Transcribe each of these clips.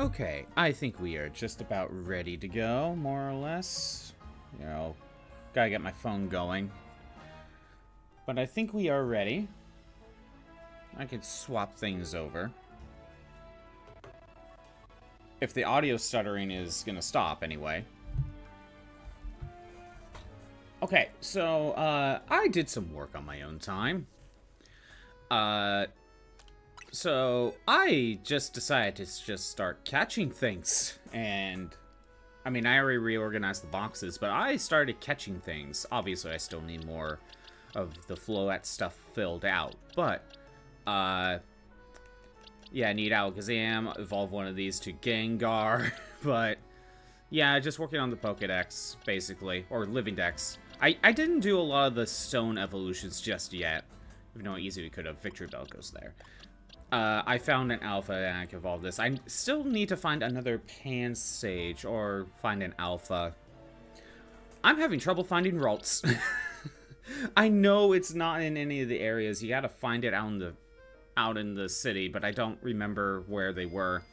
Okay, I think we are just about ready to go, more or less. You know, gotta get my phone going. But I think we are ready. I could swap things over. If the audio stuttering is gonna stop, anyway. Okay, so, I did some work on my own time. So I just decided to just start catching things, and I mean, I already reorganized the boxes, but I started catching things. Obviously, I still need more of the Floette stuff filled out, but yeah, I need Alakazam, evolve one of these to Gengar, but yeah, just working on the Pokédex, basically, or Living Dex. I didn't do a lot of the stone evolutions just yet, even though easy we could have. Victory Bell goes there. I found an alpha and I can evolve this. I still need to find another Pan Sage or find an alpha. I'm having trouble finding Ralts. I know it's not in any of the areas. You gotta find it out in the city, but I don't remember where they were.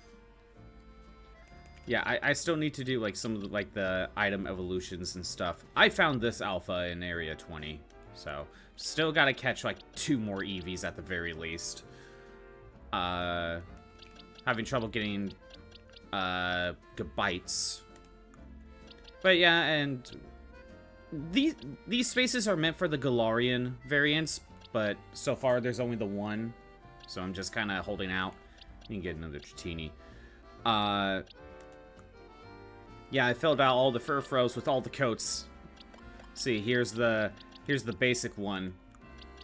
Yeah, I still need to do like some of the item evolutions and stuff. I found this alpha in area 20, so still gotta catch like 2 more EVs at the very least. Having trouble getting Gabites. But yeah, and these spaces are meant for the Galarian variants, but so far there's only the one, so I'm just kind of holding out. You can get another Dratini. Yeah, I filled out all the Furfros with all the coats. See, here's the basic one,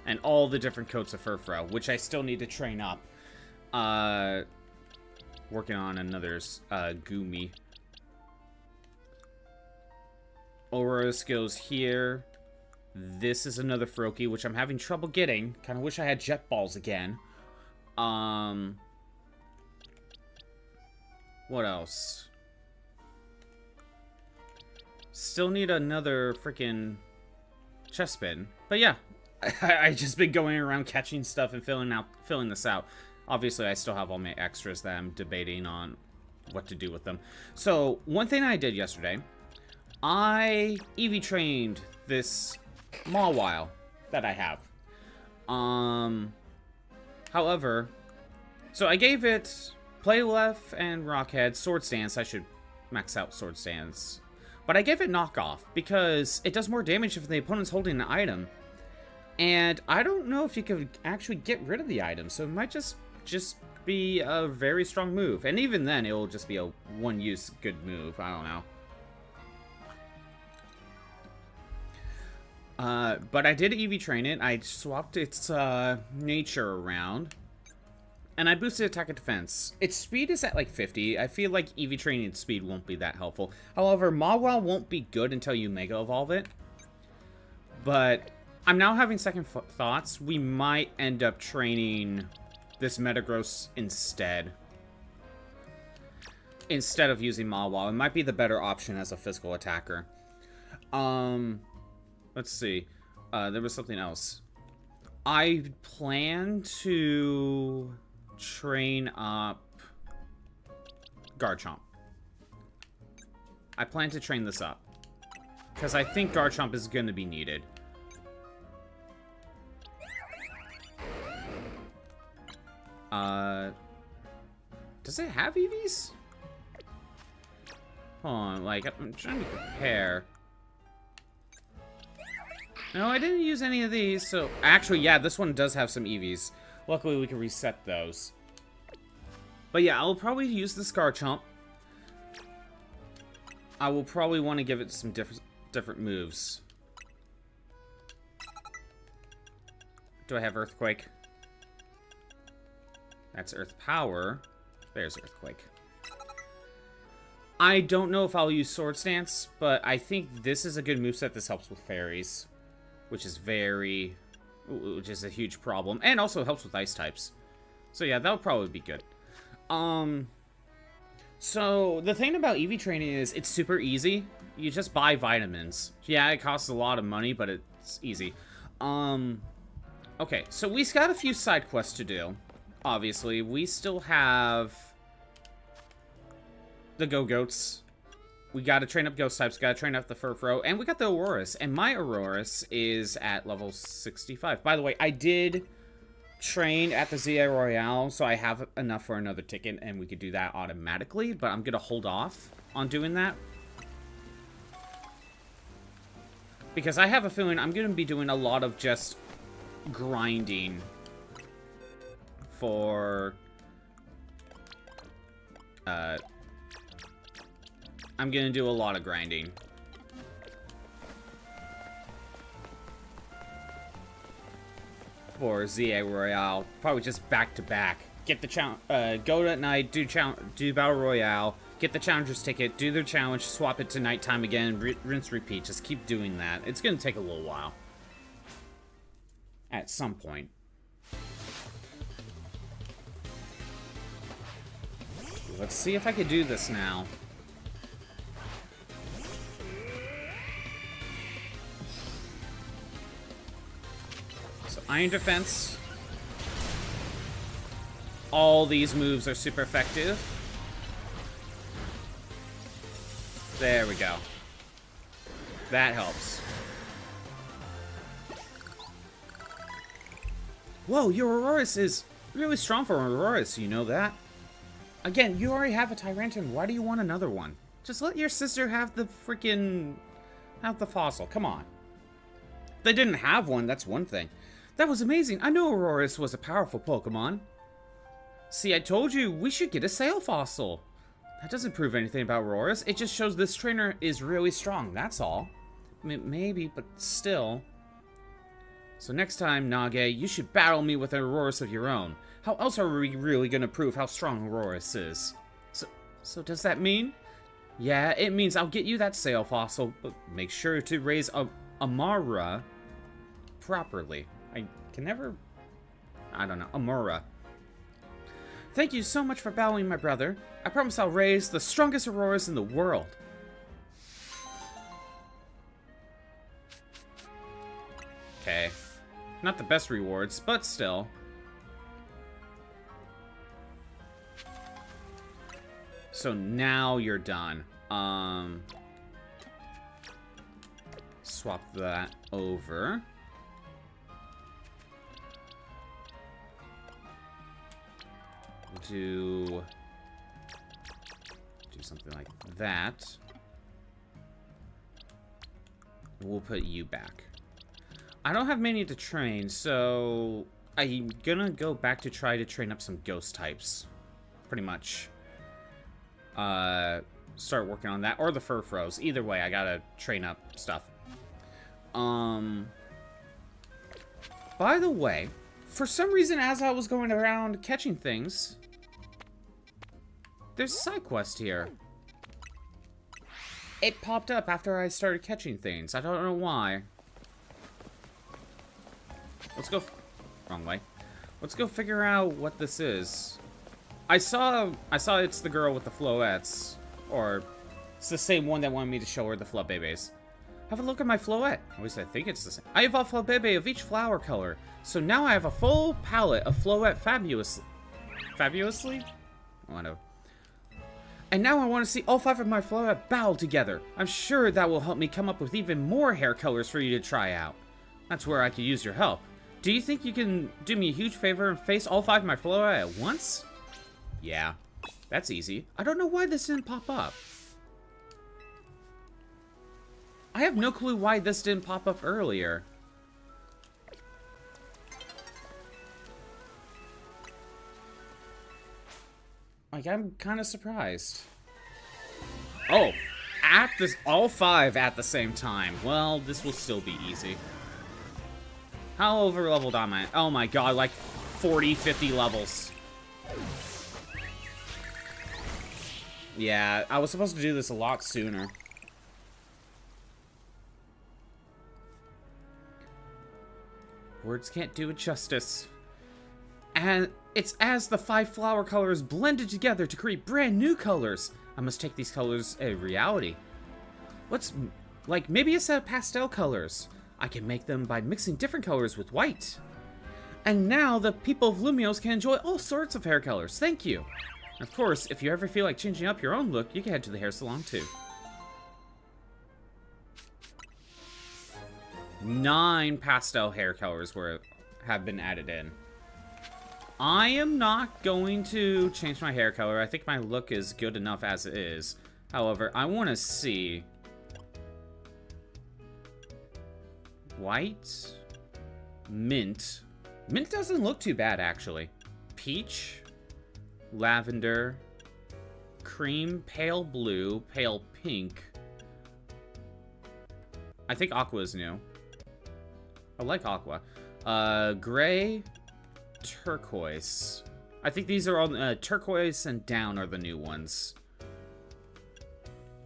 and all the different coats of Furfro, which I still need to train up. Working on another Gumi. Auroras goes here. This is another Froakie, which I'm having trouble getting. Kind of wish I had Jet Balls again. What else? Still need another freaking Chespin. But yeah, I just been going around catching stuff and filling this out. Obviously, I still have all my extras that I'm debating on what to do with them. So, one thing I did yesterday, I EV trained this Mawile that I have. However, so I gave it Playlef and Rockhead, Sword Stance. I should max out Sword Stance. But I gave it Knockoff because it does more damage if the opponent's holding an item. And I don't know if you could actually get rid of the item, so it might just be a very strong move. And even then, it will just be a one-use good move. I don't know. But I did EV train it. I swapped its nature around. And I boosted attack and defense. Its speed is at like 50. I feel like EV training its speed won't be that helpful. However, Mawile won't be good until you Mega Evolve it. But I'm now having second thoughts. We might end up training this Metagross instead. Instead of using Mawile. It might be the better option as a physical attacker. Let's see. There was something else. I plan to train up Garchomp. I plan to train this up. Because I think Garchomp is going to be needed. Does it have EVs? Hold on, like, I'm trying to compare. No, I didn't use any of these, so... Actually, yeah, this one does have some EVs. Luckily, we can reset those. But yeah, I'll probably use this Garchomp. I will probably want to give it some different moves. Do I have Earthquake? That's Earth Power. There's Earthquake. I don't know if I'll use Sword Stance, but I think this is a good moveset. This helps with fairies, which is a huge problem, and also helps with ice types. So yeah, that'll probably be good. So the thing about EV training is it's super easy. You just buy vitamins. Yeah, it costs a lot of money, but it's easy. Okay, so we've got a few side quests to do. Obviously, we still have the Go-Goats. We gotta train up Ghost types, gotta train up the Furfrou, and we got the Aurorus. And my Aurorus is at level 65. By the way, I did train at the ZA Royale, so I have enough for another ticket, and we could do that automatically, but I'm gonna hold off on doing that. Because I have a feeling I'm gonna be doing a lot of just grinding for... I'm gonna do a lot of grinding. For ZA Royale. Probably just back to back. Get the challenge, go at night, do Battle Royale, get the Challenger's ticket, do their challenge, swap it to nighttime again, rinse, repeat. Just keep doing that. It's gonna take a little while. At some point. Let's see if I can do this now. So, Iron Defense. All these moves are super effective. There we go. That helps. Whoa, your Aurorus is really strong for Aurorus, you know that? Again, you already have a Tyranitar. Why do you want another one? Just let your sister have the freaking... have the fossil. Come on. If they didn't have one, that's one thing. That was amazing. I know Aurorus was a powerful Pokemon. See, I told you, we should get a Sail Fossil. That doesn't prove anything about Aurorus. It just shows this trainer is really strong, that's all. I mean, maybe, but still. So next time, Nage, you should battle me with an Aurorus of your own. How else are we really going to prove how strong Aurorus is? So does that mean? Yeah, it means I'll get you that Sail Fossil, but make sure to raise Amara properly. I can never... I don't know. Amara. Thank you so much for battling my brother. I promise I'll raise the strongest Aurorus in the world. Okay. Not the best rewards, but still. So now you're done. Swap that over. Do something like that. We'll put you back. I don't have many to train, so I'm gonna go back to try to train up some ghost types. Pretty much. Start working on that, or the Furfrous. Either way, I gotta train up stuff. By the way, for some reason, as I was going around catching things, there's a side quest here. It popped up after I started catching things. I don't know why. Let's go... wrong way. Let's go figure out what this is. I saw it's the girl with the floettes. Or, it's the same one that wanted me to show her the Flabébés. Have a look at my floette. At least I think it's the same. I evolved Flabébé of each flower color. So now I have a full palette of floette fabulously? Oh, I know. And now I want to see all 5 of my floette battle together. I'm sure that will help me come up with even more hair colors for you to try out. That's where I could use your help. Do you think you can do me a huge favor and face all 5 of my floette at once? Yeah, that's easy. I don't know why this didn't pop up. I have no clue why this didn't pop up earlier. Like, I'm kind of surprised. Oh, all 5 at the same time. Well, this will still be easy. How over-leveled am I? Oh my god, like 40, 50 levels. Yeah, I was supposed to do this a lot sooner. Words can't do it justice. And it's as the 5 flower colors blended together to create brand new colors. I must take these colors a reality. Like, maybe a set of pastel colors. I can make them by mixing different colors with white. And now the people of Lumiose can enjoy all sorts of hair colors. Thank you. Of course, if you ever feel like changing up your own look, you can head to the hair salon too. 9 pastel hair colors have been added in. I am not going to change my hair color. I think my look is good enough as it is. However, I want to see... White. Mint. Mint doesn't look too bad, actually. Peach. Lavender. Cream. Pale blue. Pale pink. I think aqua is new. I like aqua. Gray. Turquoise. I think these are all... turquoise and down are the new ones.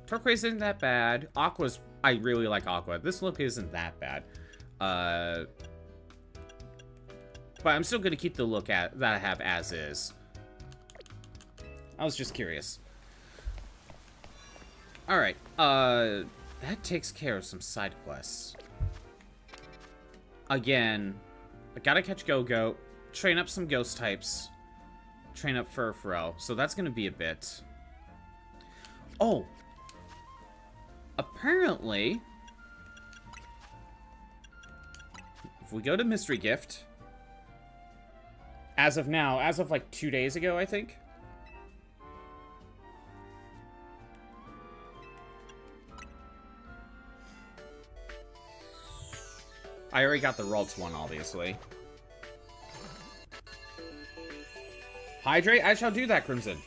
Turquoise isn't that bad. Aqua's... I really like aqua. This look isn't that bad. But I'm still going to keep the look that I have as is. I was just curious. Alright. That takes care of some side quests. Again, I gotta catch Go-Go, train up some ghost types, train up Furfro. So that's going to be a bit. Oh! Apparently, if we go to Mystery Gift, as of now, as of like 2 days ago, I think. I already got the Ralts one, obviously. Hydrate? I shall do that, Crimson.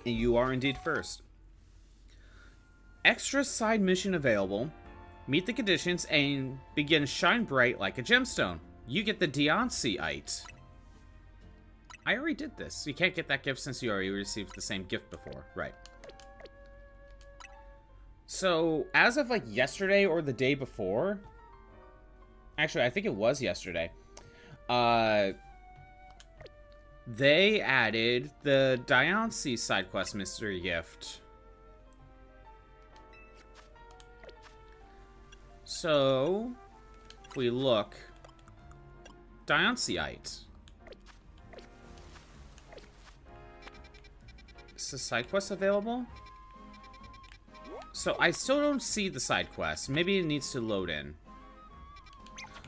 And you are indeed first. Extra side mission available. Meet the conditions and begin shine bright like a gemstone. You get the Delphoxite. I already did this. You can't get that gift since you already received the same gift before. Right. So, as of like yesterday or the day before... Actually, I think it was yesterday. They added the Delphoxite side quest mystery gift. So, if we look, Delphoxite. Is the side quest available? So I still don't see the side quest. Maybe it needs to load in.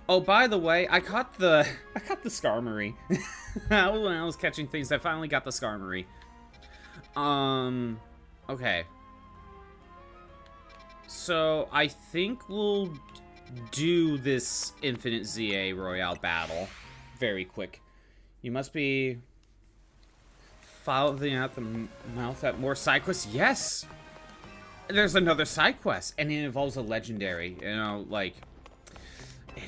Oh, by the way, I caught the Skarmory. When I was catching things, I finally got the Skarmory. Okay. So, I think we'll do this Infinite ZA Royale battle very quick. You must be following out the mouth at more side quests. Yes! There's another side quest, and it involves a legendary. You know, like,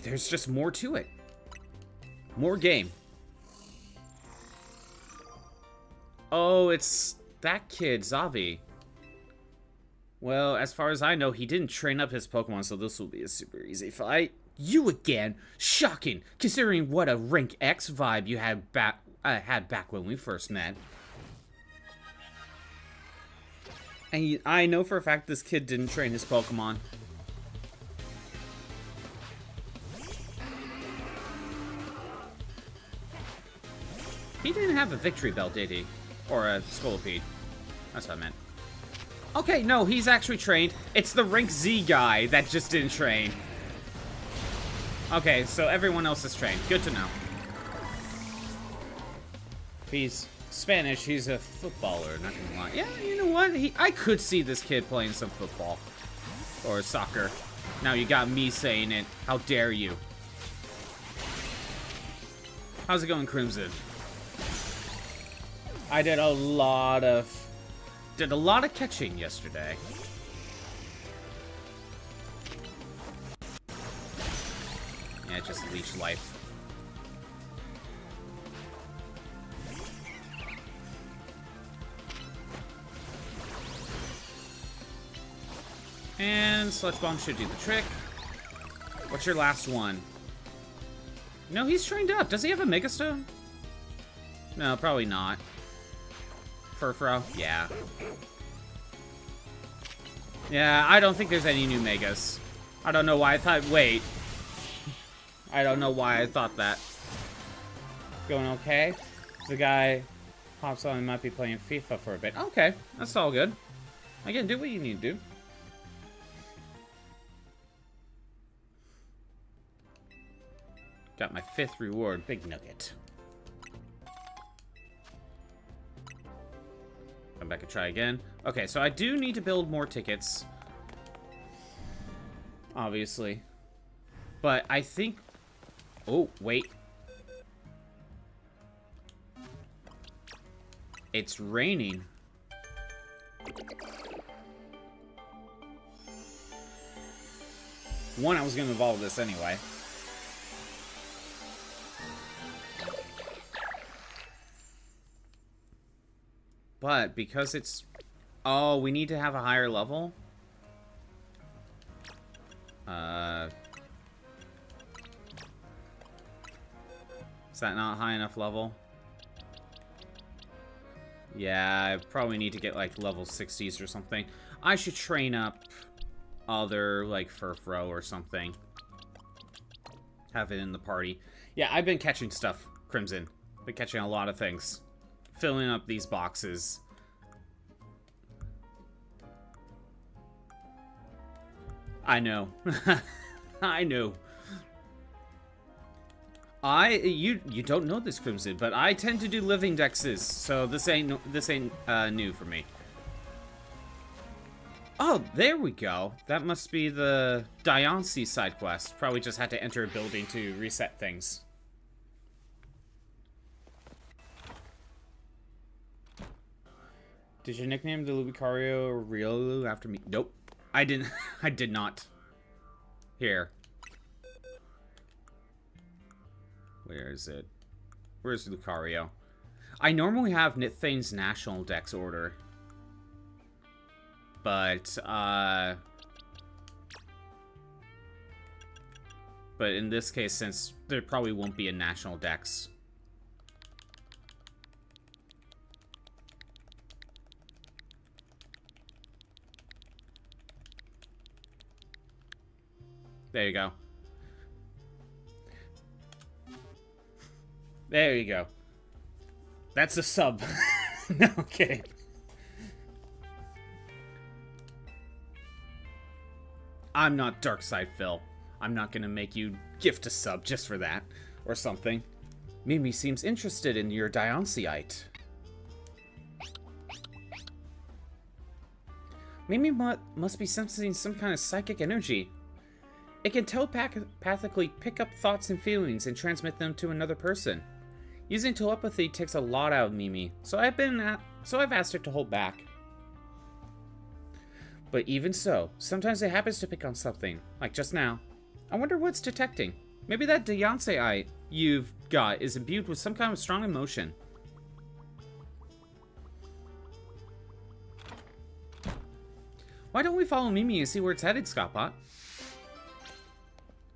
there's just more to it. More game. Oh, it's that kid, Zavi. Well, as far as I know, he didn't train up his Pokemon, so this will be a super easy fight. You again? Shocking, considering what a rank X vibe you had back when we first met. And I know for a fact this kid didn't train his Pokemon. He didn't have a Victory Bell, did he? Or a Scolipede. That's what I meant. Okay, no, he's actually trained. It's the Rank Z guy that just didn't train. Okay, so everyone else is trained. Good to know. If he's Spanish, he's a footballer, not gonna lie. Yeah, you know what? I could see this kid playing some football. Or soccer. Now you got me saying it. How dare you? How's it going, Crimson? I did a lot of catching yesterday. Yeah, just leech life. And Sludge Bomb should do the trick. What's your last one? No, he's trained up. Does he have a Mega Stone? No, probably not. Furfro? Yeah. Yeah, I don't think there's any new Megas. I don't know why I thought... Wait. I don't know why I thought that. Going okay? The guy pops on and might be playing FIFA for a bit. Okay, that's all good. Again, do what you need to do. Got my 5th reward, big nugget. Come back and try again. Okay, so I do need to build more tickets. Obviously. But I think... Oh, wait. It's raining. One, I was going to evolve this anyway. But because it's... Oh, we need to have a higher level? Is that not high enough level? Yeah, I probably need to get, like, level 60s or something. I should train up other, like, Furfro or something. Have it in the party. Yeah, I've been catching stuff, Crimson. Been catching a lot of things. Filling up these boxes. I know. I know. You don't know this, Crimson, but I tend to do living dexes, so this ain't new for me. Oh, there we go. That must be the Diancie side quest. Probably just had to enter a building to reset things. Did you nickname the Lucario Riolu after me? Nope. I didn't. I did not. Here. Where is it? Where's Lucario? I normally have Nithane's national dex order. But in this case, since there probably won't be a national dex. There you go. There you go. That's a sub. No, I'm kidding. I'm not Darkside Phil. I'm not gonna make you gift a sub just for that. Or something. Mimi seems interested in your Diancieite. Mimi must be sensing some kind of psychic energy. It can telepathically pick up thoughts and feelings and transmit them to another person. Using telepathy takes a lot out of Mimi, so I've asked her to hold back. But even so, sometimes it happens to pick on something, like just now. I wonder what it's detecting. Maybe that Diancieite you've got is imbued with some kind of strong emotion. Why don't we follow Mimi and see where it's headed, Scottbot?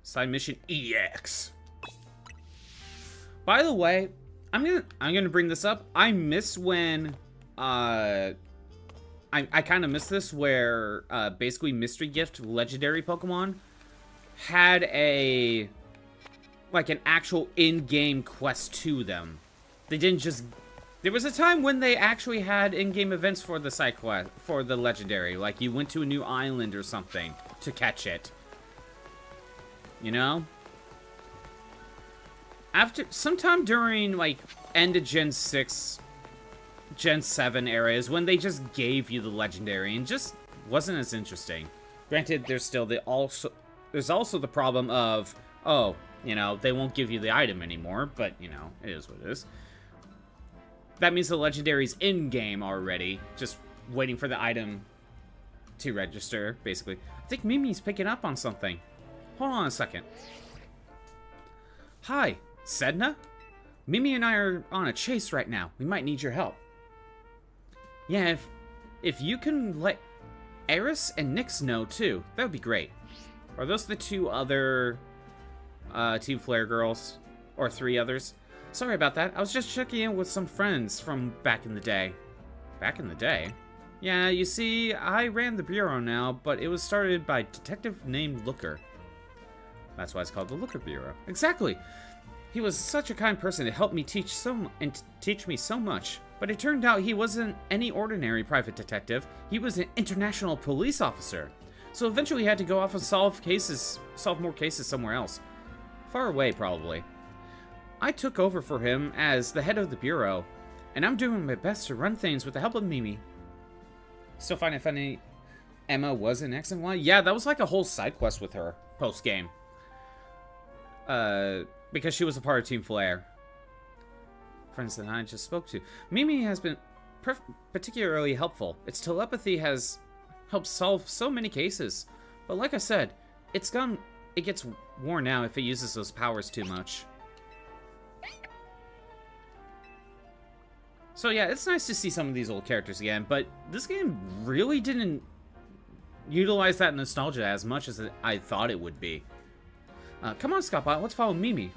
Side mission EX. By the way, I'm gonna bring this up. I miss when I kind of miss this where basically Mystery Gift legendary Pokemon had an actual in-game quest to them. They didn't just... There was a time when they actually had in-game events for the side quest, for the legendary. Like you went to a new island or something to catch it. You know? Sometime during, like, end of Gen 6, Gen 7 era is when they just gave you the legendary and just wasn't as interesting. Granted, there's also the problem of, oh, you know, they won't give you the item anymore, but, you know, it is what it is. That means the legendary's in-game already, just waiting for the item to register, basically. I think Mimi's picking up on something. Hold on a second. Hi, Sedna? Mimi and I are on a chase right now. We might need your help. Yeah, if you can let Eris and Nyx know too, that would be great. Are those the two other Team Flare girls? Or 3 others? Sorry about that. I was just checking in with some friends from back in the day. Back in the day? Yeah, you see, I ran the bureau now, but it was started by a detective named Looker. That's why it's called the Looker Bureau. Exactly! He was such a kind person to help me teach me so much. But it turned out he wasn't any ordinary private detective. He was an international police officer. So eventually he had to go off and solve more cases somewhere else. Far away, probably. I took over for him as the head of the bureau, and I'm doing my best to run things with the help of Mimi. Still finding funny Emma was in X and Y? Yeah, that was like a whole side quest with her post-game. Because she was a part of Team Flare. Friends that I just spoke to. Mimi has been particularly helpful. Its telepathy has helped solve so many cases. But like I said, it gets worn out if it uses those powers too much. So yeah, it's nice to see some of these old characters again, but this game really didn't utilize that nostalgia as much as I thought it would be. Come on, Scottbot, let's follow Mimi.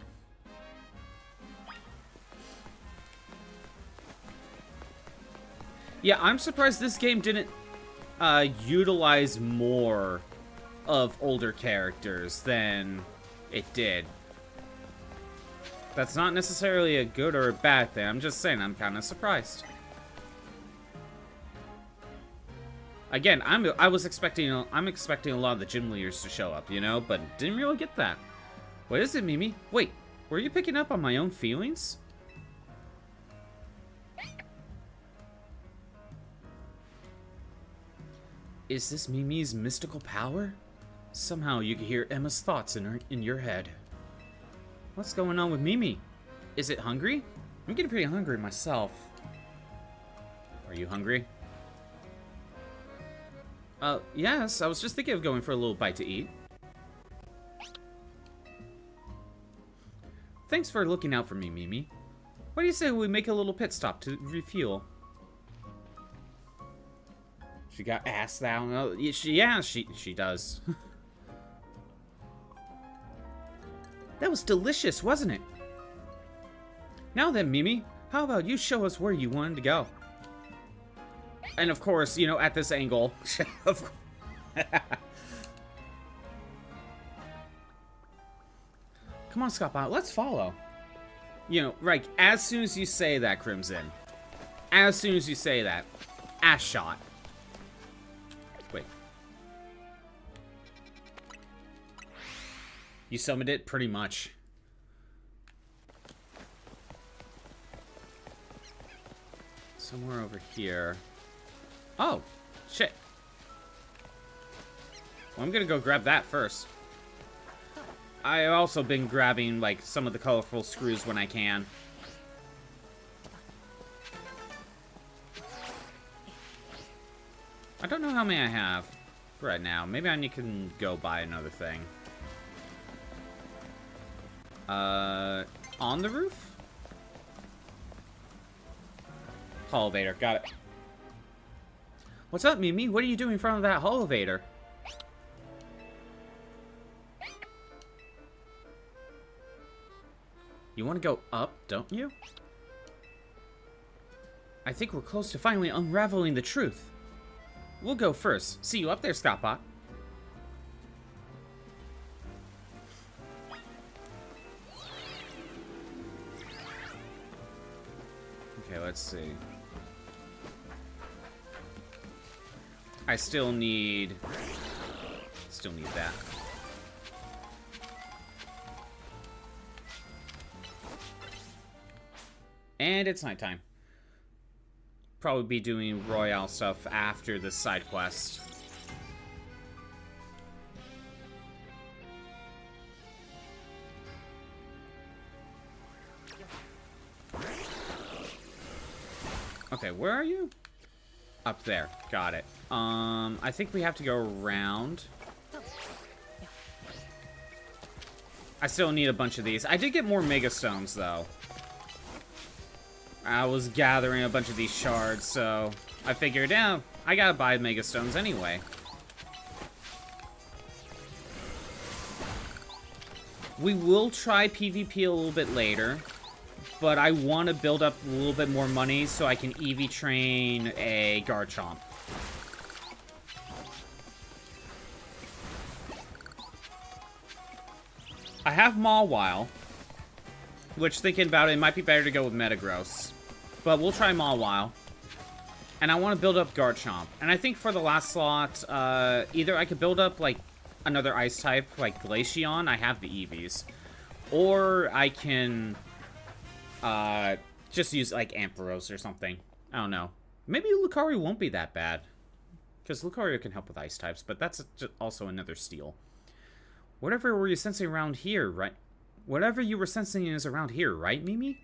Yeah, I'm surprised this game didn't utilize more of older characters than it did. That's not necessarily a good or a bad thing. I'm just saying I'm kind of surprised. Again, I'm expecting a lot of the gym leaders to show up, you know, but didn't really get that. What is it, Mimi? Wait, were you picking up on my own feelings? Is this Mimi's mystical power? Somehow you can hear Emma's thoughts in your head. What's going on with Mimi? Is it hungry? I'm getting pretty hungry myself. Are you hungry? Yes, I was just thinking of going for a little bite to eat. Thanks for looking out for me, Mimi. What do you say we make a little pit stop to refuel? She got ass down. Oh, yeah, she does. That was delicious, wasn't it? Now then, Mimi, how about you show us where you wanted to go? And of course, you know, at this angle. Come on, Scottbot, let's follow. You know, right, as soon as you say that, Crimson. As soon as you say that. Ass shot. Wait. You summoned it? Pretty much. Somewhere over here. Oh, shit. Well, I'm gonna go grab that first. I've also been grabbing, like, some of the colorful screws when I can. I don't know how many I have right now. Maybe I can go buy another thing. On the roof? Elevator, got it. What's up, Mimi? What are you doing in front of that elevator? You want to go up, don't you? I think we're close to finally unraveling the truth. We'll go first. See you up there, Scottbot. Okay, let's see. I still need that. And it's nighttime. Probably be doing Royale stuff after the side quest. Okay, where are you? Up there. Got it. I think we have to go around. I still need a bunch of these. I did get more Mega Stones, though. I was gathering a bunch of these shards, so I figured, yeah, I gotta buy Mega Stones anyway. We will try PvP a little bit later, but I want to build up a little bit more money so I can EV train a Garchomp. I have Mawile, Which, thinking about it, it might be better to go with Metagross. But we'll try Mawile. And I want to build up Garchomp. And I think for the last slot, either I could build up, like, another ice type, like Glaceon. I have the Eevees. Or I can just use, like, Ampharos or something. I don't know. Maybe Lucario won't be that bad. Because Lucario can help with ice types, but that's also another steal. Whatever were you sensing around here, right? Whatever you were sensing is around here, right, Mimi?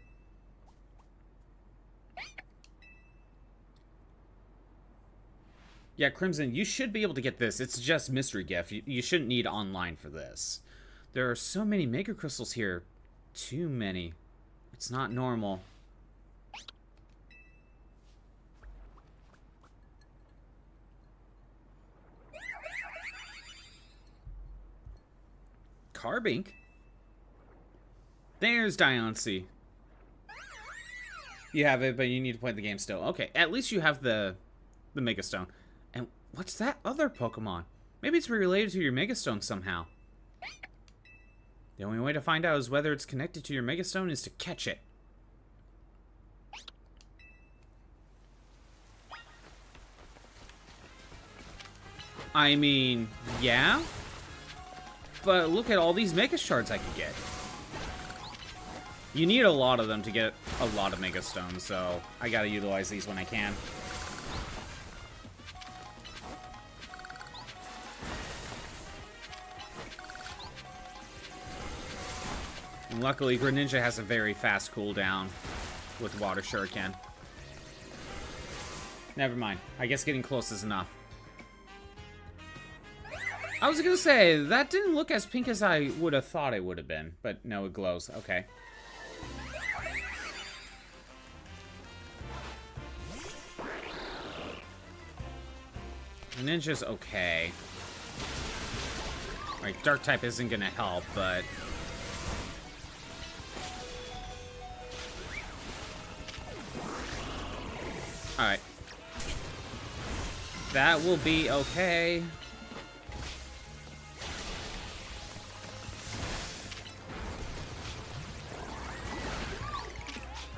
Yeah, Crimson, you should be able to get this. It's just mystery gift. You shouldn't need online for this. There are so many Mega Crystals here. Too many. It's not normal. Carbink? There's Diancie. You have it, but you need to play the game still. Okay, at least you have the Mega Stone. And what's that other Pokemon? Maybe it's related to your Mega Stone somehow. The only way to find out is whether it's connected to your Mega Stone is to catch it. I mean, yeah. But look at all these Mega Shards I could get. You need a lot of them to get a lot of Mega Stones, so I gotta utilize these when I can. And luckily, Greninja has a very fast cooldown with Water Shuriken. Never mind. I guess getting close is enough. I was gonna say, that didn't look as pink as I would have thought it would have been. But no, it glows. Okay. Ninja's okay. Like, Dark type isn't gonna help, but... Alright. That will be okay.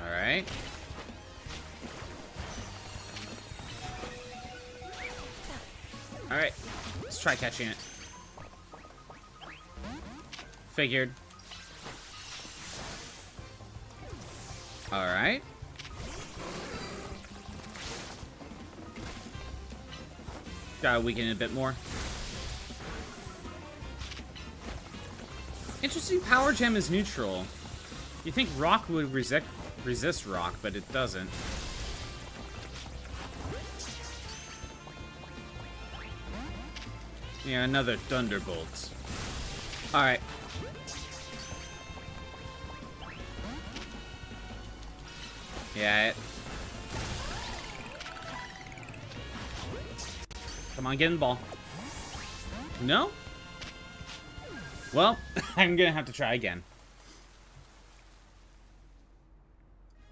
Alright. Alright. Let's try catching it. Figured. Alright. Gotta weaken it a bit more. Interesting, Power Gem is neutral. You think Rock would resist Rock, but it doesn't. Yeah, another Thunderbolt. Alright. Yeah, Come on, get in the ball. No? Well, I'm gonna have to try again.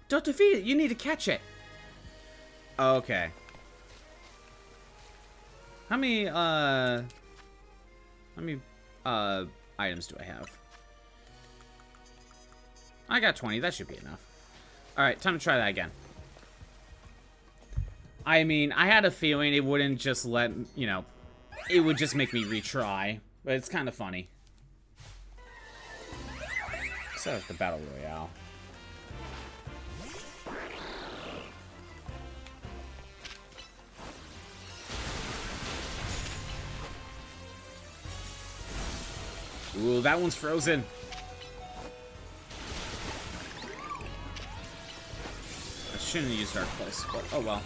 Don't defeat it, you need to catch it. Okay. How many items do I have? I got 20, that should be enough. Alright, time to try that again. I mean, I had a feeling it wouldn't just let, you know, it would just make me retry. But it's kind of funny. Set up the Battle Royale. Ooh, that one's frozen. I shouldn't have used Dark Pulse, but oh well.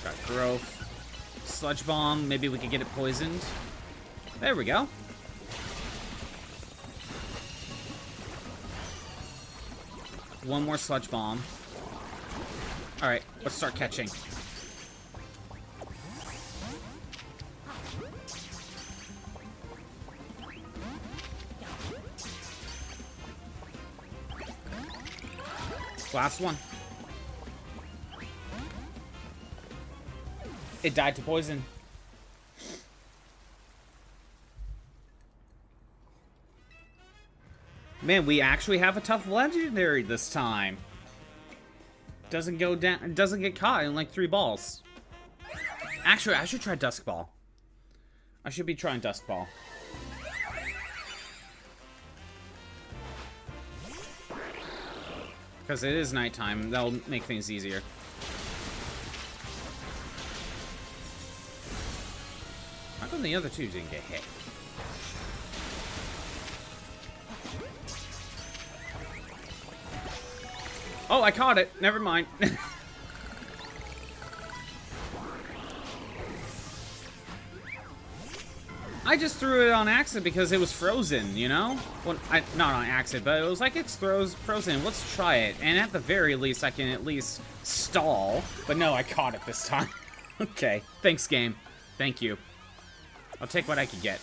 Got Growth. Sludge Bomb, maybe we could get it poisoned. There we go. One more Sludge Bomb. Alright, let's start catching. Last one. It died to poison. Man, we actually have a tough legendary this time. Doesn't go down, doesn't get caught in like 3 balls. Actually, I should try Dusk Ball. I should be trying Dusk Ball. Because it is nighttime, that'll make things easier. How come the other 2 didn't get hit? Oh, I caught it. Never mind. I just threw it on accident because it was frozen, you know? Well, not on accident, but it was like it's frozen. Let's try it. And at the very least, I can at least stall. But no, I caught it this time. Okay. Thanks, game. Thank you. I'll take what I can get.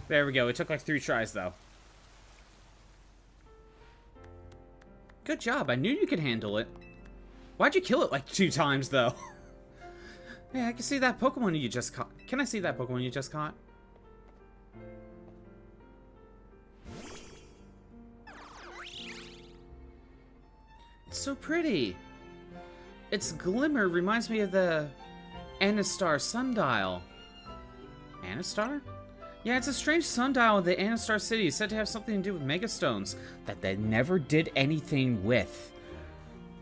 There we go. It took like 3 tries, though. Good job. I knew you could handle it. Why'd you kill it like 2 times, though? Hey, I can see that Pokemon you just caught. Can I see that Pokemon you just caught? It's so pretty. Its glimmer reminds me of the Anastar sundial. Anastar? Yeah, it's a strange sundial of the Anastar city, said to have something to do with Megastones that they never did anything with.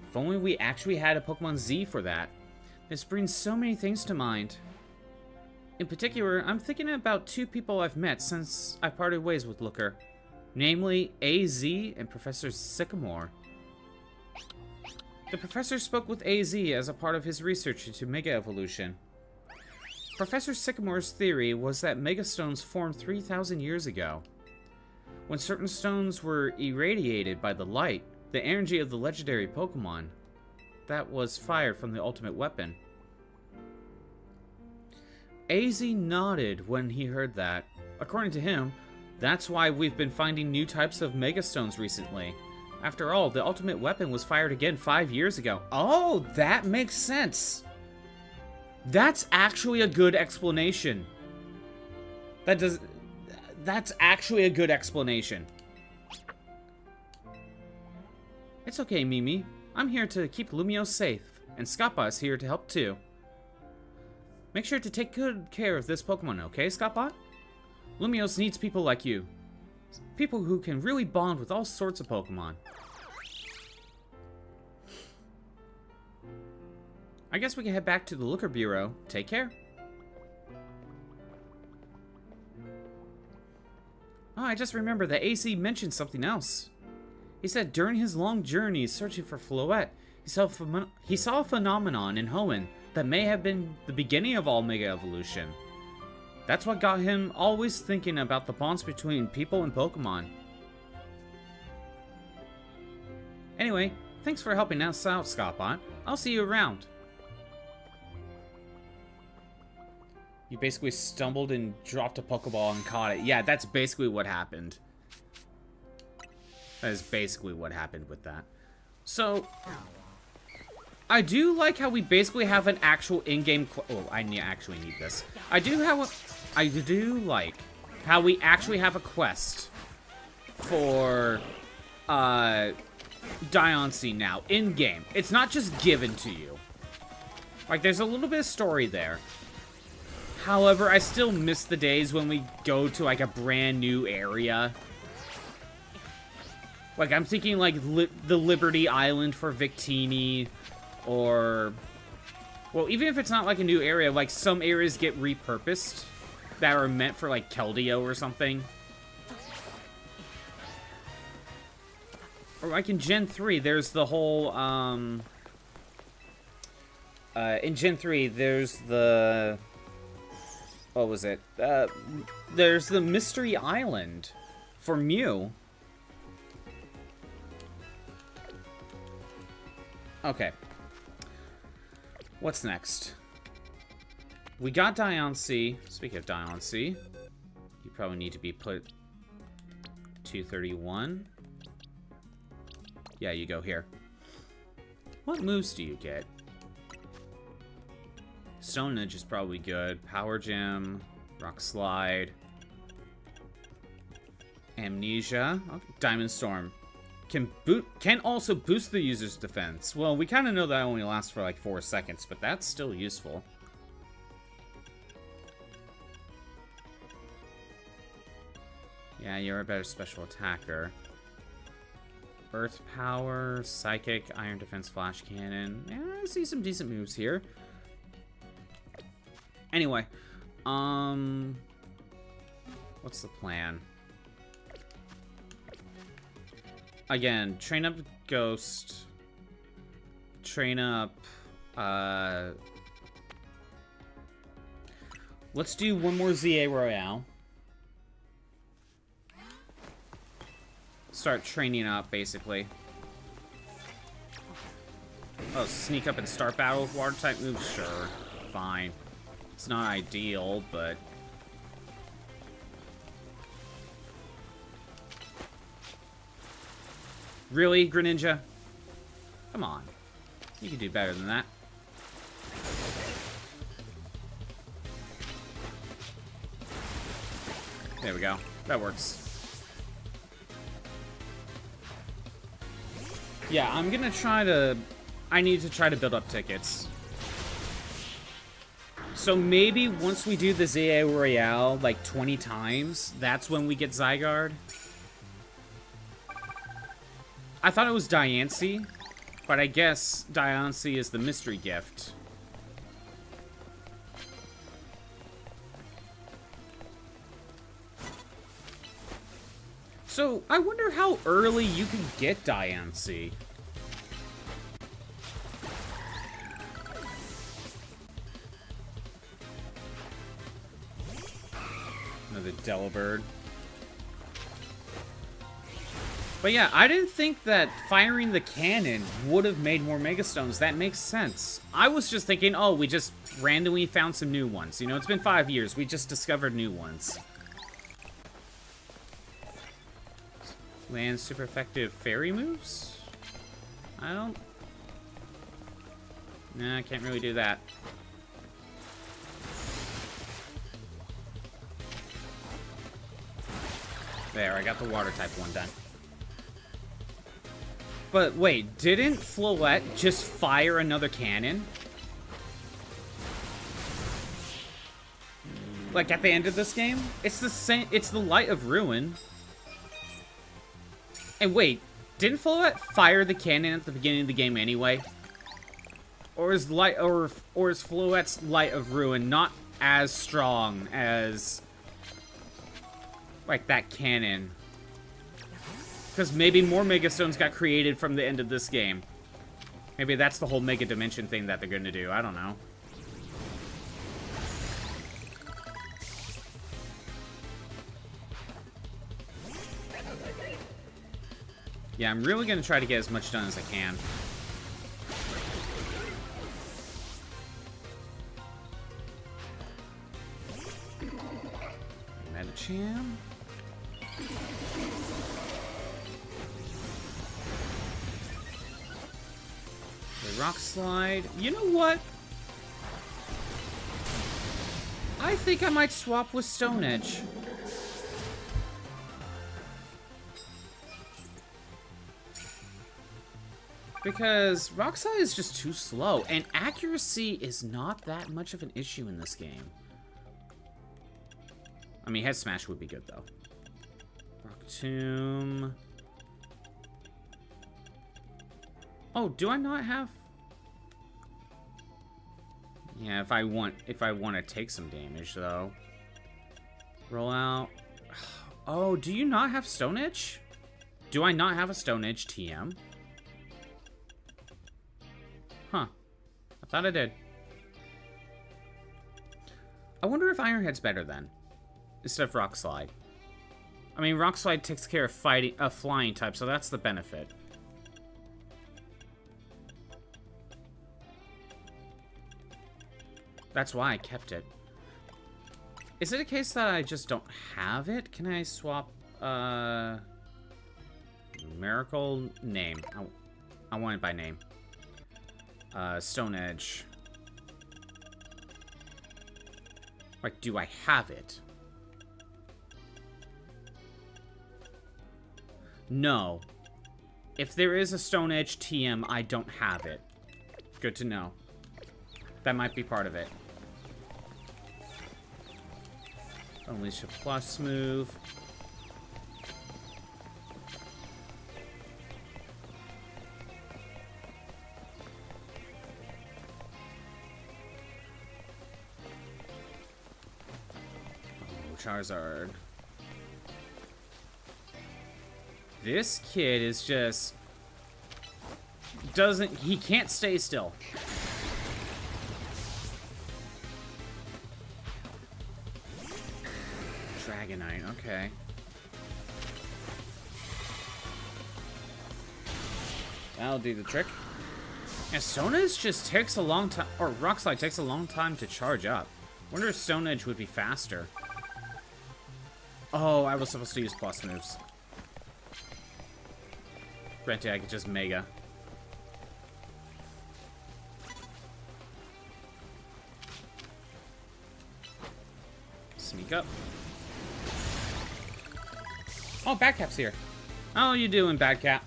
If only we actually had a Pokemon Z for that. This brings so many things to mind. In particular, I'm thinking about 2 people I've met since I parted ways with Looker. Namely, AZ and Professor Sycamore. The professor spoke with AZ as a part of his research into Mega Evolution. Professor Sycamore's theory was that Megastones formed 3,000 years ago. When certain stones were irradiated by the light, the energy of the legendary Pokemon that was fired from the ultimate weapon. AZ nodded when he heard that. According to him, that's why we've been finding new types of Megastones recently. After all, the ultimate weapon was fired again 5 years ago. Oh, that makes sense. That's actually a good explanation. That's actually a good explanation. It's okay, Mimi. I'm here to keep Lumiose safe, and Scottbot is here to help too. Make sure to take good care of this Pokemon, okay, Scottbot? Lumiose needs people like you. People who can really bond with all sorts of Pokemon. I guess we can head back to the Looker Bureau. Take care. Oh, I just remembered that AC mentioned something else. He said during his long journey searching for Floette, he saw a phenomenon in Hoenn that may have been the beginning of all Mega Evolution. That's what got him always thinking about the bonds between people and Pokemon. Anyway, thanks for helping us out, Scottbot. I'll see you around. You basically stumbled and dropped a Pokeball and caught it. Yeah, that's basically what happened. That is basically what happened with that. So, I do like how we basically have an actual in-game... Oh, I actually need this. I do like how we actually have a quest for Diancie now, in-game. It's not just given to you. Like, there's a little bit of story there. However, I still miss the days when we go to, like, a brand new area. Like, I'm thinking, like, the Liberty Island for Victini, or... Well, even if it's not, like, a new area, like, some areas get repurposed that are meant for, like, Keldeo or something. Or, like, in Gen 3, there's the whole, in Gen 3, there's the... What was it? There's the Mystery Island for Mew. Okay. What's next? We got Diancie. Speaking of Diancie, you probably need to be put 231. Yeah, you go here. What moves do you get? Stone Edge is probably good. Power Gem, Rock Slide. Amnesia. Okay. Diamond Storm. Can also boost the user's defense. Well, we kind of know that only lasts for like 4 seconds, but that's still useful. Yeah, you're a better special attacker. Earth Power, Psychic, Iron Defense, Flash Cannon. Yeah, I see some decent moves here. Anyway, what's the plan? Again, train up Ghost. Train up, let's do one more ZA Royale. Start training up, basically. Oh, sneak up and start battle with water type moves? Sure. Fine. It's not ideal, but... Really, Greninja? Come on. You can do better than that. There we go. That works. Yeah, I'm gonna try to... I need to try to build up tickets. So maybe once we do the ZA Royale like 20 times, that's when we get Zygarde. I thought it was Diancie, but I guess Diancie is the mystery gift. So, I wonder how early you can get Diancie. Another Delibird. But yeah, I didn't think that firing the cannon would have made more Megastones. That makes sense. I was just thinking, oh, we just randomly found some new ones. You know, it's been 5 years. We just discovered new ones. Land super effective fairy moves? I don't... Nah, I can't really do that. There, I got the water type one done. But wait, didn't Floette just fire another cannon? Like at the end of this game? It's the same, it's the Light of Ruin. And wait, didn't Floette fire the cannon at the beginning of the game anyway? Or is Floette's Light of Ruin not as strong as like that cannon? Because maybe more Megastones got created from the end of this game. Maybe that's the whole Mega Dimension thing that they're going to do. I don't know. Yeah, I'm really going to try to get as much done as I can. Medicham. The Rock Slide. You know what? I think I might swap with Stone Edge. Because Rock Slide is just too slow, and accuracy is not that much of an issue in this game. I mean, Head Smash would be good, though. Rock Tomb. Oh, do I not have... Yeah, if I want to take some damage, though. Roll out. Oh, do you not have Stone Edge? Do I not have a Stone Edge TM? Huh. I thought I did. I wonder if Iron Head's better then, instead of Rock Slide. I mean, Rock Slide takes care of flying type, so that's the benefit. That's why I kept it. Is it a case that I just don't have it? Can I swap, Miracle name? I want it by name. Stone Edge. Like, do I have it? No. If there is a Stone Edge TM, I don't have it. Good to know. That might be part of it. Unleash a plus move. Oh, Charizard. This kid is just... he can't stay still. Dragonite, okay. That'll do the trick. Yeah, Stone Edge just takes a long time, or Rock Slide takes a long time to charge up. Wonder if Stone Edge would be faster. Oh, I was supposed to use plus moves. Granted, I could just Mega. Sneak up. Oh, Badcap's here. How you doing, Badcap?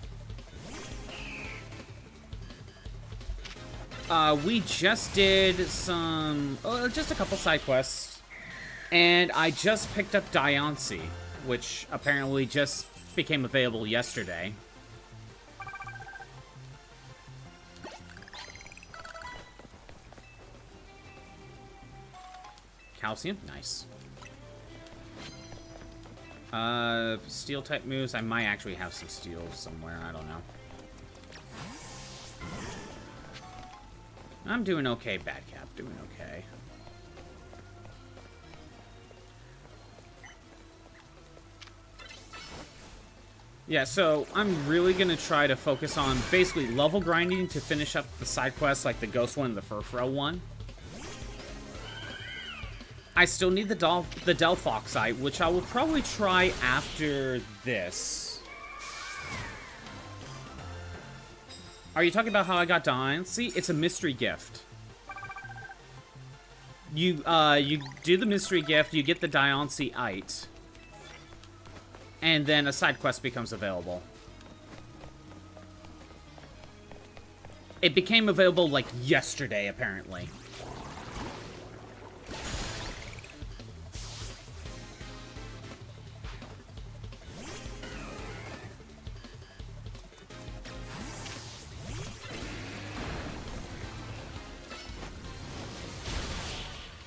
We just did some... just a couple side quests. And I just picked up Diancie, which apparently just became available yesterday. Calcium? Nice. Steel type moves. I might actually have some steel somewhere. I don't know. I'm doing okay, Badcap. Doing okay. Yeah, so I'm really gonna try to focus on basically level grinding to finish up the side quests like the Ghost one and the Furfrou one. I still need the Delphoxite, which I will probably try after this. Are you talking about how I got Diancie? It's a mystery gift. You do the mystery gift, you get the Diancie-ite, and then a side quest becomes available. It became available, like, yesterday, apparently.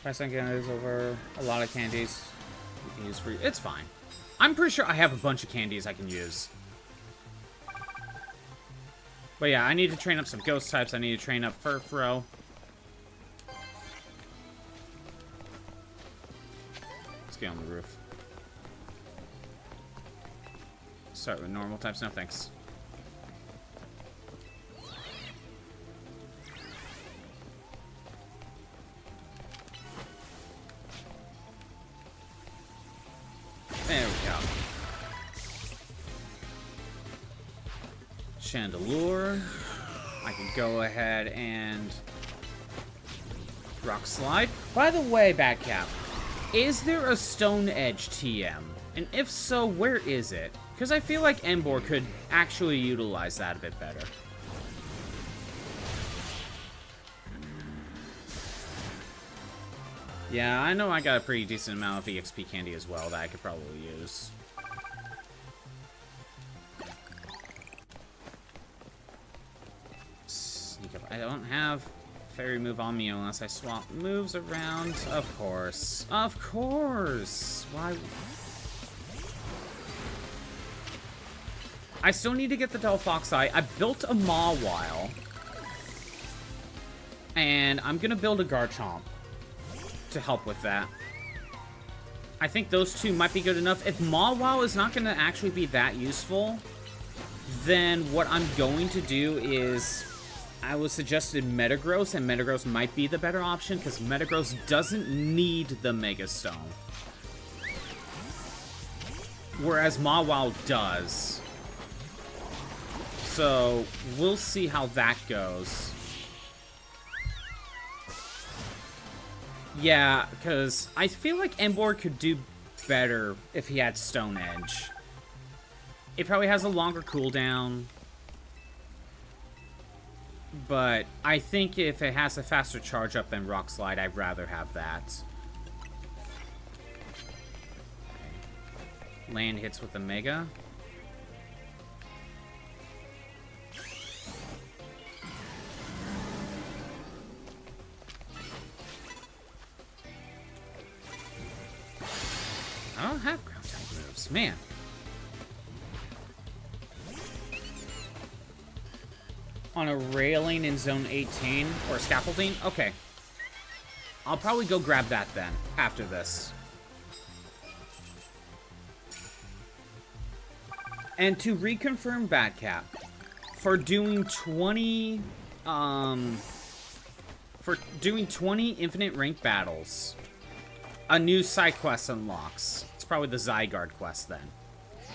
Price on candies over a lot of candies you can use for... It's fine. I'm pretty sure I have a bunch of candies I can use. But yeah, I need to train up some ghost types. I need to train up Furfrou. Let's get on the roof. Start with normal types. No thanks. There we go. Chandelure. I can go ahead and Rock Slide. By the way, Badcap, is there a Stone Edge TM? And if so, where is it? Because I feel like Emboar could actually utilize that a bit better. Yeah, I know I got a pretty decent amount of EXP candy as well that I could probably use. Sneak up. I don't have Fairy Move on me unless I swap moves around. Of course. Of course! Why? I still need to get the Delphoxite. I built a Mawile. And I'm gonna build a Garchomp to help with that. I think those two might be good enough. If Mawile is not going to actually be that useful, then what I'm going to do is I was suggested Metagross, and Metagross might be the better option because Metagross doesn't need the Mega Stone, whereas Mawile does. So we'll see how that goes. Yeah, because I feel like Emboar could do better if he had Stone Edge. It probably has a longer cooldown. But I think if it has a faster charge up than Rock Slide, I'd rather have that. Okay. Land hits with the Mega. I don't have ground type moves, man. On a railing in zone 18 or scaffolding? Okay. I'll probably go grab that then after this. And to reconfirm Badcap, for doing 20 infinite rank battles, a new side quest unlocks. It's probably the Zygarde quest then,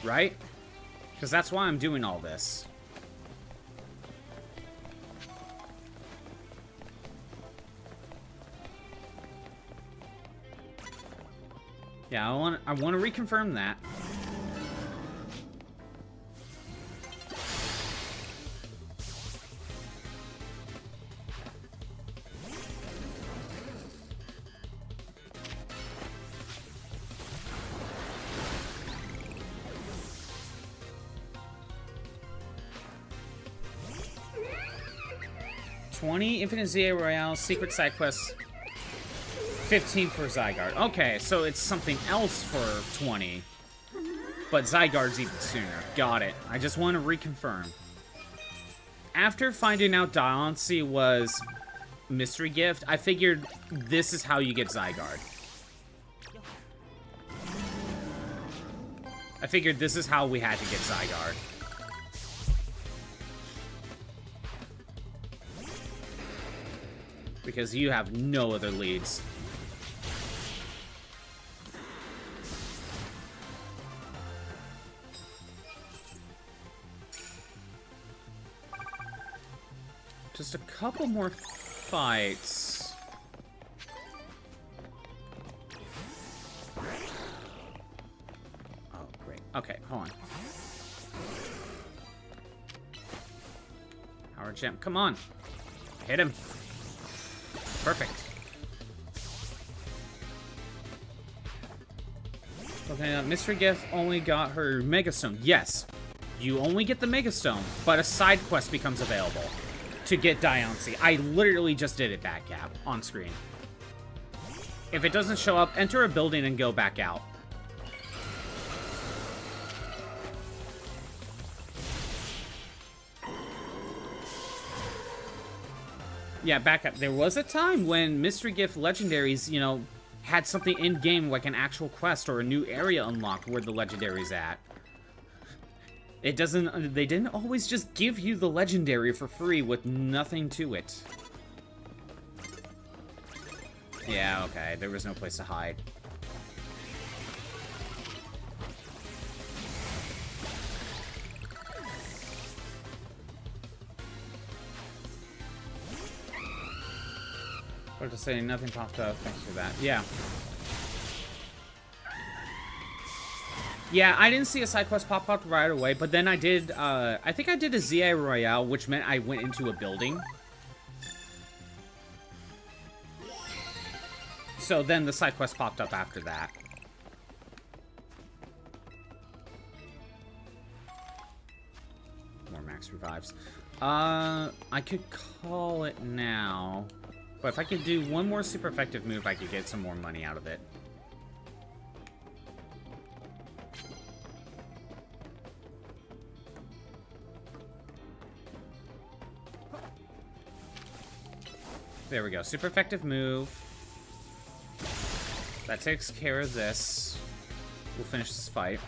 right? Because that's why I'm doing all this. Yeah, I want to reconfirm that. Infinite ZA Royale, Secret Side Quest, 15 for Zygarde. Okay, so it's something else for 20. But Zygarde's even sooner. Got it. I just want to reconfirm. After finding out Diancie was Mystery Gift, I figured this is how you get Zygarde. I figured this is how we had to get Zygarde. Because you have no other leads. Just a couple more fights. Oh, great. Okay, hold on. Power Gem, come on. Hit him. Perfect. Okay, Mystery Gift only got her Mega Stone. Yes, you only get the Mega Stone, but a side quest becomes available to get Diancie. I literally just did it, Badcap, on screen. If it doesn't show up, enter a building and go back out. Yeah, back up. There was a time when Mystery Gift Legendaries, you know, had something in-game like an actual quest or a new area unlocked where the Legendary's at. It doesn't... They didn't always just give you the Legendary for free with nothing to it. Yeah, okay. There was no place to hide. What to say? Nothing popped up. Thanks for that. Yeah. Yeah, I didn't see a side quest pop up right away, but then I did, I think I did a ZA Royale, which meant I went into a building. So then the side quest popped up after that. More max revives. I could call it now. But if I could do one more super effective move, I could get some more money out of it. There we go. Super effective move. That takes care of this. We'll finish this fight.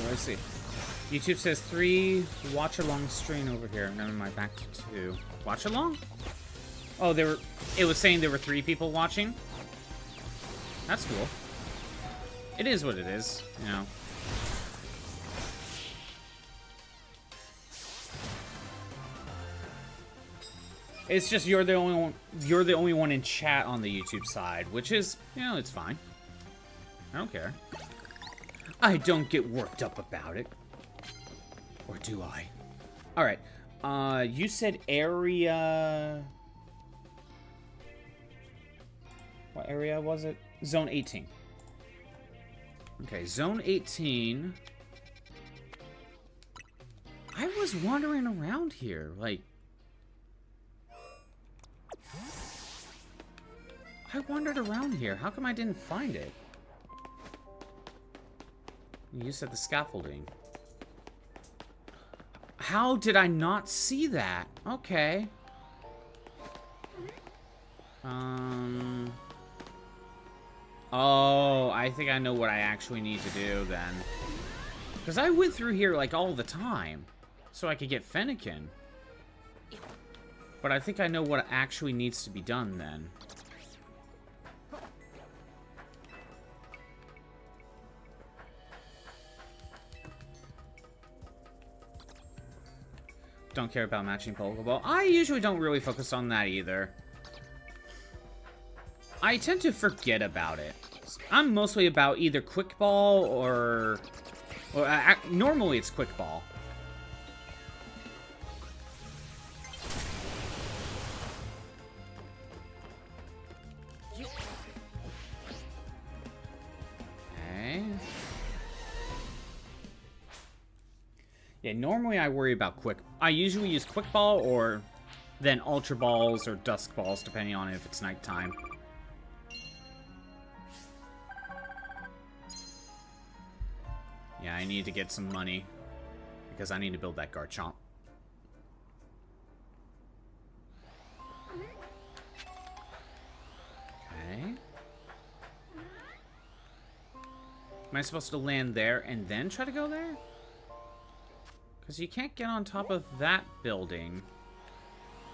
Let's see. YouTube says 3 watch along stream over here. Never mind, back to 2. Watch along? Oh, it was saying there were 3 people watching? That's cool. It is what it is, you know. It's just you're the only one in chat on the YouTube side, which is, you know, it's fine. I don't care. I don't get worked up about it. Or do I? Alright. You said area... What area was it? Zone 18. Okay, Zone 18. I was wandering around here, like... I wandered around here. How come I didn't find it? You said the scaffolding. How did I not see that? Okay. Oh, I think I know what I actually need to do then. Because I went through here like all the time. So I could get Fennekin. But I think I know what actually needs to be done then. Don't care about matching Pokeball. I usually don't really focus on that either. I tend to forget about it. I'm mostly about either Quick Ball or normally it's Quick Ball. Okay. Yeah, normally I worry about I usually use Quick Ball or then Ultra Balls or Dusk Balls, depending on if it's nighttime. Yeah, I need to get some money because I need to build that Garchomp. Okay. Am I supposed to land there and then try to go there? Because you can't get on top of that building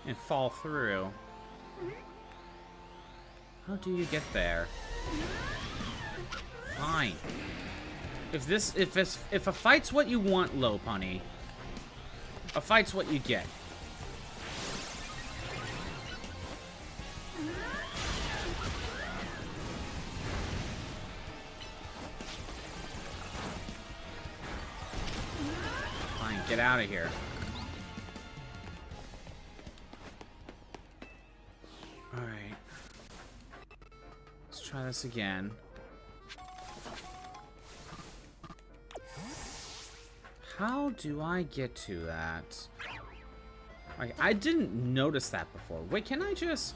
and fall through. How do you get there? Fine. If a fight's what you want, Lopunny, a fight's what you get. Fine, get out of here. Alright. Let's try this again. How do I get to that? Like, I didn't notice that before. Wait, can I just...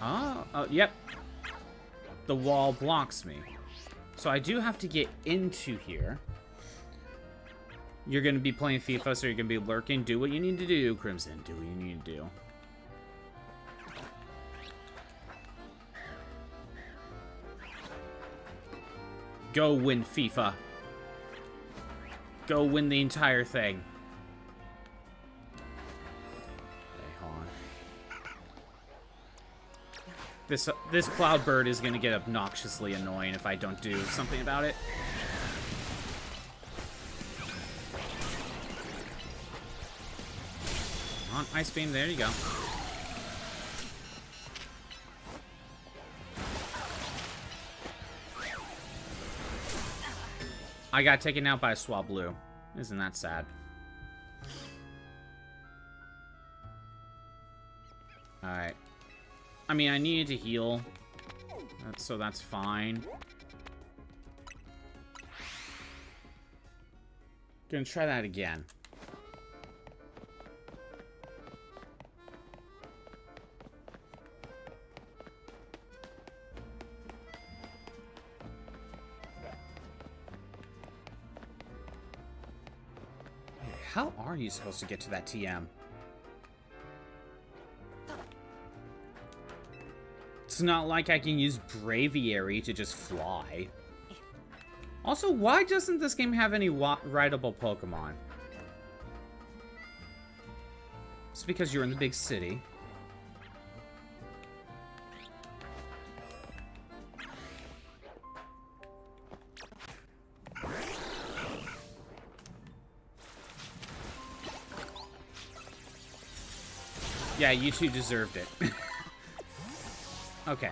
Oh, yep. The wall blocks me. So I do have to get into here. You're going to be playing FIFA, so you're going to be lurking. Do what you need to do, Crimson. Do what you need to do. Go win FIFA. Go win the entire thing. Okay, hold on. This Cloudbird is gonna get obnoxiously annoying if I don't do something about it. Come on, Ice Beam, there you go. I got taken out by a Swablu. Isn't that sad? Alright. I mean, I needed to heal. So that's fine. Gonna try that again. How are you supposed to get to that TM? It's not like I can use Braviary to just fly. Also, why doesn't this game have any rideable Pokemon? It's because you're in the big city. Yeah, you two deserved it. Okay.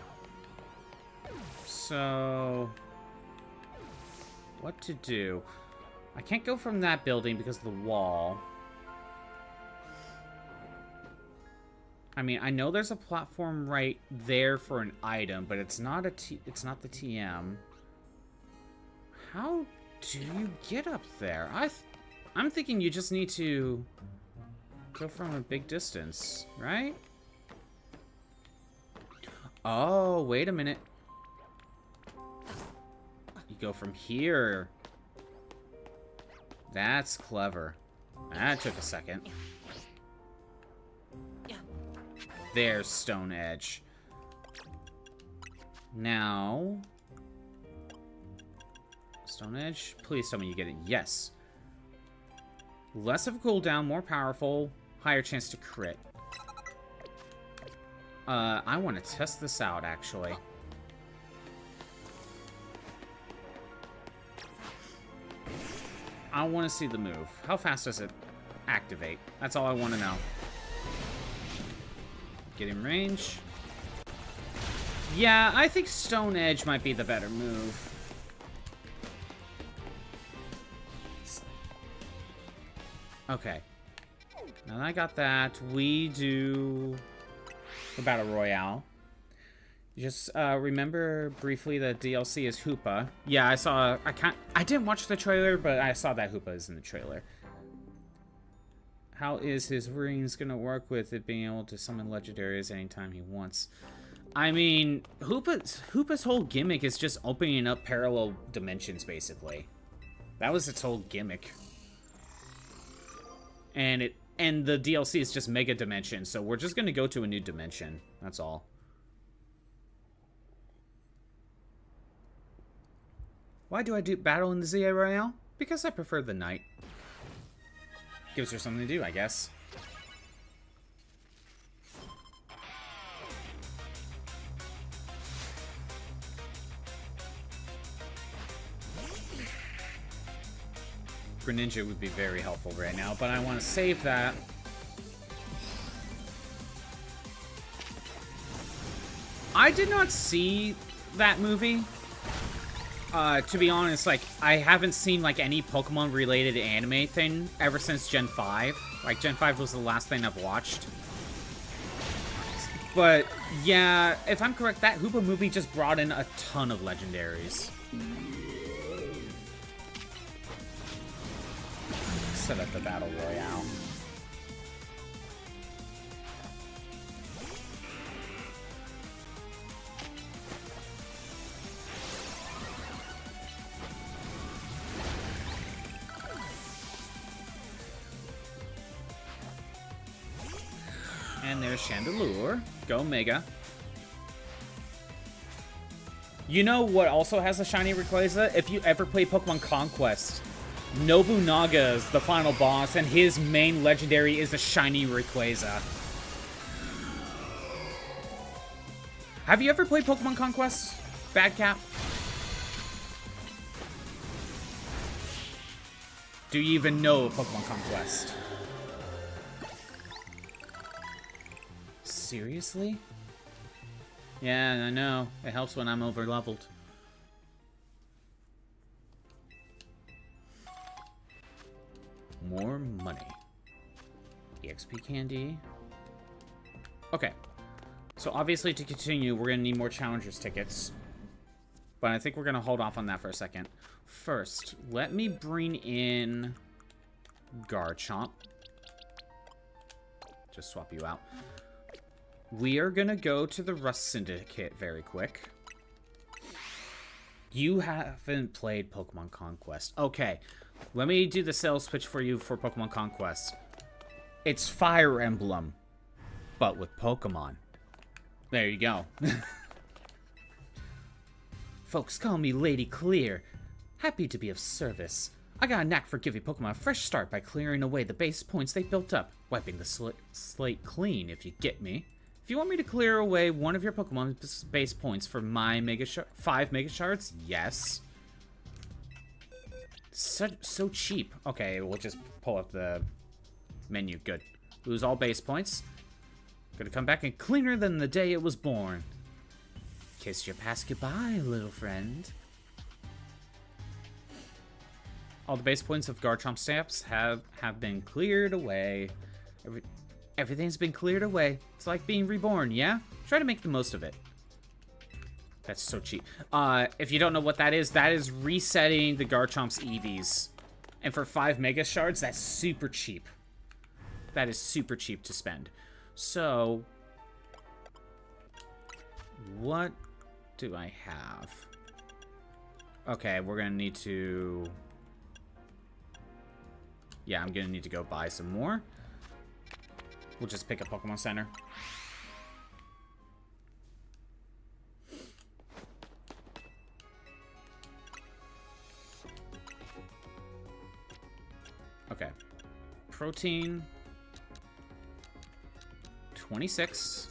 So... what to do? I can't go from that building because of the wall. I mean, I know there's a platform right there for an item, but it's not it's not the TM. How do you get up there? I'm thinking you just need to go from a big distance, right? Oh, wait a minute. You go from here. That's clever. That took a second. There's Stone Edge. Now... Stone Edge? Please tell me you get it. Yes. Less of a cooldown, more powerful, higher chance to crit. I want to test this out, actually. I want to see the move. How fast does it activate? That's all I want to know. Get in range. Yeah, I think Stone Edge might be the better move. Okay. Now that I got that, we do the Battle Royale. Just remember briefly that DLC is Hoopa. Yeah, I saw... I didn't watch the trailer, but I saw that Hoopa is in the trailer. How is his rings gonna work with it being able to summon legendaries anytime he wants? I mean, Hoopa's whole gimmick is just opening up parallel dimensions, basically. That was its whole gimmick. And the DLC is just Mega Dimension, so we're just gonna go to a new dimension. That's all. Why do I do battle in the ZA Royale? Because I prefer the night. Gives her something to do, I guess. Greninja would be very helpful right now, but I want to save that. I did not see that movie. To be honest, like, I haven't seen, like, any Pokemon-related anime thing ever since Gen 5. Like, Gen 5 was the last thing I've watched. But, yeah, if I'm correct, that Hoopa movie just brought in a ton of legendaries. Set up the Battle Royale. And there's Chandelure. Go Mega. You know what also has a shiny Rayquaza? If you ever play Pokemon Conquest, Nobunaga is the final boss, and his main legendary is a shiny Rayquaza. Have you ever played Pokemon Conquest, Badcap? Do you even know Pokemon Conquest? Seriously? Yeah, I know. It helps when I'm over-leveled. More money. EXP candy. Okay. So obviously to continue, we're going to need more Challengers tickets. But I think we're going to hold off on that for a second. First, let me bring in Garchomp. Just swap you out. We are going to go to the Rust Syndicate very quick. You haven't played Pokemon Conquest. Okay, let me do the sales pitch for you for Pokemon Conquest. It's Fire Emblem, but with Pokemon. There you go. Folks call me Lady Clear. Happy to be of service. I got a knack for giving Pokemon a fresh start by clearing away the base points they built up. Wiping the slate clean, if you get me. If you want me to clear away one of your Pokemon's base points for my 5 Mega Shards, yes. So cheap. Okay, we'll just pull up the menu. Good. Lose all base points. Gonna come back and cleaner than the day it was born. Kiss your past goodbye, little friend. All the base points of Garchomp stamps have been cleared away. Everything's been cleared away. It's like being reborn, yeah? Try to make the most of it. That's so cheap. If you don't know what that is resetting the Garchomp's EVs. And for 5 Mega Shards, that's super cheap. That is super cheap to spend. So, what do I have? Okay, we're gonna need to... Yeah, I'm gonna need to go buy some more. We'll just pick a Pokemon Center. Okay. Protein. 26.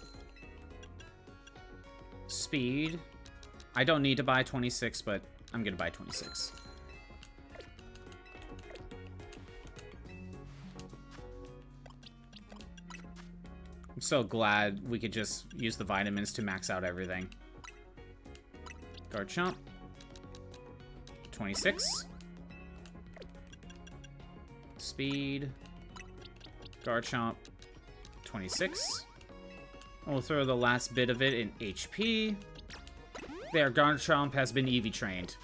Speed. I don't need to buy 26, but I'm gonna buy 26. I'm so glad we could just use the vitamins to max out everything. Garchomp. 26. Speed. Garchomp. 26. We'll throw the last bit of it in HP. There, Garchomp has been EV trained.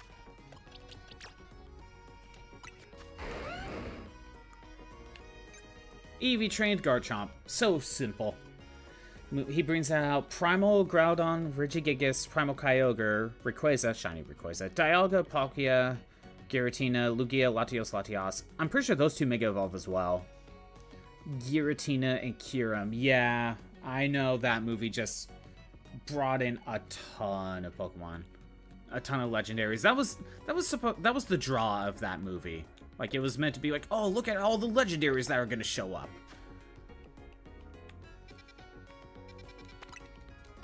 EV trained Garchomp. So simple. He brings out Primal Groudon, Regigigas, Primal Kyogre, Rayquaza, Shiny Rayquaza, Dialga, Palkia, Giratina, Lugia, Latios. I'm pretty sure those two Mega Evolve as well. Giratina and Kyurem. Yeah, I know that movie just brought in a ton of Pokemon. A ton of legendaries. That was the draw of that movie. Like, it was meant to be like, oh, look at all the legendaries that are going to show up.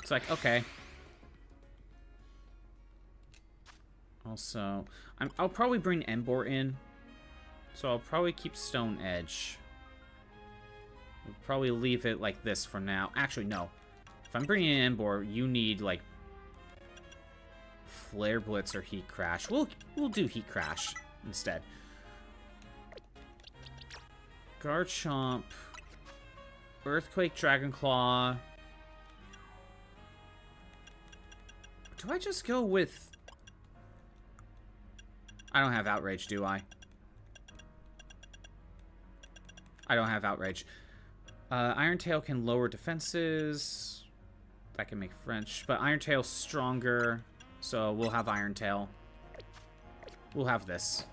It's like, okay. Also, I'll probably bring Emboar in. So I'll probably keep Stone Edge. We'll probably leave it like this for now. Actually, no. If I'm bringing in Emboar, you need, like, Flare Blitz or Heat Crash. We'll do Heat Crash instead. Garchomp. Earthquake, Dragon Claw. Do I just go with... I don't have Outrage, do I? I don't have Outrage. Iron Tail can lower defenses. That can make French. But Iron Tail's stronger, so we'll have Iron Tail. We'll have this.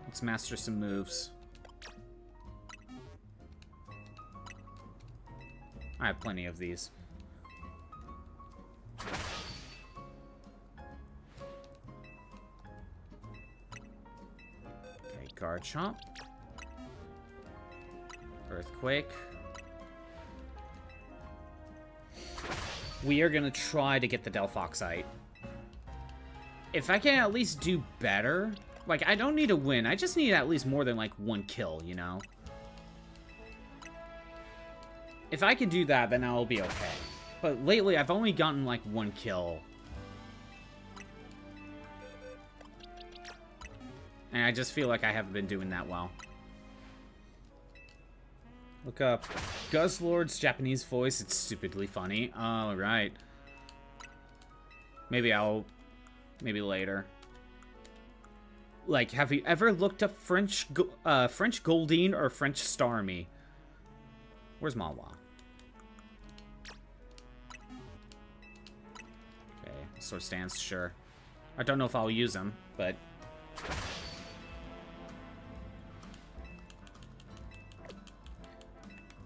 Let's master some moves. I have plenty of these. Okay, Garchomp. Earthquake. We are gonna try to get the Delphoxite. If I can at least do better... Like, I don't need to win. I just need at least more than, like, 1 kill, you know? If I can do that, then I'll be okay. But lately, I've only gotten, like, 1 kill. And I just feel like I haven't been doing that well. Look up Guzzlord's Japanese voice. It's stupidly funny. Oh, right. Maybe later. Like, have you ever looked up French Goldeen or French Starmie? Where's Mawa? Okay, sword stance, sure. I don't know if I'll use them, but...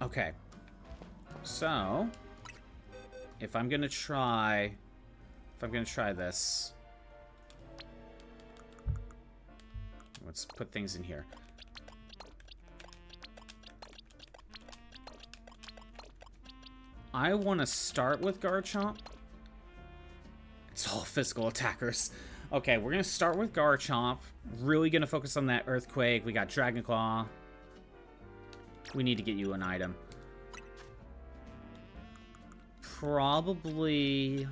Okay. So... If I'm gonna try this... Let's put things in here. I want to start with Garchomp. It's all physical attackers. Okay, we're gonna start with Garchomp. Really gonna focus on that Earthquake. We got Dragon Claw. We need to get you an item. Probably...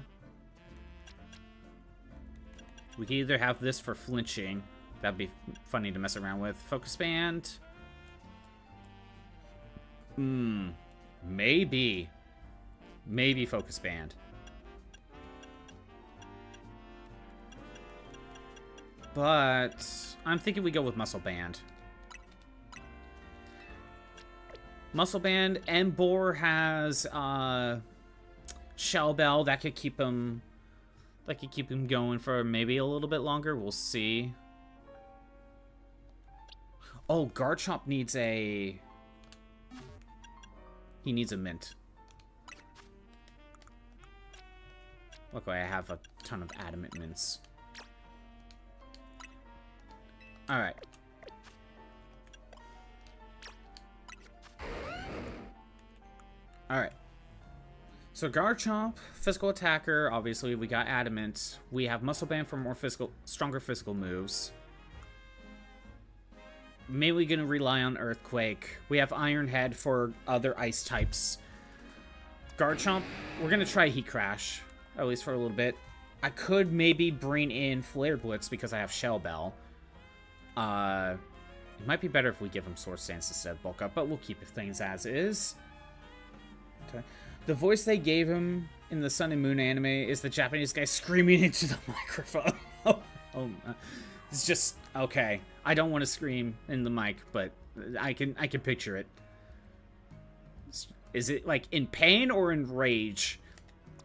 We could either have this for flinching. That'd be funny to mess around with. Focus Band. Maybe. Maybe Focus Band. But I'm thinking we go with Muscle Band. Muscle Band. Emboar has Shell Bell. That could keep him... That could keep him going for maybe a little bit longer. We'll see. Oh, Garchomp needs a... He needs a mint. Luckily, I have a ton of adamant mints. Alright. Alright. So Garchomp, physical attacker, obviously we got adamant. We have Muscle Band for more stronger physical moves. Mainly gonna rely on Earthquake. We have Iron Head for other ice types. Garchomp, we're gonna try Heat Crash, at least for a little bit. I could maybe bring in Flare Blitz because I have Shell Bell. It might be better if we give him Sword Stance instead of Bulk Up, but we'll keep things as is. Okay. The voice they gave him in the Sun and Moon anime is the Japanese guy screaming into the microphone. It's just okay. I don't want to scream in the mic, but I can picture it. Is it like in pain or in rage?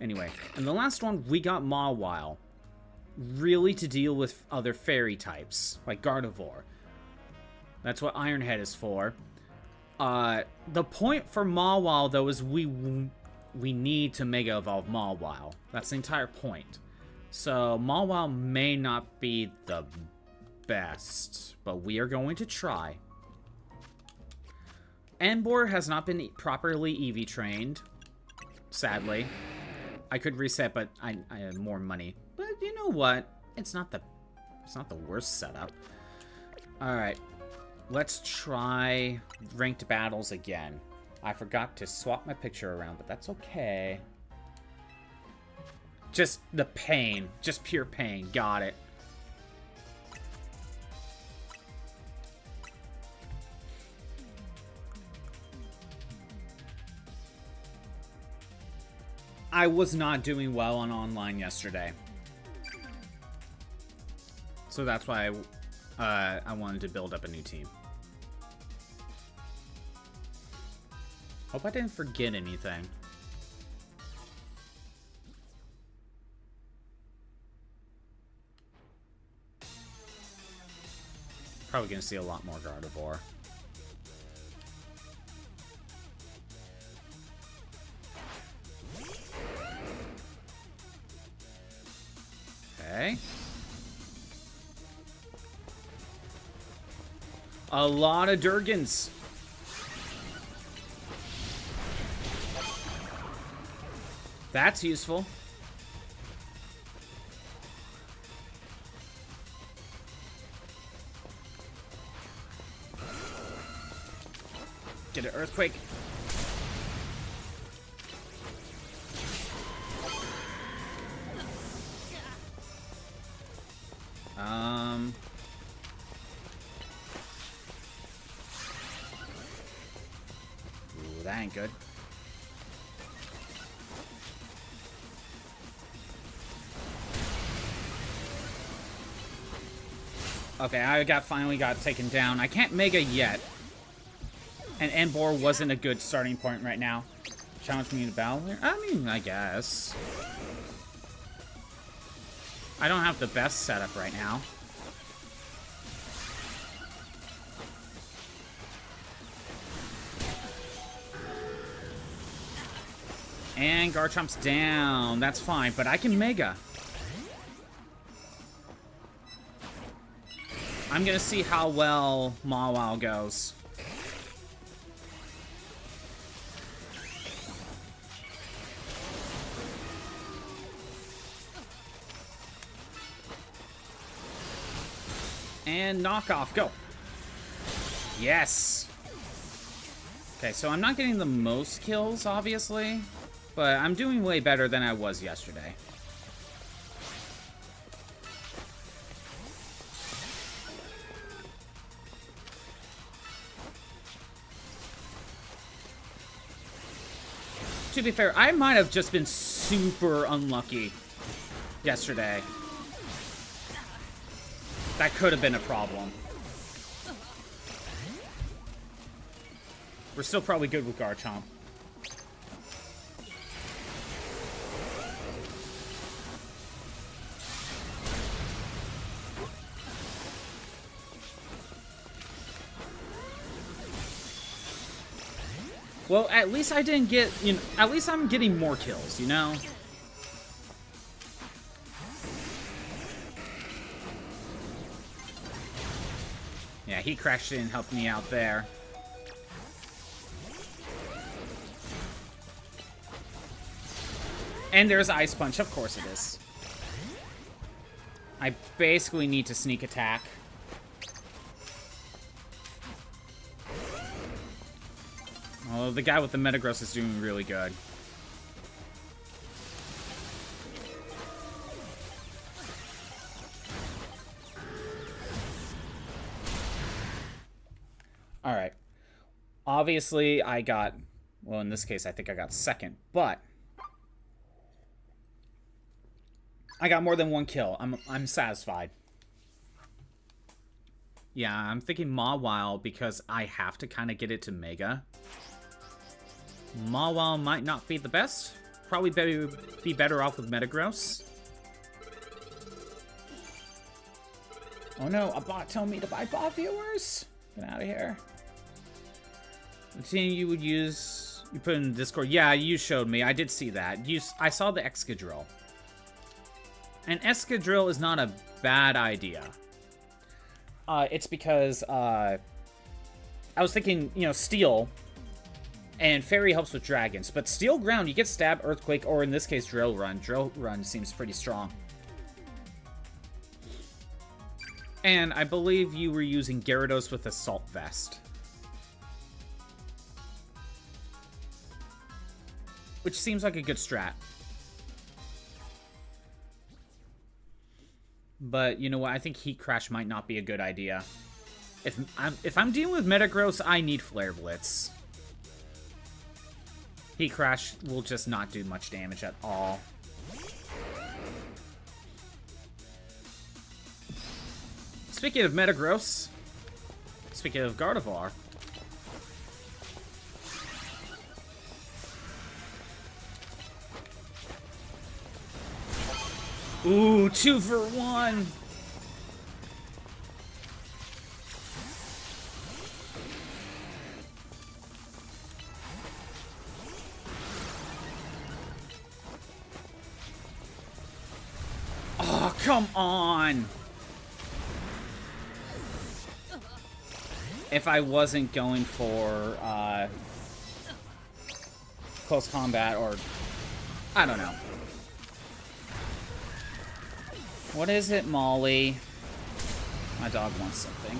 Anyway, and the last one we got Mawile, really to deal with other fairy types like Gardevoir. That's what Iron Head is for. The point for Mawile though is we need to Mega Evolve Mawile. That's the entire point. So Mawile may not be the best, but we are going to try. Emboar has not been properly EV trained, sadly. I could reset, but I have more money. But you know what? It's not the worst setup. All right, let's try ranked battles again. I forgot to swap my picture around, but that's okay. Just the pain, just pure pain. Got it. I was not doing well on online yesterday. So that's why I wanted to build up a new team. Hope I didn't forget anything. Probably gonna see a lot more Gardevoir. Okay. A lot of Durgans. That's useful. Get an Earthquake. Ooh, that ain't good. Okay, I finally got taken down. I can't Mega yet. And Emboar wasn't a good starting point right now. Challenge me to battle here? I mean, I guess. I don't have the best setup right now. And Garchomp's down. That's fine, but I can Mega. I'm gonna see how well Mawile goes. And knockoff, go. Yes. Okay, so I'm not getting the most kills, obviously, but I'm doing way better than I was yesterday. To be fair, I might have just been super unlucky yesterday. That could have been a problem. We're still probably good with Garchomp. Well, at least I didn't get, you know, at least I'm getting more kills, you know? Yeah, he crashed in and helped me out there. And there's Ice Punch, of course it is. I basically need to sneak attack. Oh, the guy with the Metagross is doing really good. Alright. Obviously, I got... Well, in this case, I think I got second. But... I got more than one kill. I'm satisfied. Yeah, I'm thinking Mawile because I have to kind of get it to Mega. Mawile might not be the best. Probably be better off with Metagross. Oh no, a bot told me to buy bot viewers. Get out of here. The team you would use, you put in Discord. Yeah, you showed me. I did see that. I saw the Excadrill. And Excadrill is not a bad idea. It's because I was thinking, you know, Steel and Fairy helps with dragons, but Steel Ground, you get Stab, Earthquake, or in this case, Drill Run. Drill Run seems pretty strong. And I believe you were using Gyarados with Assault Vest. Which seems like a good strat. But you know what? I think Heat Crash might not be a good idea. If I'm dealing with Metagross, I need Flare Blitz. Heat Crash will just not do much damage at all. Speaking of Metagross, speaking of Gardevoir, ooh, 2 for 1. Oh, come on. If I wasn't going for close combat, or I don't know. What is it, Molly? My dog wants something.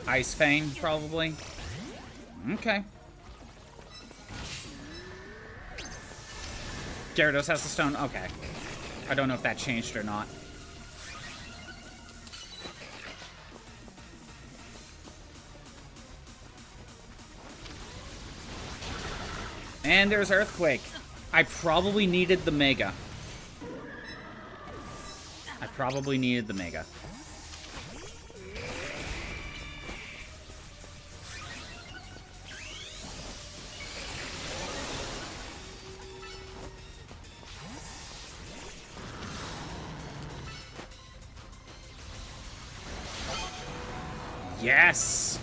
Ice Fang, probably. Okay. Gyarados has the stone. Okay. I don't know if that changed or not. And there's Earthquake. I probably needed the Mega. I probably needed the Mega. Yes!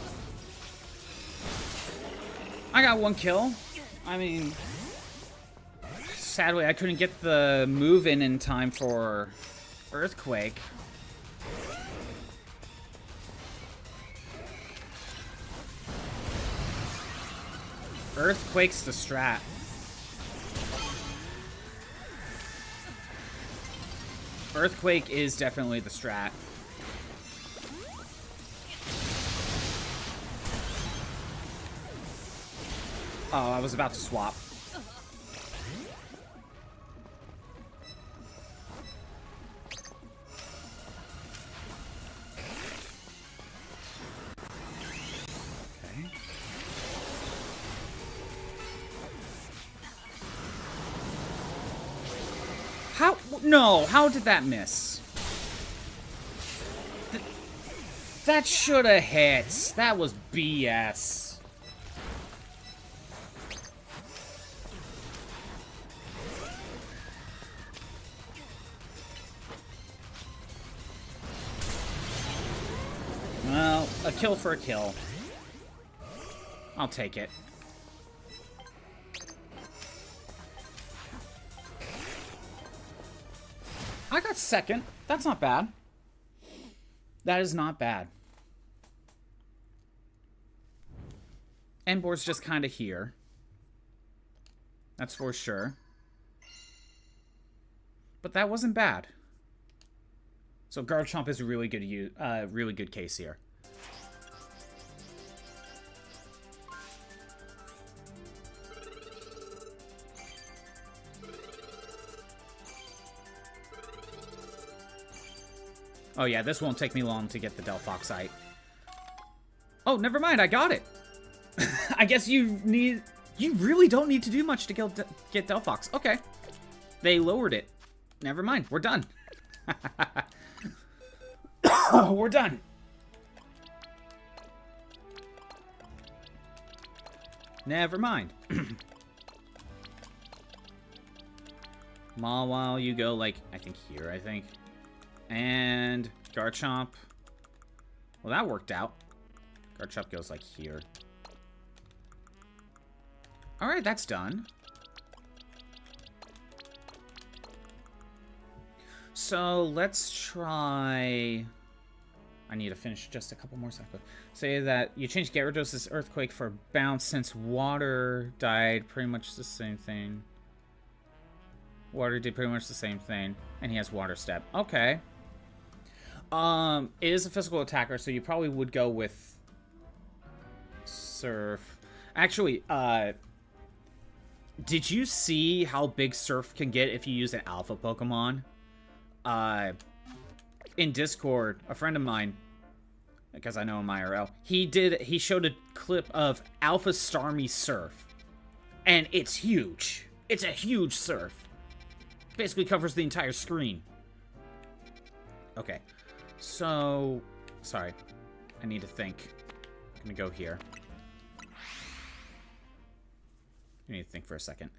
I got 1 kill. I mean, sadly, I couldn't get the move in time for Earthquake. Earthquake's the strat. Earthquake is definitely the strat. Oh, I was about to swap. Okay. How? No, how did that miss? That should have hit. That was BS. Well, a kill for a kill. I'll take it. I got second. That's not bad. That is not bad. Embor's just kind of here. That's for sure. But that wasn't bad. So Garchomp is a really good case here. Oh yeah, this won't take me long to get the Delphoxite. Oh, never mind, I got it. I guess you really don't need to do much to get Delphox. Okay. They lowered it. Never mind, we're done. We're done. Never mind. Mawile, you go like, I think here, I think. And Garchomp. Well, that worked out. Garchomp goes like here. Alright, that's done. So, let's try... I need to finish just a couple more seconds. Say that you changed Gyarados' Earthquake for Bounce since Water died pretty much the same thing. Water did pretty much the same thing. And he has Water Step. Okay. It is a physical attacker, so you probably would go with Surf. Actually, did you see how big Surf can get if you use an Alpha Pokemon? In Discord, a friend of mine, because I know him IRL, he showed a clip of Alpha Starmie Surf. And it's huge. It's a huge Surf. Basically covers the entire screen. Okay. So, sorry. I need to think. I'm gonna go here. I need to think for a second.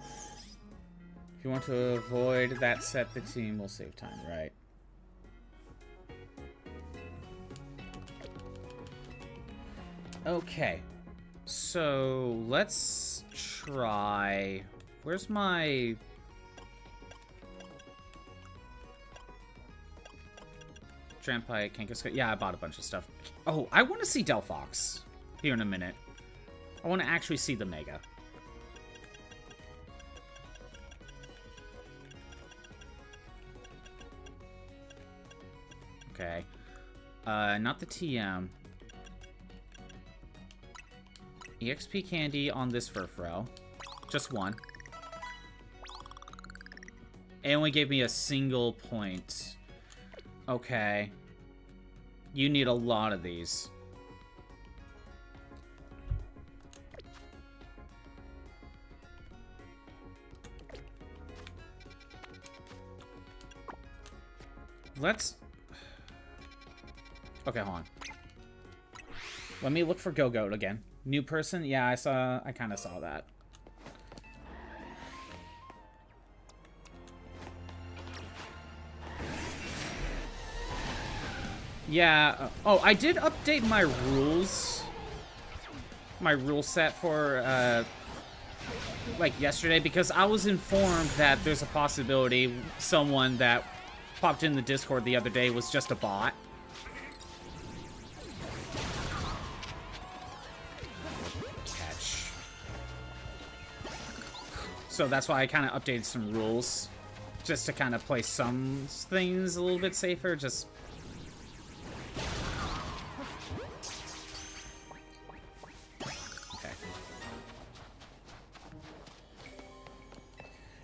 If you want to avoid that set, the team will save time, right? Okay. So, let's try... Where's my... Trampi, Kangaskhan. Yeah, I bought a bunch of stuff. Oh, I want to see Delphox here in a minute. I want to actually see the Mega. Okay. Not the TM. EXP candy on this Furfrou. Just one. It only gave me a single point. Okay. You need a lot of these. Let's... Okay, hold on. Let me look for Go-Goat again. New person? Yeah, I kind of saw that. Yeah. Oh, I did update my rules. My rule set for, like, yesterday, because I was informed that there's a possibility someone that popped in the Discord the other day was just a bot. So that's why I kind of updated some rules. Just to kind of play some things a little bit safer. Just...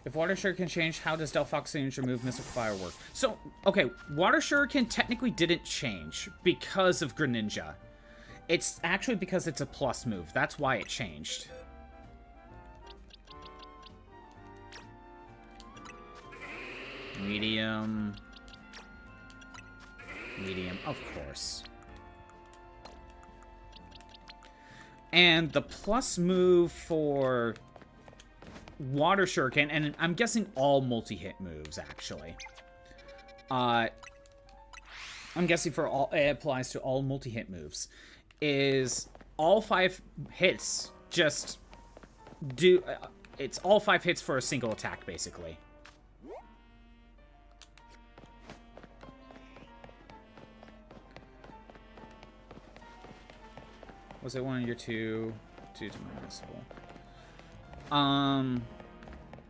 If Water Shuriken change, how does Delphoxite remove Missile Firework? So, okay, Water Shuriken technically didn't change because of Greninja. It's actually because it's a plus move. That's why it changed. Medium. Medium, of course. And the plus move for Water Shuriken, and I'm guessing all multi-hit moves, actually. I'm guessing for all, it applies to all multi-hit moves, is all 5 hits just do, it's all 5 hits for a single attack, basically. Was it one of your two to municipal?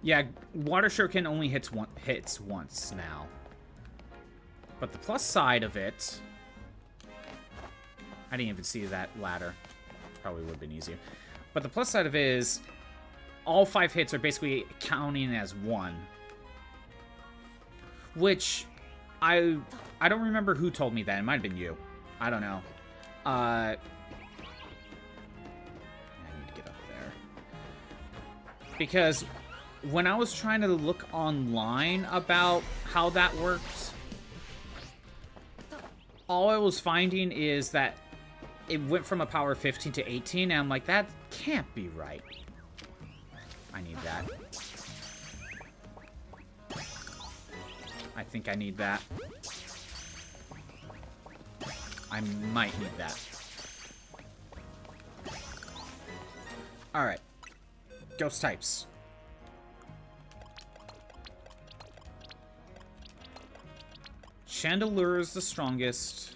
Yeah, Water Shuriken only hits once now. But the plus side of it... I didn't even see that ladder. Probably would have been easier. But the plus side of it is... all 5 hits are basically counting as 1. Which... I don't remember who told me that. It might have been you. I don't know. I need to get up there. Because when I was trying to look online about how that works, all I was finding is that it went from a power of 15 to 18, and I'm like, that can't be right. I need that. I think I need that. I might need that. Alright. Ghost types. Chandelure is the strongest.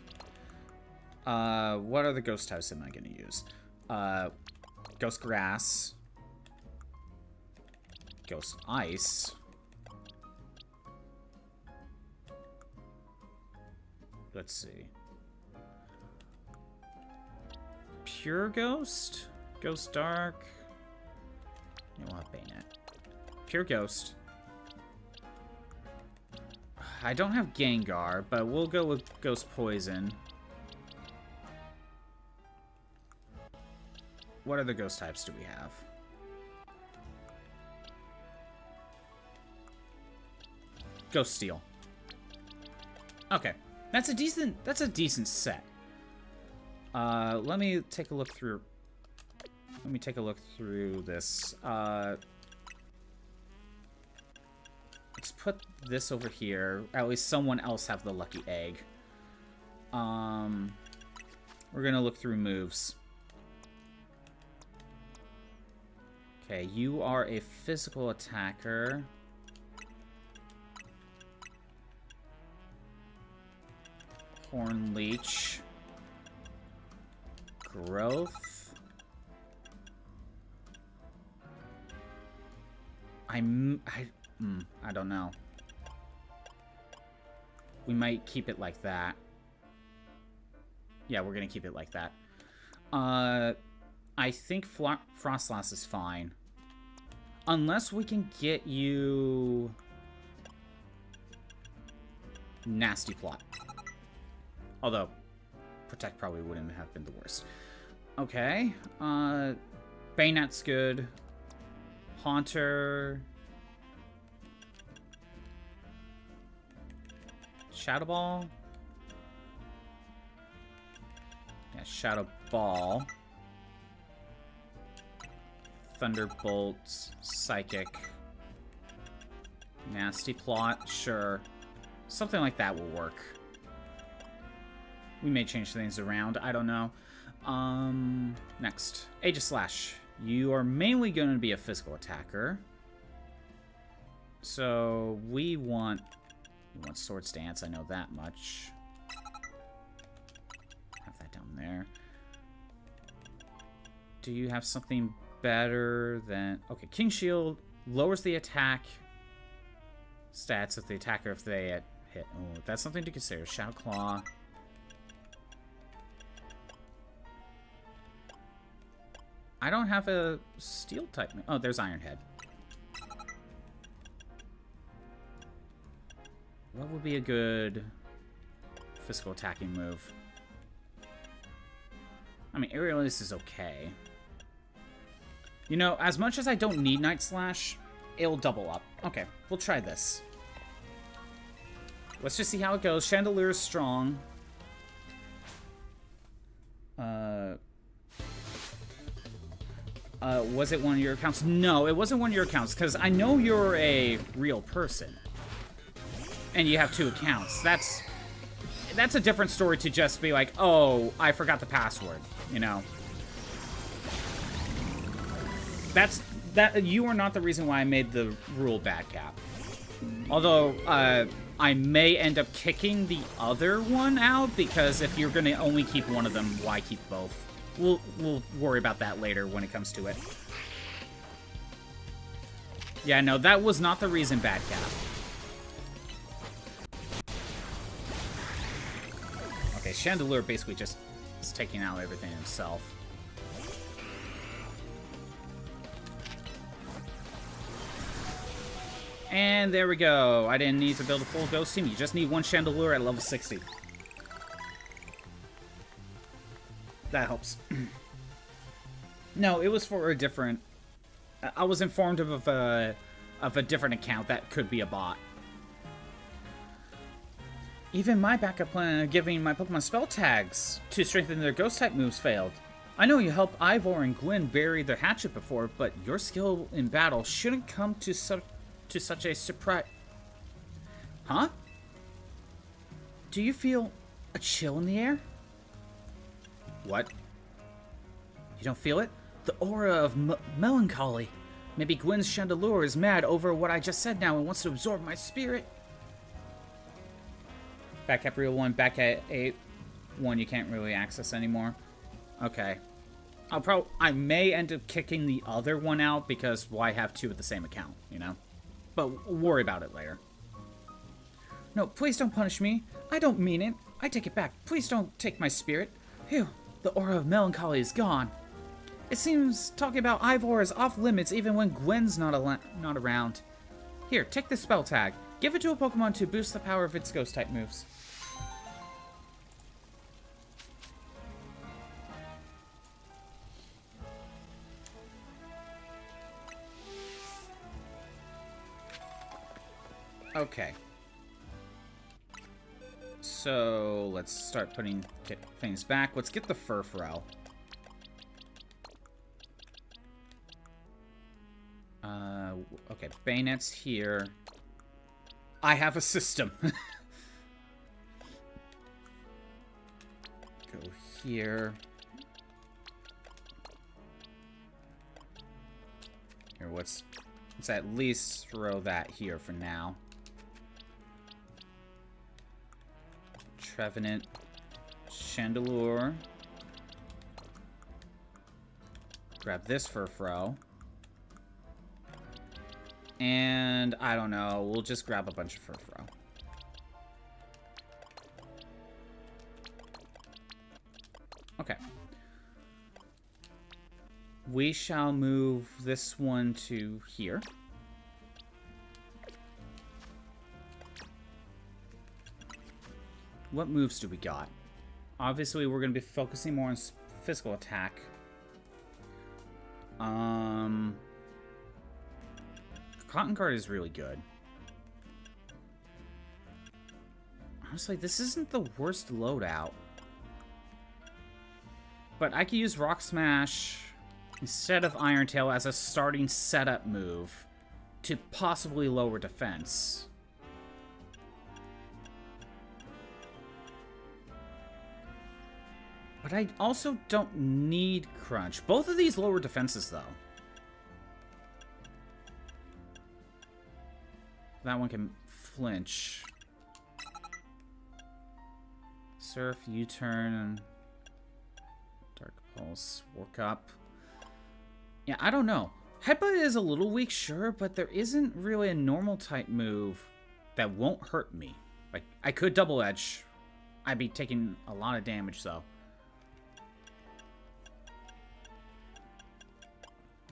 What other ghost types am I going to use? Ghost Grass. Ghost Ice. Let's see. Pure Ghost? Ghost Dark? You want Bayonet. Pure Ghost. I don't have Gengar, but we'll go with Ghost Poison. What other ghost types do we have? Ghost Steel. Okay. That's a decent set. Let me take a look through this. Let's put this over here. At least someone else have the lucky egg. We're gonna look through moves. Okay, you are a physical attacker. Horn Leech. Growth. I don't know. We might keep it like that. Yeah, we're gonna keep it like that. I think Frostlass is fine. Unless we can get you... Nasty Plot. Although, Protect probably wouldn't have been the worst. Okay. Bayonet's good. Haunter. Shadow Ball. Yeah, Shadow Ball. Thunderbolt. Psychic. Nasty Plot. Sure. Something like that will work. We may change things around. I don't know. Next. Aegis Slash. You are mainly going to be a physical attacker. So, we want Swords Dance. I know that much. Have that down there. Do you have something better than... Okay, King Shield Lowers the attack stats of the attacker if they hit. Oh, that's something to consider. Shadow Claw. I don't have a steel type. Oh, there's Iron Head. What would be a good physical attacking move? I mean, Aerial Ace is okay. You know, as much as I don't need Night Slash, it'll double up. Okay, we'll try this. Let's just see how it goes. Chandelier is strong. Was it one of your accounts? No, it wasn't one of your accounts, because I know you're a real person. And you have 2 accounts. That's a different story to just be like, oh, I forgot the password, you know? You are not the reason why I made the rule bad cap. Although, I may end up kicking the other one out, because if you're gonna only keep one of them, why keep both? We'll worry about that later when it comes to it. Yeah, no, that was not the reason bad cap. Okay, Chandelier basically just is taking out everything himself. And there we go. I didn't need to build a full ghost team. You just need 1 Chandelier at level 60. That helps. No, it was for a different... I was informed of a different account that could be a bot. Even my backup plan of giving my Pokemon spell tags to strengthen their ghost-type moves failed. I know you helped Ivor and Gwen bury their hatchet before, but your skill in battle shouldn't come to such a surprise. Huh? Do you feel a chill in the air? What? You don't feel it? The aura of melancholy. Maybe Gwen's Chandelier is mad over what I just said now and wants to absorb my spirit. Back at Real 1, back at 8. 1 you can't really access anymore. Okay. I may end up kicking the other one out because why have 2 with the same account, you know? But we'll worry about it later. No, please don't punish me. I don't mean it. I take it back. Please don't take my spirit. Phew, the aura of melancholy is gone. It seems talking about Ivor is off limits even when Gwen's not around. Here, take this spell tag. Give it to a Pokemon to boost the power of its ghost-type moves. Okay. So, let's start putting things back. Let's get the Furfrou. Okay, Bayonet's here. I have a system. Go here. Here, let's at least throw that here for now. Trevenant, Chandelure. Grab this Furfrou. And, I don't know, we'll just grab a bunch of Furfrou. Okay. We shall move this one to here. What moves do we got? Obviously, we're going to be focusing more on physical attack. Cotton Guard is really good. Honestly, this isn't the worst loadout. But I could use Rock Smash instead of Iron Tail as a starting setup move to possibly lower defense. But I also don't need Crunch. Both of these lower defenses, though. That one can flinch. Surf, U-turn, Dark Pulse, Work Up. Yeah, I don't know. Headbutt is a little weak, sure, but there isn't really a normal type move that won't hurt me. Like, I could double edge. I'd be taking a lot of damage, though.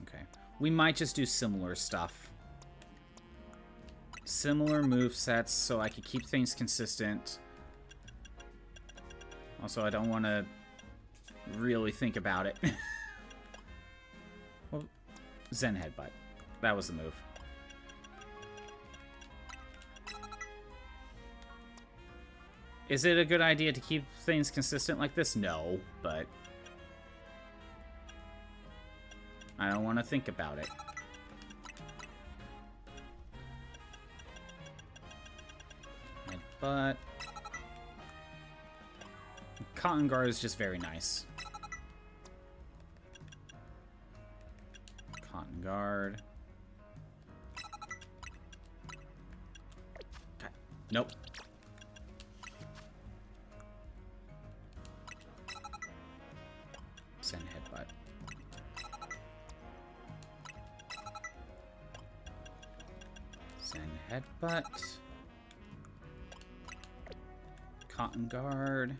Okay. We might just do similar stuff. Similar move sets so I could keep things consistent. Also, I don't want to really think about it. Well, Zen Headbutt. That was the move. Is it a good idea to keep things consistent like this? No, but I don't want to think about it. Headbutt. Cotton Guard is just very nice. Cotton Guard. Okay. Nope. Send Headbutt. Send Headbutt. Cotton Guard.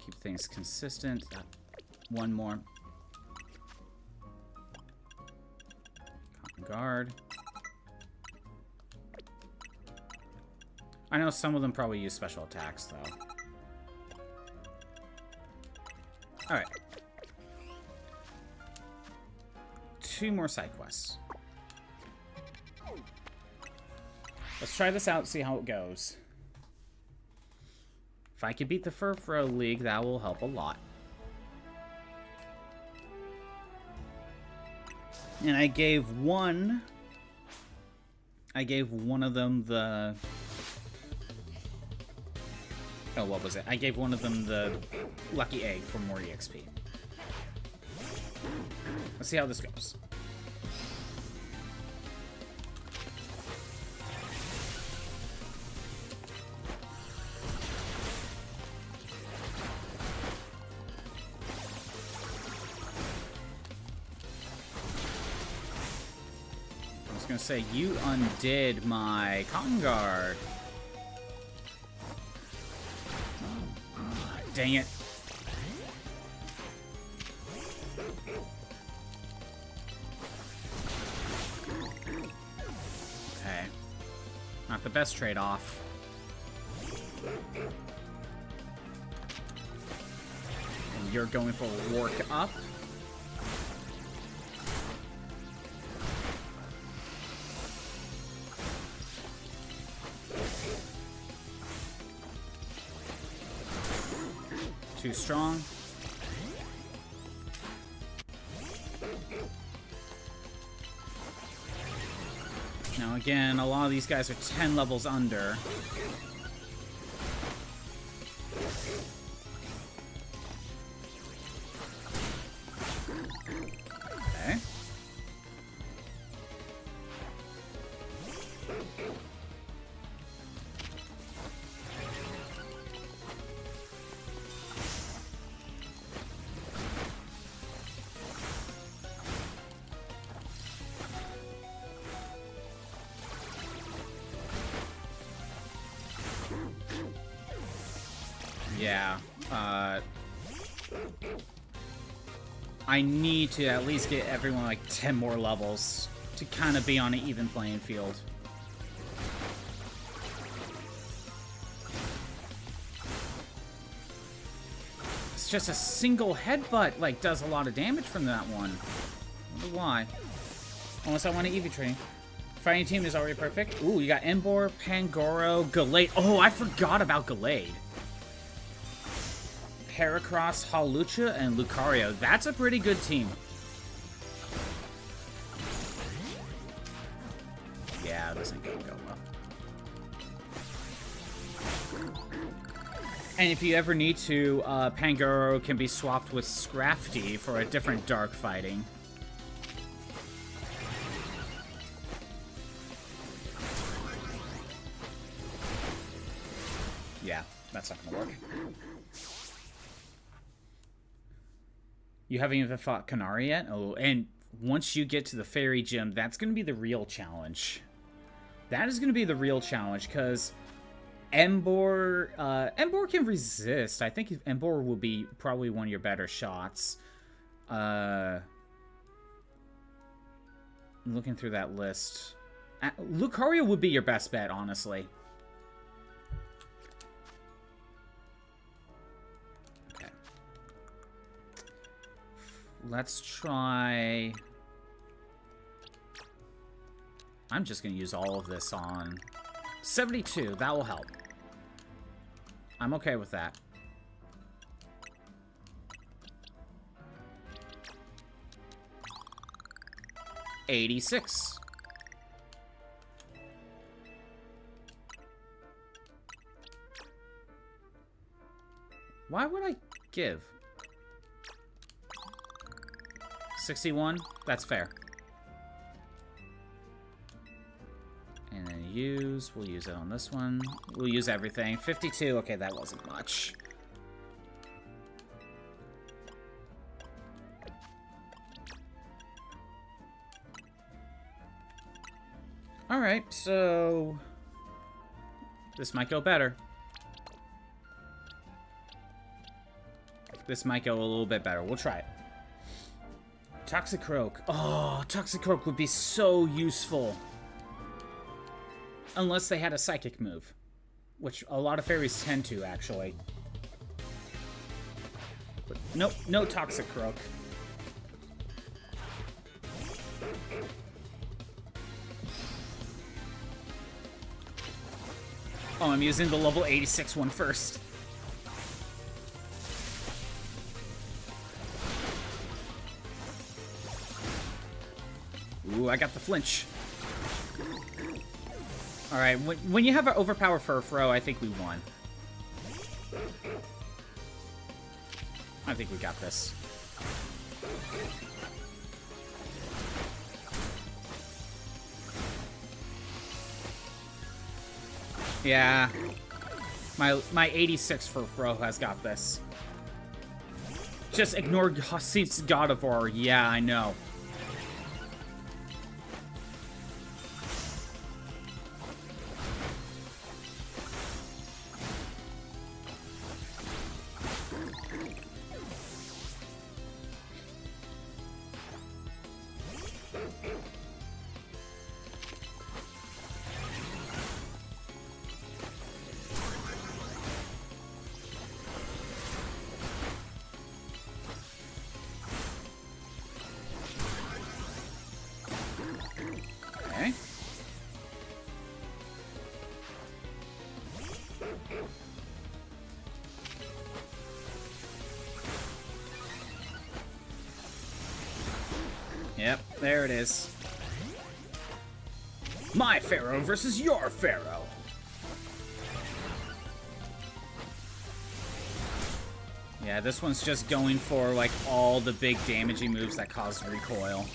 Keep things consistent. One more. Cotton Guard. I know some of them probably use special attacks, though. Alright. 2 more side quests. Let's try this out, see how it goes. If I could beat the Furfrou League, that will help a lot. And I gave one of them the... Oh, what was it? I gave one of them the lucky egg for more EXP. Let's see how this goes. I was gonna say, you undid my Cotton Guard. Dang it. Okay. Not the best trade-off. And you're going for a work up. Too strong. Now again, a lot of these guys are 10 levels under. Okay. Yeah, I need to at least get everyone like 10 more levels to kind of be on an even playing field. It's just a single headbutt, like, does a lot of damage from that one. I wonder why. Unless I want to EV train. Fighting team is already perfect. Ooh, you got Embor, Pangoro, Gallade. Oh, I forgot about Gallade. Heracross, Hawlucha, and Lucario. That's a pretty good team. Yeah, this ain't gonna go well. And if you ever need to, Pangoro can be swapped with Scrafty for a different dark fighting. Yeah, that's not gonna work. You haven't even fought Canary yet? Oh, and once you get to the Fairy Gym, that's going to be the real challenge. That is going to be the real challenge, because Embor can resist. I think Embor will be probably one of your better shots. Looking through that list. Lucario would be your best bet, honestly. Okay. Let's try... I'm just going to use all of this on 72. That will help. I'm okay with that. $86. Why would I give? 61? That's fair. And then use. We'll use it on this one. We'll use everything. 52. Okay, that wasn't much. Alright, so... this might go better. This might go a little bit better. We'll try it. Toxicroak. Oh, Toxicroak would be so useful. Unless they had a psychic move. Which a lot of fairies tend to, actually. But nope, no Toxicroak. Oh, I'm using the level 86 one first. Ooh, I got the flinch. Alright, when you have an overpowered Furfrou, I think we won. I think we got this. Yeah. My 86 Furfrou has got this. Just ignore Hasith's God of War. Yeah, I know. Yep, there it is. My Pharaoh versus your Pharaoh. Yeah, this one's just going for, like, all the big damaging moves that cause recoil.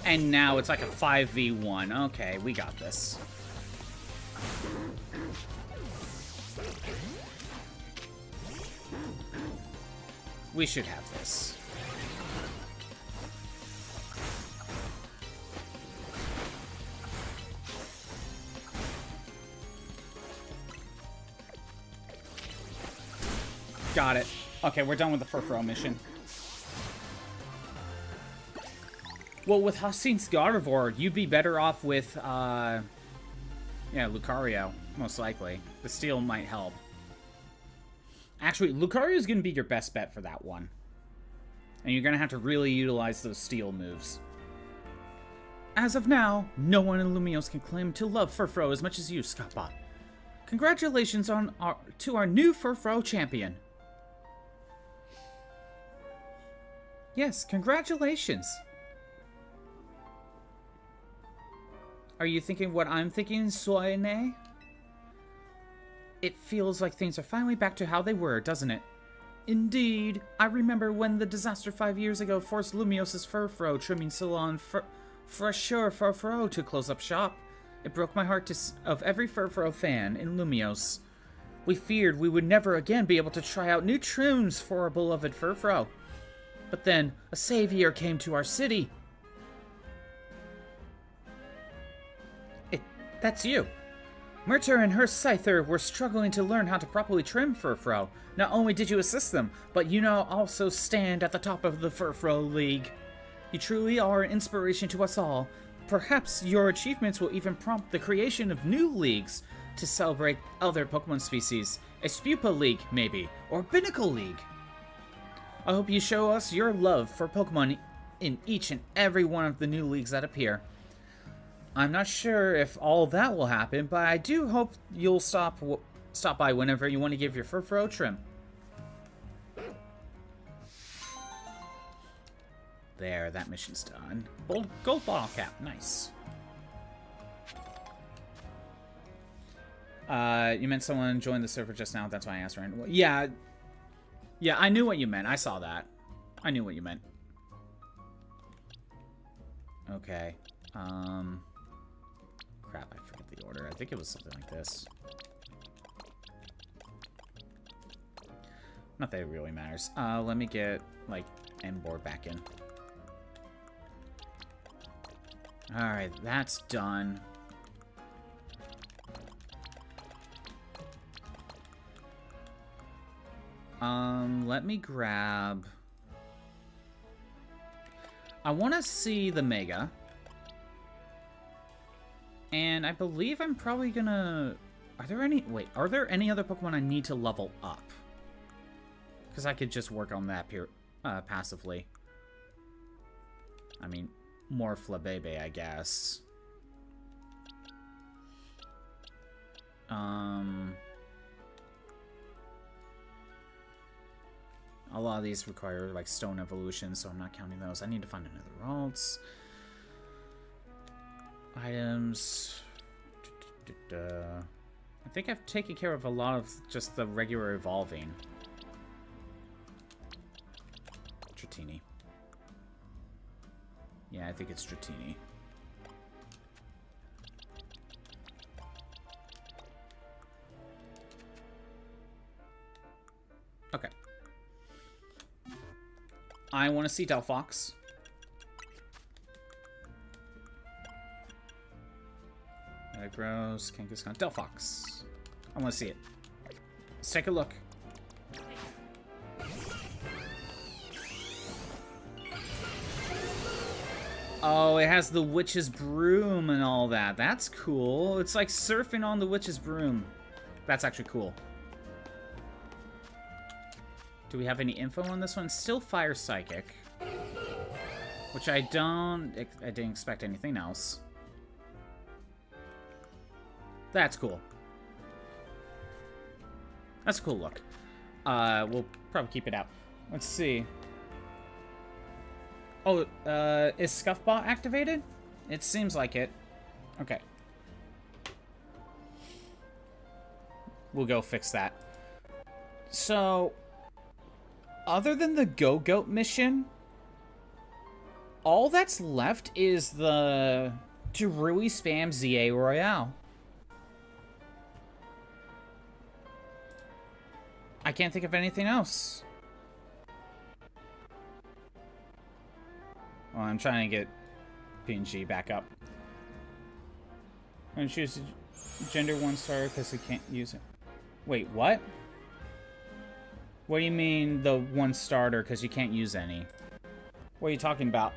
And now it's like a 5v1. Okay, we got this. We should have this. Got it. Okay, we're done with the Furfrou mission. Well, with Hasith's God of War, you'd be better off with, yeah, Lucario, most likely. The steel might help. Actually, Lucario is going to be your best bet for that one. And you're going to have to really utilize those steel moves. As of now, no one in Lumiose can claim to love Furfrou as much as you, Scottbot. Congratulations to our new Furfrou champion. Yes, congratulations. Are you thinking what I'm thinking, Soine? It feels like things are finally back to how they were, doesn't it? Indeed. I remember when the disaster 5 years ago forced Lumiose's Furfrou trimming salon Fresher Furfrou to close up shop. It broke my heart of every Furfrou fan in Lumiose. We feared we would never again be able to try out new trims for our beloved Furfrou. But then, a savior came to our city. That's you. Murter and her Scyther were struggling to learn how to properly trim Furfrou. Not only did you assist them, but you now also stand at the top of the Furfrou League. You truly are an inspiration to us all. Perhaps your achievements will even prompt the creation of new leagues to celebrate other Pokemon species. A Spupa League, maybe, or Binnacle League. I hope you show us your love for Pokemon in each and every one of the new leagues that appear. I'm not sure if all that will happen, but I do hope you'll stop by whenever you want to give your Furfrou a trim. There, that mission's done. Gold ball cap, nice. You meant someone joined the server just now, that's why I asked Rand. Yeah, I knew what you meant. I saw that. I knew what you meant. Okay. Crap, I forget the order. I think it was something like this. Not that it really matters. Let me get, like, Emboar back in. Alright, that's done. Let me grab... I want to see the Mega. And I believe I'm probably gonna... Are there any... Wait, are there any other Pokemon I need to level up? Because I could just work on that passively. I mean, more Flabebe, I guess. A lot of these require, like, stone evolution, so I'm not counting those. I need to find another alts. Items. I think I've taken care of a lot of just the regular evolving. Dratini. Yeah, I think it's Dratini. Okay. I want to see Delphox. Gross, Kangaskhan, Delphox. I want to see it. Let's take a look. Oh, it has the witch's broom and all that. That's cool. It's like surfing on the witch's broom. That's actually cool. Do we have any info on this one? Still Fire Psychic. Which I didn't expect anything else. That's cool. That's a cool look. We'll probably keep it out. Let's see. Oh, is Scuffbot activated? It seems like it. Okay. We'll go fix that. So, other than the Go-Goat mission, all that's left is the to really spam ZA Royale. I can't think of anything else. Well, I'm trying to get PNG back up. I'm gonna choose gender 1 star because he can't use it. Wait, what? What do you mean the 1 starter because you can't use any? What are you talking about?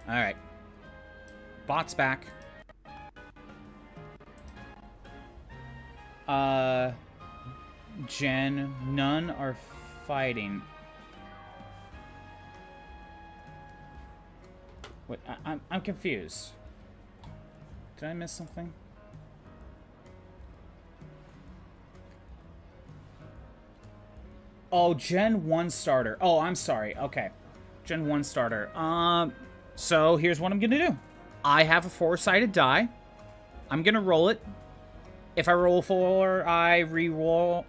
Alright. Bot's back. Jen, none are fighting. Wait, I'm confused. Did I miss something? Oh, Gen 1 starter. Oh, I'm sorry. Okay. Gen 1 starter. So here's what I'm gonna do. I have a 4-sided die. I'm gonna roll it. If I roll 4, I re-roll.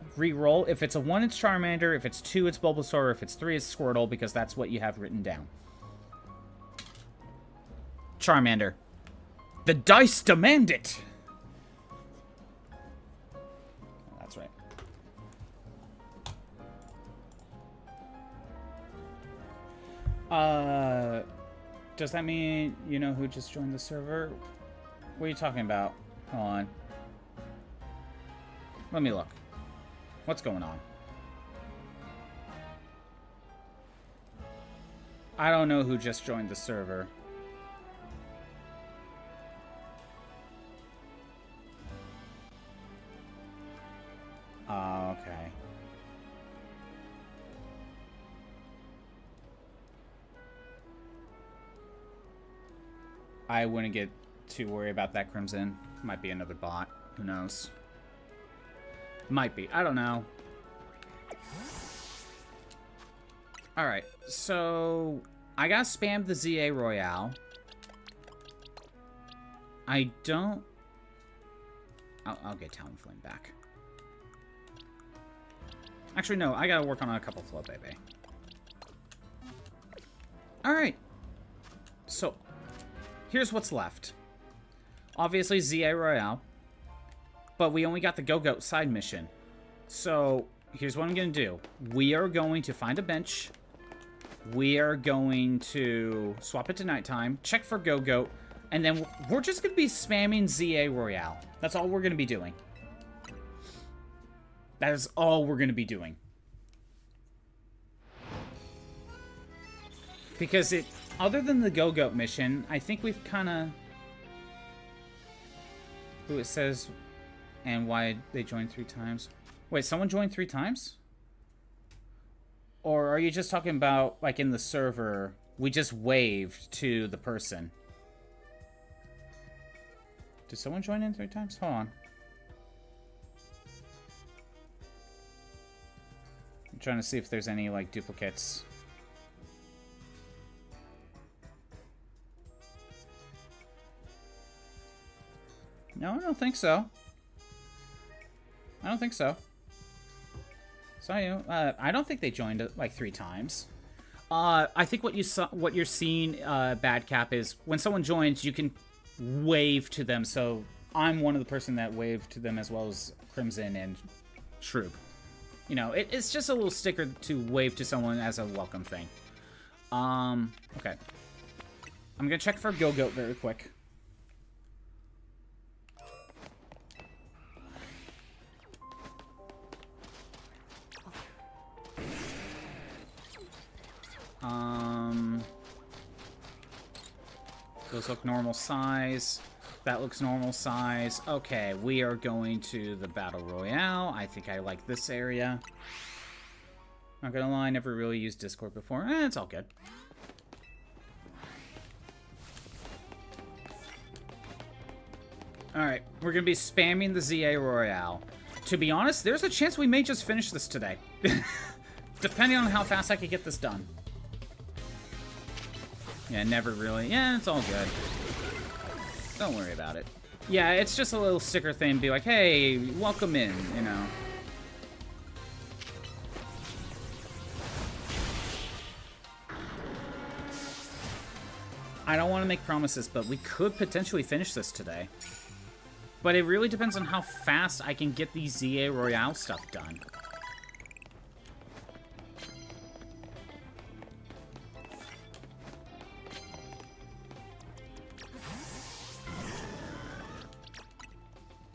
If it's a 1, it's Charmander. If it's 2, it's Bulbasaur. If it's 3, it's Squirtle, because that's what you have written down. Charmander. The dice demand it! That's right. Does that mean you know who just joined the server? What are you talking about? Hold on. Let me look. What's going on? I don't know who just joined the server. Oh, okay. I wouldn't get too worried about that, Crimson. Might be another bot. Who knows? Might be. I don't know. Alright, so I got spammed the ZA Royale. I don't... I'll get Talonflame back. Actually, no. I gotta work on a couple flow, baby. Alright. So, here's what's left. Obviously, ZA Royale. But we only got the Go-Goat side mission. So, here's what I'm going to do. We are going to find a bench. We are going to swap it to nighttime. Check for Go-Goat. And then we're just going to be spamming ZA Royale. That's all we're going to be doing. That is all we're going to be doing. Because it... Other than the Go-Goat mission, I think we've kind of... Who it says... And why they joined 3 times. Wait, someone joined 3 times? Or are you just talking about, like, in the server, we just waved to the person? Did someone join in 3 times? Hold on. I'm trying to see if there's any, like, duplicates. No, I don't think so. I don't think so. Sorry, I don't think they joined like 3 times. I think what you're seeing, Bad Cap, is when someone joins, you can wave to them. So I'm one of the person that waved to them, as well as Crimson and Shroop. You know, it's just a little sticker to wave to someone as a welcome thing. Okay. I'm gonna check for Go-Goat very quick. Those look normal size. That looks normal size. Okay, we are going to the Battle Royale. I think I like this area. Not gonna lie, never really used Discord before. It's all good. Alright, we're gonna be spamming the ZA Royale. To be honest, there's a chance we may just finish this today. Depending on how fast I can get this done. Yeah, never really. Yeah, it's all good. Don't worry about it. Yeah, it's just a little sticker thing. Be like, hey, welcome in, you know. I don't want to make promises, but we could potentially finish this today. But it really depends on how fast I can get the ZA Royale stuff done.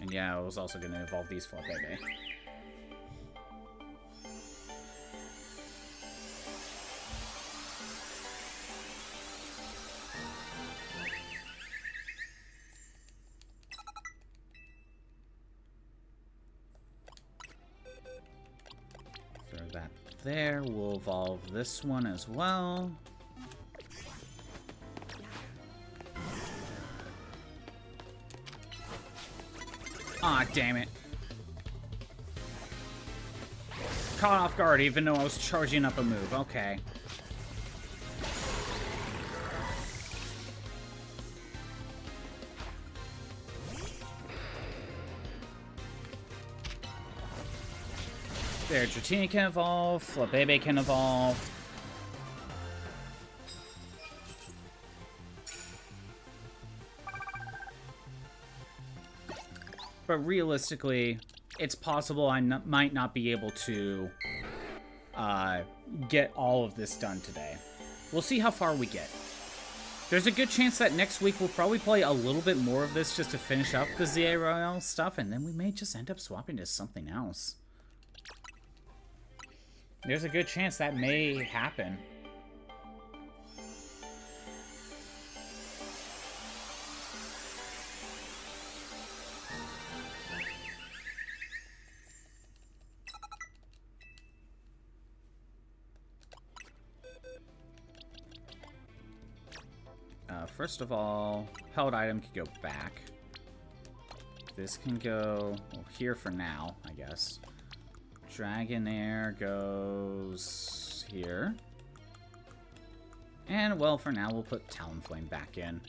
And yeah, I was also going to evolve these 4, baby. Throw that there. We'll evolve this one as well. Ah, damn it. Caught off guard even though I was charging up a move. Okay. Their Dratini can evolve, Flabebe can evolve. But realistically, it's possible I might not be able to get all of this done today. We'll see how far we get. There's a good chance that next week we'll probably play a little bit more of this just to finish up the ZA Royale stuff, and then we may just end up swapping to something else. There's a good chance that may happen. First of all, held item can go back. This can go here for now, I guess. Dragonair goes here. And, well, for now, we'll put Talonflame back in.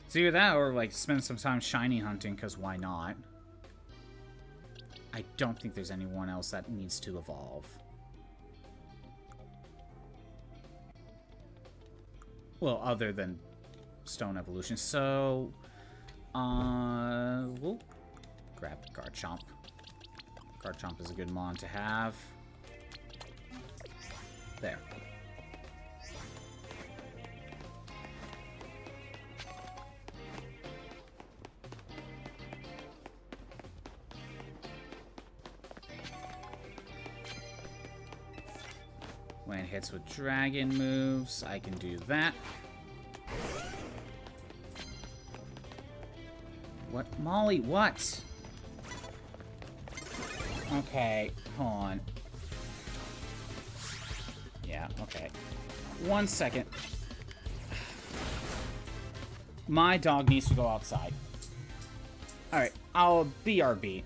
It's either that or, like, spend some time shiny hunting, because why not? I don't think there's anyone else that needs to evolve. Well, other than Stone Evolution. So, we'll grab Garchomp. Garchomp is a good mon to have. There. When it hits with dragon moves, I can do that. What? Molly, what? Okay, hold on. Yeah, okay. 1 second. My dog needs to go outside. Alright, I'll BRB.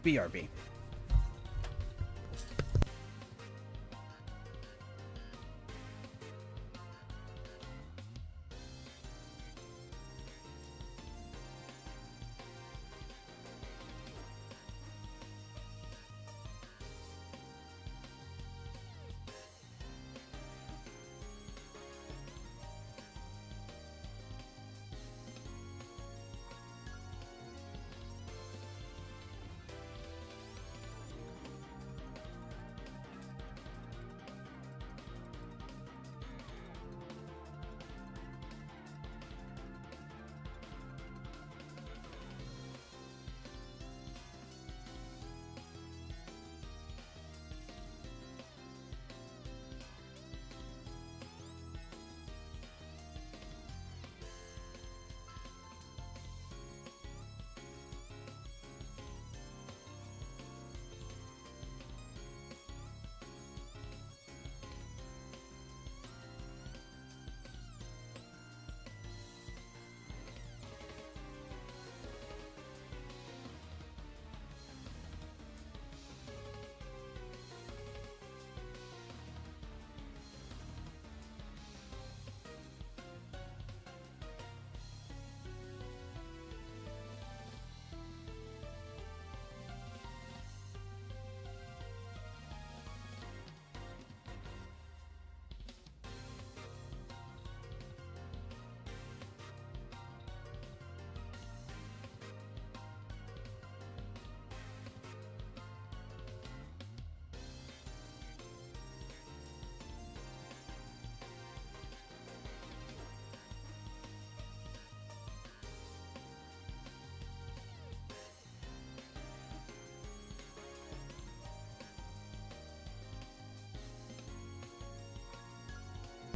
BRB.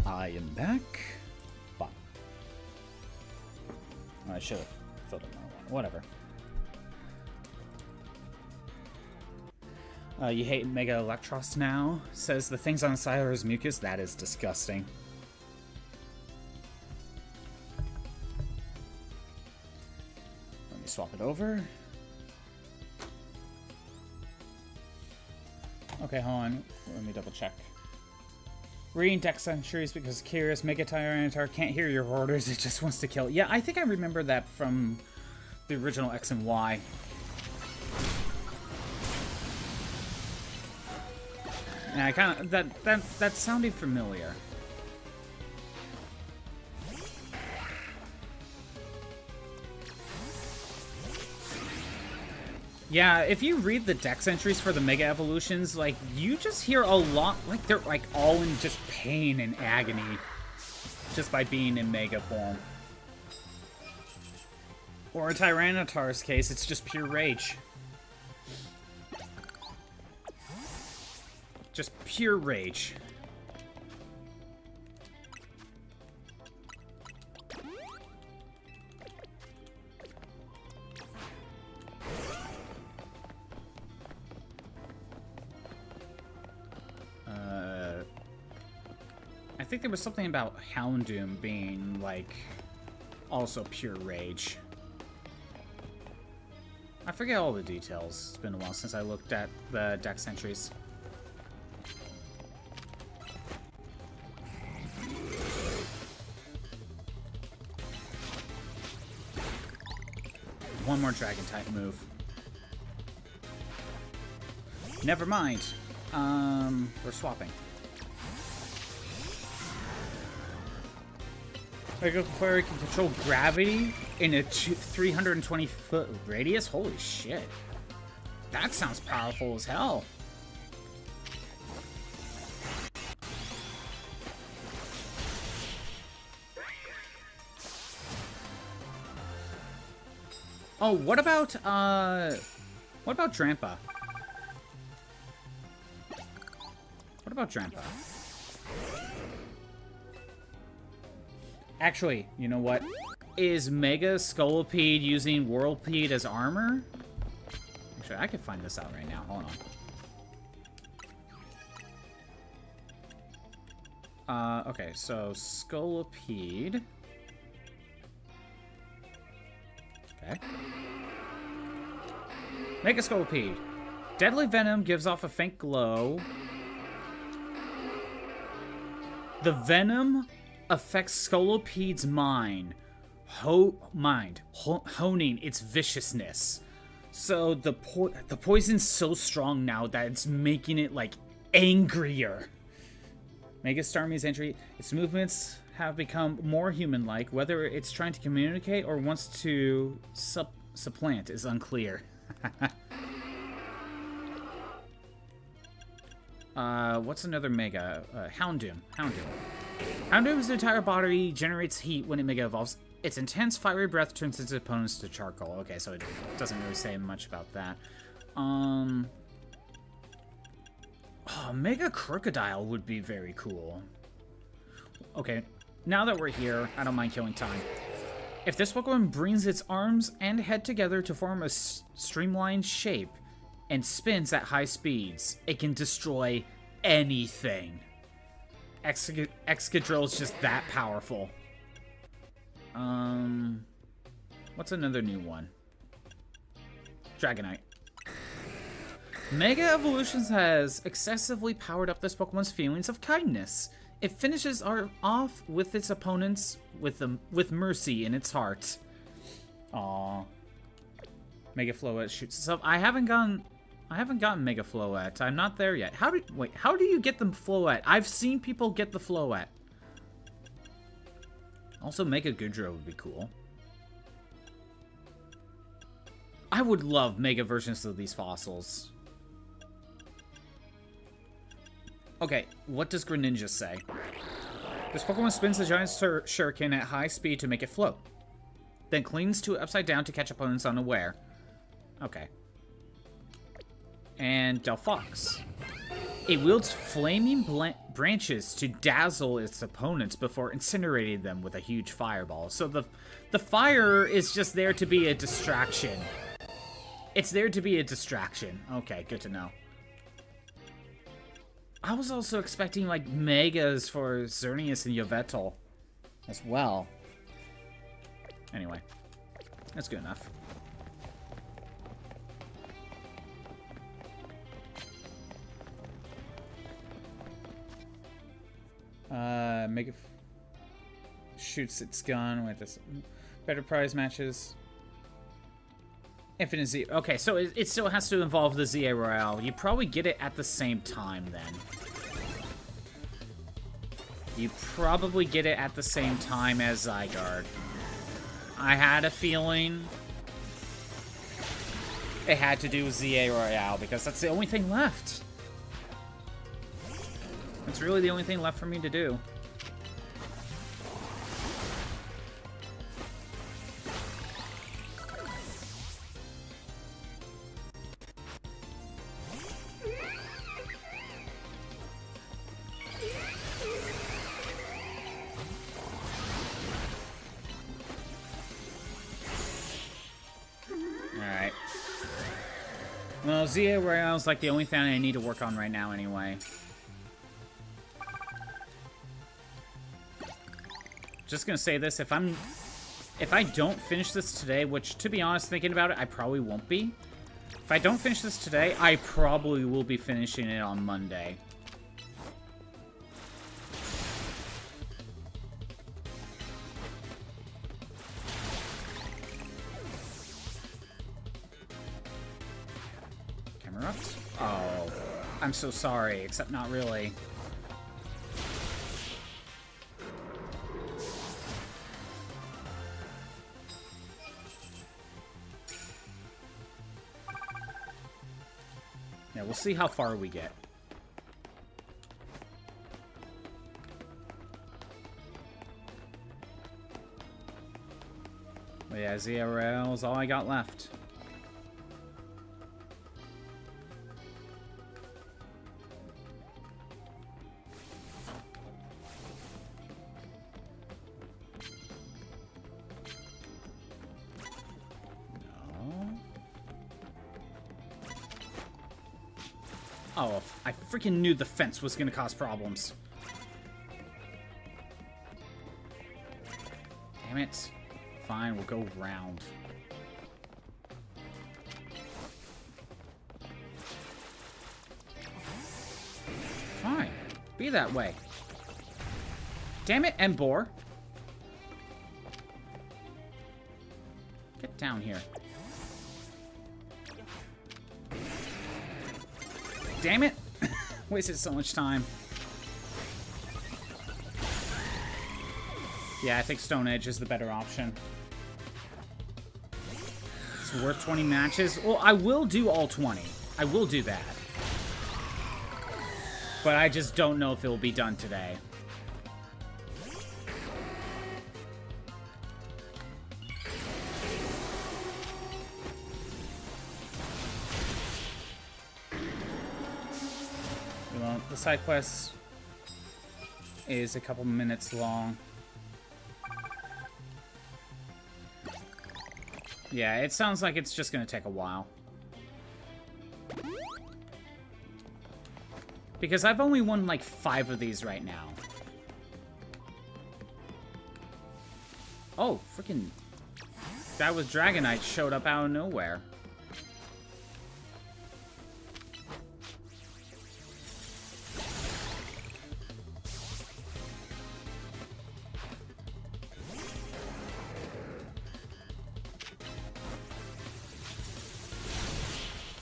I am back. But I should have filled in my one. Whatever. You hate Mega Electros now? Says the things on the side are his mucus. That is disgusting. Let me swap it over. Okay, hold on. Let me double check. Reading dex entries because curious. Mega Tyranitar can't hear your orders. It just wants to kill. Yeah, I think I remember that from the original X and Y. And I kind of that sounded familiar. Yeah, if you read the dex entries for the Mega Evolutions, like, you just hear a lot, like, they're, like, all in just pain and agony just by being in Mega form. Or in Tyranitar's case, it's just pure rage. Just pure rage. I think there was something about Houndoom being, like, also pure rage. I forget all the details. It's been a while since I looked at the dex entries. One more dragon type move. Never mind. We're swapping. Mega Flurry can control gravity in a 320-foot radius? Holy shit. That sounds powerful as hell. Oh, what about Drampa? What about Drampa? Actually, you know what? Is Mega Scolipede using Whirlpede as armor? Actually, I could find this out right now. Hold on. Okay, so Scolipede. Okay. Mega Scolipede. Deadly Venom gives off a faint glow. The Venom affects Scolopede's mind, honing its viciousness. So the poison's so strong now that it's making it, like, angrier. Mega Starmie's entry, its movements have become more human-like. Whether it's trying to communicate or wants to supplant is unclear. What's another Mega? Houndoom. Houndoom's entire body generates heat when it Mega evolves. Its intense fiery breath turns its opponents to charcoal. Okay, so it doesn't really say much about that. Oh, Mega Crocodile would be very cool. Okay, now that we're here, I don't mind killing time. If this Pokemon brings its arms and head together to form a streamlined shape and spins at high speeds, it can destroy anything. Excadrill is just that powerful. What's another new one? Dragonite. Mega Evolutions has excessively powered up this Pokemon's feelings of kindness. It finishes off with its opponents with mercy in its heart. Aww. Mega Floette shoots itself. I haven't gotten Mega Floette. I'm not there yet. How do you get the Floette? I've seen people get the Floette. Also, Mega Goodra would be cool. I would love Mega versions of these fossils. Okay, what does Greninja say? This Pokemon spins the giant shuriken at high speed to make it float. Then clings to it upside down to catch opponents unaware. Okay. And Delphox. It wields flaming branches to dazzle its opponents before incinerating them with a huge fireball. So the fire is just there to be a distraction. It's there to be a distraction. Okay, good to know. I was also expecting, like, Megas for Xerneas and Yveltal as well. Anyway, that's good enough. Mega shoots its gun with this better prize matches. Infinite Z. Okay, so it still has to involve the ZA Royale. You probably get it at the same time, then. You probably get it at the same time as Zygarde. I had a feeling it had to do with ZA Royale, because that's the only thing left. It's really the only thing left for me to do. Well, ZA Royale's like the only thing I need to work on right now anyway. Just gonna say this, if I don't finish this today, which to be honest, thinking about it, I probably won't be. If I don't finish this today, I probably will be finishing it on Monday. Oh, I'm so sorry, except not really. Yeah, we'll see how far we get. But yeah, ZRL is all I got left. Oh, I freaking knew the fence was gonna cause problems. Damn it. Fine, we'll go round. Fine. Be that way. Damn it, Embor. Get down here. Damn it! Wasted so much time. Yeah, I think Stone Edge is the better option. It's worth 20 matches. Well, I will do all 20. I will do that. But I just don't know if it will be done today. The side quest is a couple minutes long. Yeah, it sounds like it's just gonna take a while. Because I've only won like 5 of these right now. Oh, freaking guy with Dragonite showed up out of nowhere.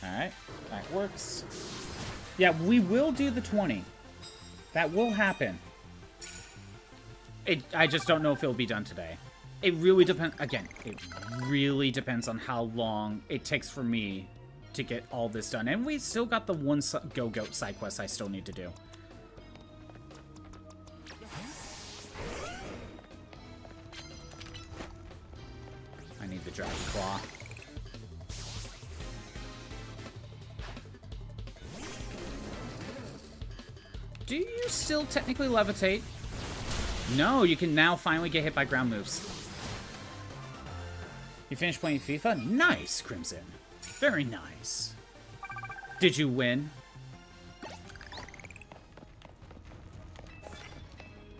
Alright, that works. Yeah, we will do the 20. That will happen. I just don't know if it'll be done today. It really depends, again, it really depends on how long it takes for me to get all this done. And we still got the one Go-Goat side quest I still need to do. I need the Dragon Claw. Do you still technically levitate? No, you can now finally get hit by ground moves. You finished playing FIFA? Nice, Crimson. Very nice. Did you win?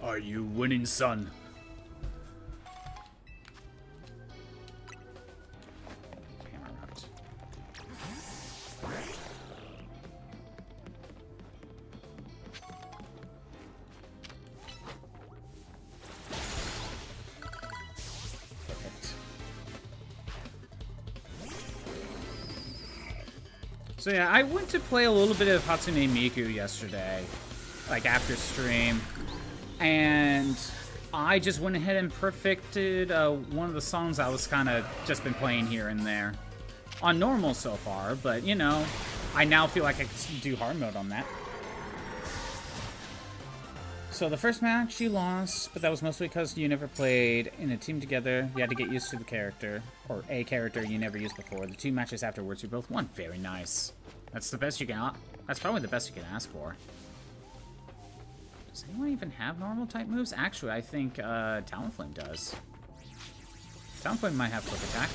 Are you winning, son? So yeah, I went to play a little bit of Hatsune Miku yesterday, like after stream, and I just went ahead and perfected one of the songs I was kind of just been playing here and there. On normal so far, but you know, I now feel like I can do hard mode on that. So the first match you lost, but that was mostly because you never played in a team together. You had to get used to the character, or a character you never used before. The 2 matches afterwards, you both won. Very nice. That's the best you can. That's probably the best you can ask for. Does anyone even have normal type moves? Actually, I think Talonflame does. Talonflame might have quick attack.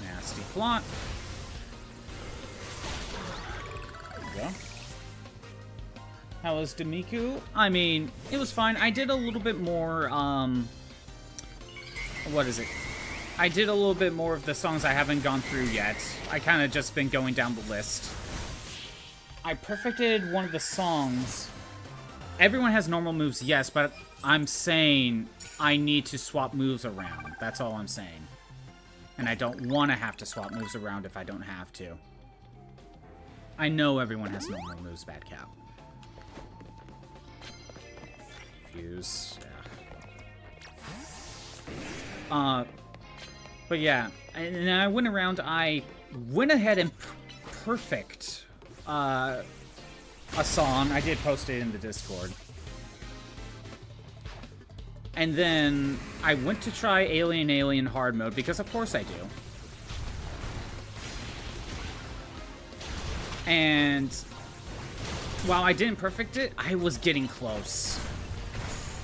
Nasty plot. There we go. How was Demiku? I mean, it was fine. I did a little bit more, what is it? I did a little bit more of the songs I haven't gone through yet. I kind of just been going down the list. I perfected one of the songs. Everyone has normal moves, yes, but I'm saying I need to swap moves around. That's all I'm saying. And I don't want to have to swap moves around if I don't have to. I know everyone has normal moves, Bad Cap. Fuse. Yeah. But yeah, and then I went around, I went ahead and perfect a song. I did post it in the Discord. And then I went to try Alien hard mode, because of course I do. And while I didn't perfect it, I was getting close.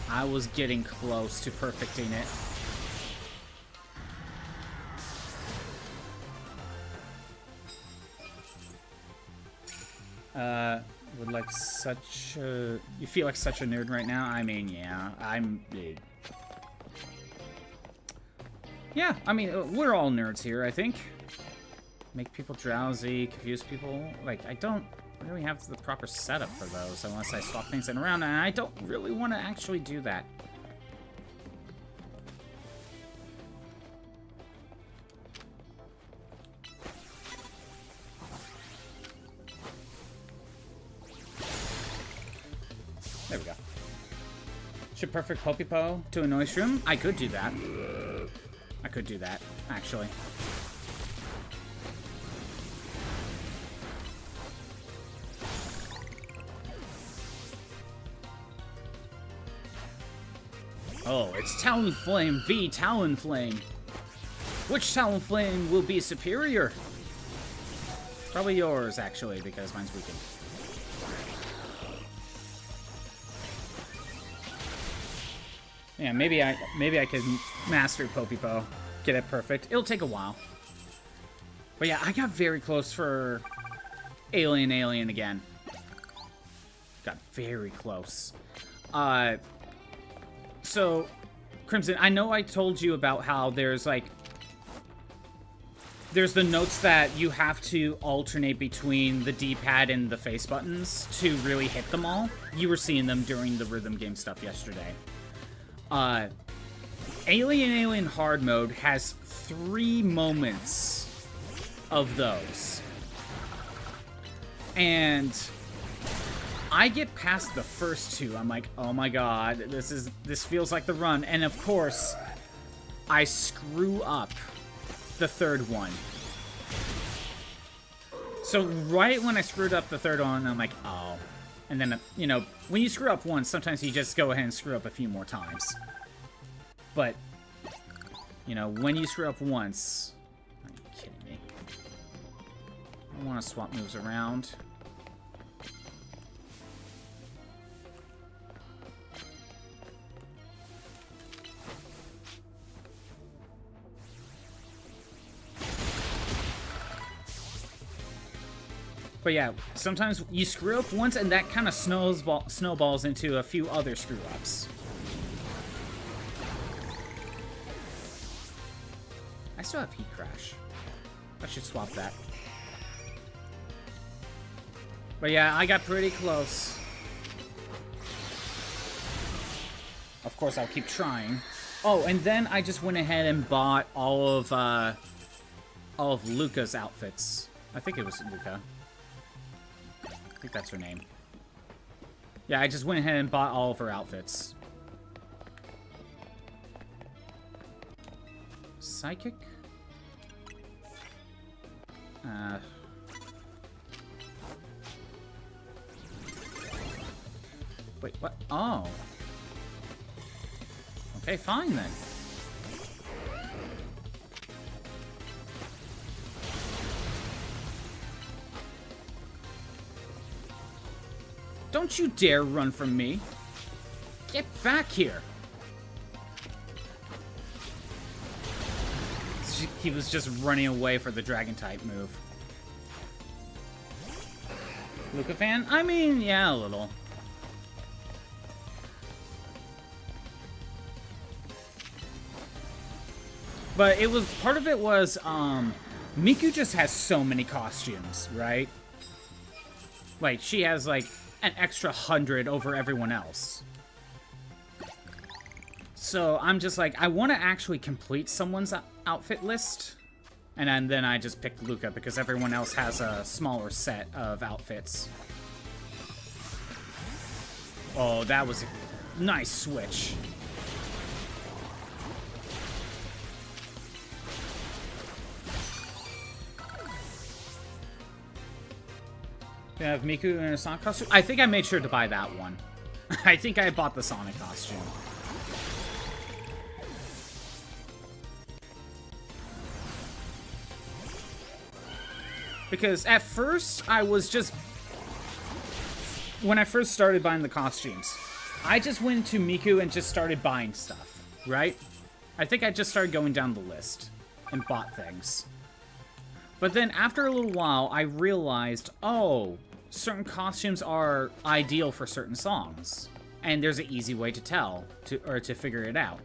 I was getting close to perfecting it. Would like such a... You feel like such a nerd right now? I mean, yeah, yeah, I mean, we're all nerds here, I think. Make people drowsy, confuse people. Like, I don't really have the proper setup for those unless I swap things in around, and I don't really want to actually do that. There we go. Should perfect Pokepo to annoy Shroom? I could do that. I could do that, actually. Oh, it's Talonflame v Talonflame. Which Talonflame will be superior? Probably yours, actually, because mine's weakened. Yeah, maybe I could master Pokepo, get it perfect. It'll take a while. But yeah, I got very close for Alien again. Got very close. So, Crimson, I know I told you about how there's the notes that you have to alternate between the D-pad and the face buttons to really hit them all. You were seeing them during the rhythm game stuff yesterday. Alien hard mode has 3 moments of those. And I get past the first 2. I'm like, oh my god, this feels like the run. And of course, I screw up the 3rd one. So right when I screwed up the 3rd one, I'm like, oh. And then, you know, when you screw up once, sometimes you just go ahead and screw up a few more times. But, you know, when you screw up once... Are you kidding me? I want to swap moves around. But yeah, sometimes you screw up once and that kind of snowballs into a few other screw-ups. I still have Heat Crash. I should swap that. But yeah, I got pretty close. Of course, I'll keep trying. Oh, and then I just went ahead and bought all of Luca's outfits. I think it was Luca. I think that's her name. Yeah, I just went ahead and bought all of her outfits. Psychic? Wait, what? Oh. Okay, fine then. Don't you dare run from me. Get back here. He was just running away for the dragon type move. Luca fan? I mean, yeah, a little. But it was, part of it was, Miku just has so many costumes, right? Like, she has, like, an extra 100 over everyone else. So I'm just like, I want to actually complete someone's outfit list. And then I just picked Luca because everyone else has a smaller set of outfits. Oh, that was a nice switch. They have Miku in a Sonic costume? I think I made sure to buy that one. I think I bought the Sonic costume. Because at first, I was just... When I first started buying the costumes, I just went to Miku and just started buying stuff, right? I think I just started going down the list and bought things. But then after a little while, I realized, oh, certain costumes are ideal for certain songs. And there's an easy way to tell, to figure it out.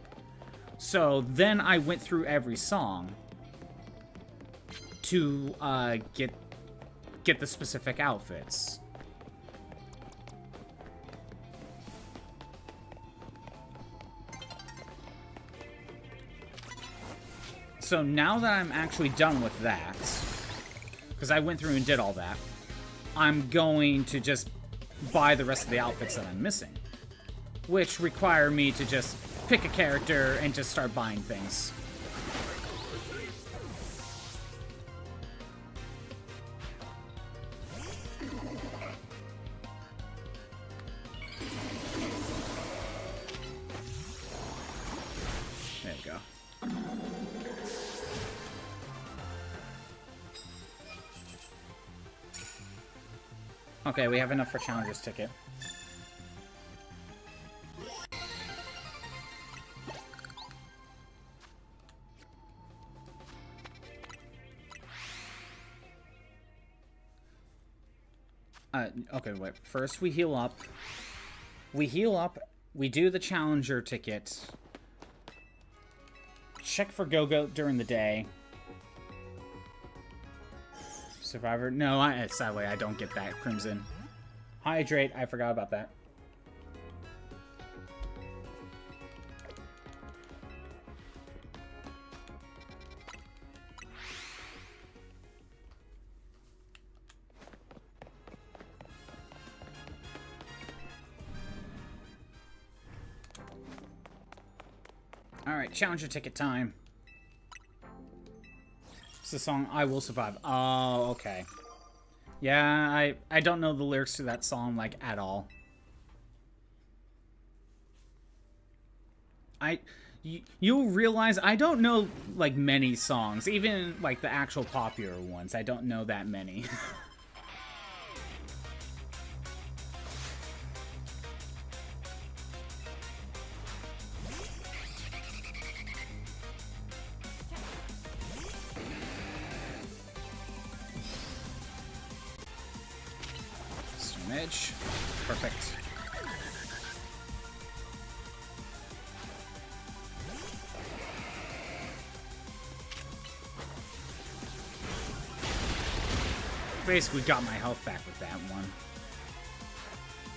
So then I went through every song to get the specific outfits. So now that I'm actually done with that, because I went through and did all that, I'm going to just buy the rest of the outfits that I'm missing, which require me to just pick a character and just start buying things. There we go. Okay, we have enough for Challenger's ticket. Okay, wait. First, we heal up. We heal up. We do the Challenger ticket. Check for Go-Go during the day. Survivor? No, sadly, I don't get that, Crimson. Hydrate. I forgot about that. Alright, Challenger ticket time. It's the song I Will Survive. Oh, okay. Yeah, I don't know the lyrics to that song, like, at all. You'll realize I don't know, like, many songs. Even, like, the actual popular ones. I don't know that many. Edge. Perfect. basically got my health back with that one.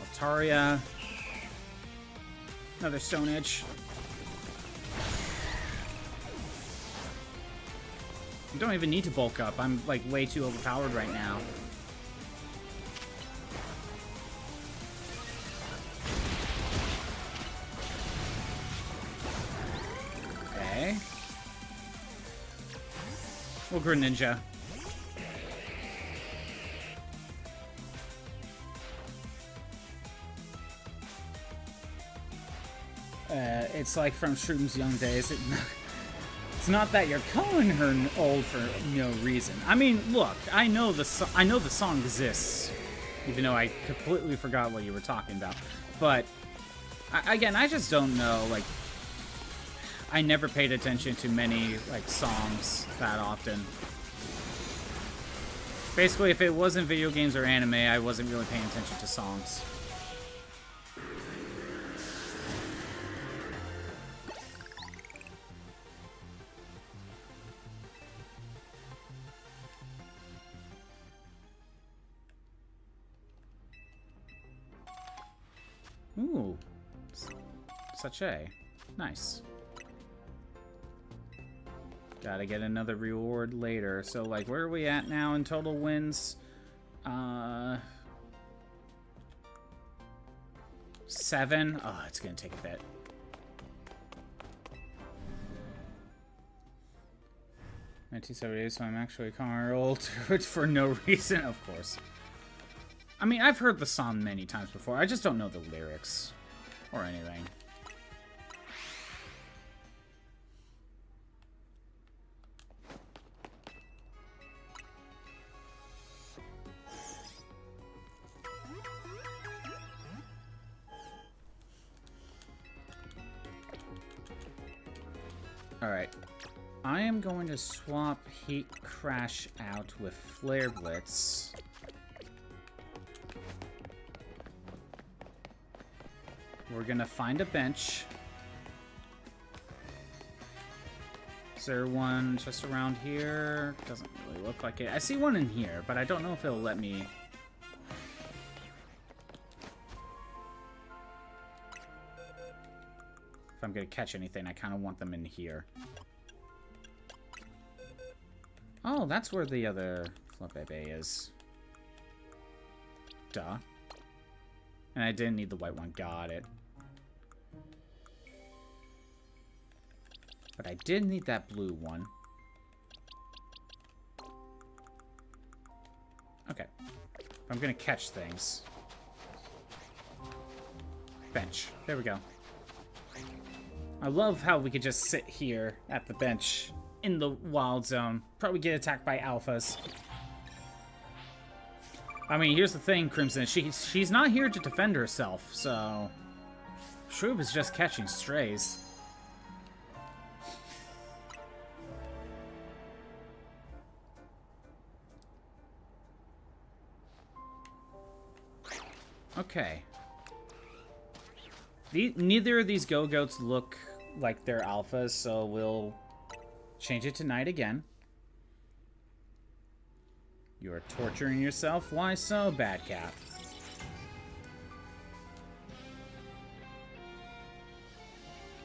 Altaria. Another Stone Edge. I don't even need to bulk up. I'm, like, way too overpowered right now. Okay. We'll Greninja. It's like from Shroom's young days. It's not that you're calling her old for no reason. I mean, look, I know the song exists, even though I completely forgot what you were talking about. But again, I just don't know. Like, I never paid attention to many like songs that often. Basically, if it wasn't video games or anime, I wasn't really paying attention to songs. Ooh, Sachet. Nice. Gotta get another reward later. So, like, where are we at now in total wins? 7? Oh, it's gonna take a bit. So I'm actually calling old for no reason, of course. I mean, I've heard the song many times before. I just don't know the lyrics or anything. Alright. I am going to swap Heat Crash out with Flare Blitz. We're gonna find a bench. Is there one just around here? Doesn't really look like it. I see one in here, but I don't know if it'll let me. If I'm gonna catch anything, I kind of want them in here. Oh, that's where the other Flopebe is. Duh. And I didn't need the white one. Got it. But I did need that blue one. Okay. I'm gonna catch things. Bench. There we go. I love how we could just sit here at the bench in the wild zone. Probably get attacked by alphas. I mean, here's the thing, Crimson. She's not here to defend herself, so... Shroob is just catching strays. Okay. Neither of these Go-Goats look like they're alphas, so we'll change it to night again. You are torturing yourself? Why so, Bad Cat?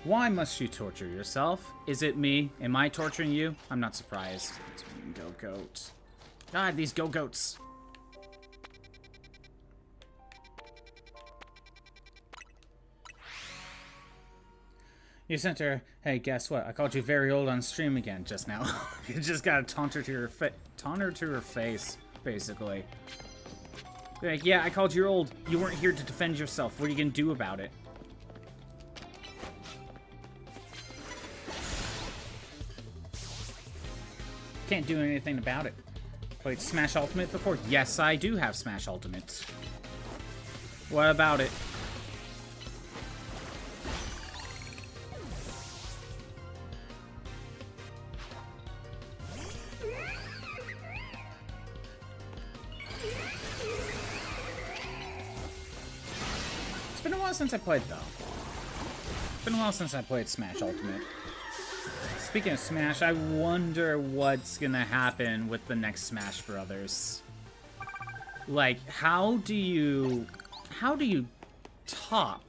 Why must you torture yourself? Is it me? Am I torturing you? I'm not surprised. It's Go-Goat. God, these Go-Goats. You sent her, hey, guess what? I called you very old on stream again just now. You just gotta taunt her to her face, basically. Like, yeah, I called you old. You weren't here to defend yourself. What are you gonna do about it? Can't do anything about it. Played Smash Ultimate before? Yes, I do have Smash Ultimate. What about it? It's been a while since I played, though. It's been a while since I played Smash Ultimate. Speaking of Smash, I wonder what's gonna happen with the next Smash Brothers. Like, how do you top,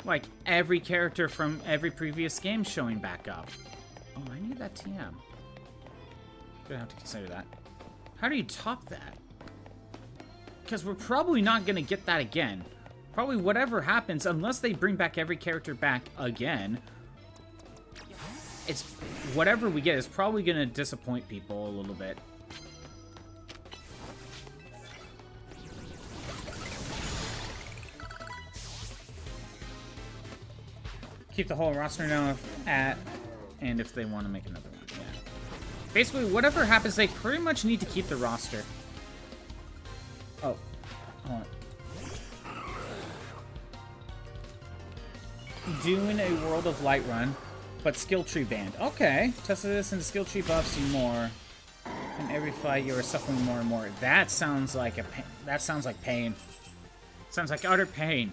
like, every character from every previous game showing back up? Oh, I need that TM. Gonna have to consider that. How do you top that? Because we're probably not gonna get that again. Probably whatever happens, unless they bring back every character back again, it's whatever we get is probably gonna disappoint people a little bit. Keep the whole roster now and if they want to make another one, yeah. Basically, whatever happens, they pretty much need to keep the roster. Oh, hold on. Doing a World of Light run, but skill tree banned. Okay, tested this and the skill tree buffs you more. In every fight, you are suffering more and more. That sounds like that sounds like pain. Sounds like utter pain.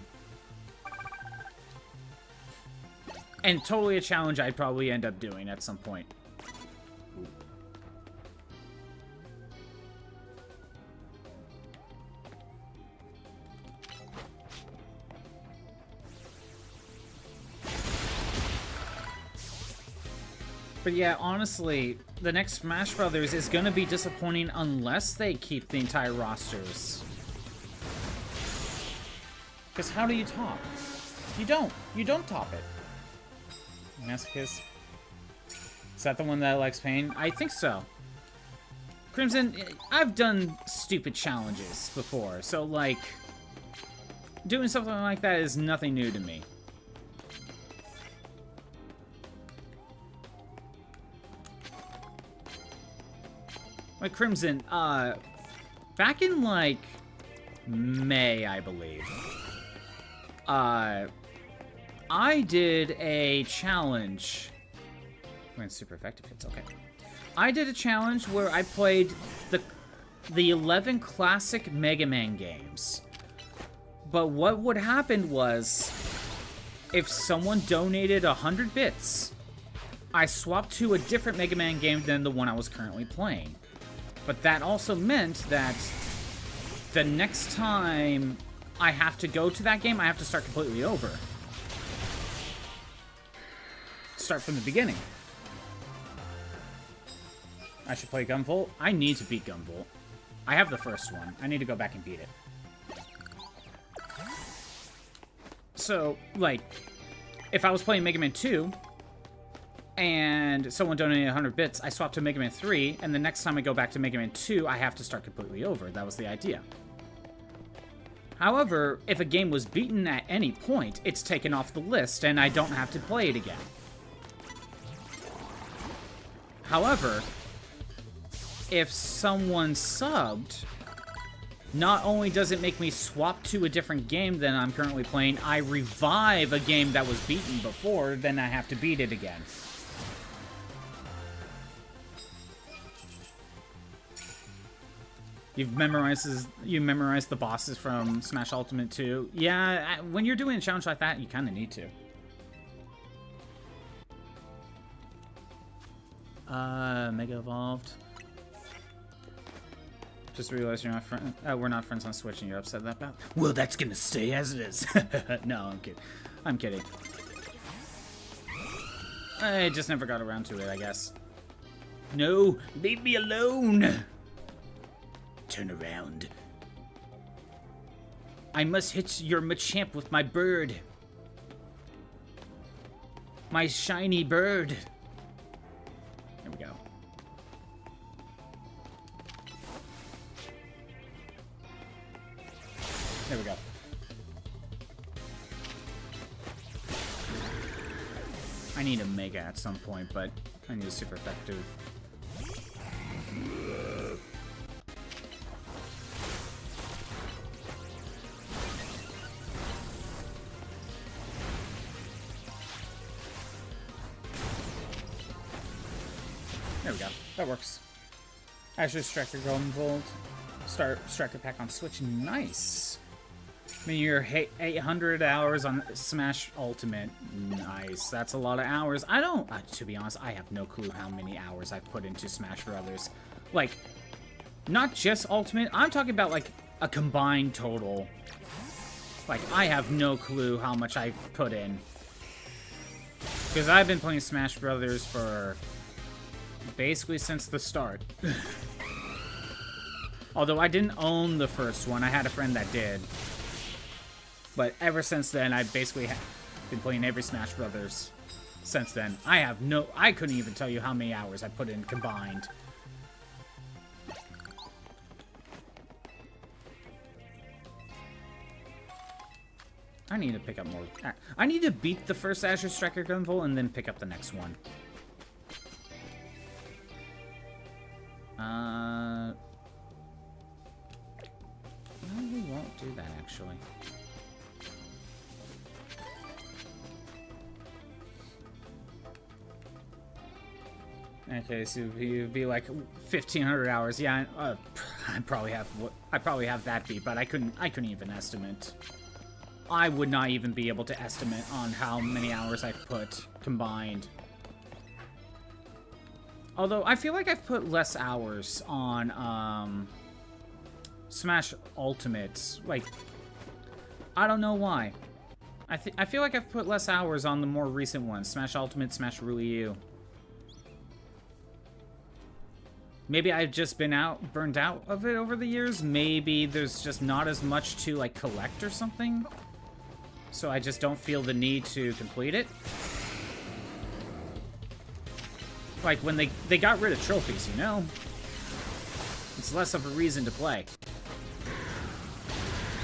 And totally a challenge I'd probably end up doing at some point. But yeah, honestly, the next Smash Brothers is going to be disappointing unless they keep the entire rosters. Because how do you top? You don't. You don't top it. Masochist. Is that the one that likes pain? I think so. Crimson, I've done stupid challenges before, so, like, doing something like that is nothing new to me. Like, Crimson, back in, like, May, I believe, I did a challenge. When super effective hits, okay. I did a challenge where I played the 11 classic Mega Man games. But what would happen was, if someone donated 100 bits, I swapped to a different Mega Man game than the one I was currently playing. But that also meant that the next time I have to go to that game, I have to start completely over. Start from the beginning. I should play Gunvolt. I need to beat Gunvolt. I have the first one. I need to go back and beat it. So, like, if I was playing Mega Man 2, and someone donated 100 bits, I swapped to Mega Man 3, and the next time I go back to Mega Man 2, I have to start completely over. That was the idea. However, if a game was beaten at any point, it's taken off the list, and I don't have to play it again. However, if someone subbed, not only does it make me swap to a different game than I'm currently playing, I revive a game that was beaten before, then I have to beat it again. You memorized the bosses from Smash Ultimate 2. Yeah, when you're doing a challenge like that, you kind of need to. Mega Evolved. Just realized you're not we're not friends on Switch and you're upset about that. Well, that's gonna stay as it is. No, I'm kidding. I'm kidding. I just never got around to it, I guess. No, leave me alone. Turn around. I must hit your Machamp with my bird. My shiny bird. There we go. There we go. I need a Mega at some point, but I need a super effective. There we go. That works. Azure Striker Golden Volt. Start Striker Pack on Switch. Nice. I mean, you're 800 hours on Smash Ultimate. Nice. That's a lot of hours. I don't... to be honest, I have no clue how many hours I've put into Smash Brothers. Like, Not just Ultimate, I'm talking about, like, a combined total. Like, I have no clue how much I put in. Because I've been playing Smash Brothers for basically since the start. Although I didn't own the first one, I had a friend that did. But ever since then, I've basically been playing every Smash Brothers since then. I couldn't even tell you how many hours I put in combined. I need to pick up more. I need to beat the first Azure Striker Gunvolt and then pick up the next one. No, we won't do that, actually. Okay, so it'd be like 1,500 hours. Yeah, I probably have that beat, but I couldn't even estimate. I would not even be able to estimate on how many hours I've put combined. Although, I feel like I've put less hours on, Smash Ultimates. Like, I don't know why. I feel like I've put less hours on the more recent ones. Smash Ultimate, Smash Rui U. Maybe I've just been burned out of it over the years. Maybe there's just not as much to, like, collect or something. So I just don't feel the need to complete it. Like, when they got rid of trophies, you know? It's less of a reason to play.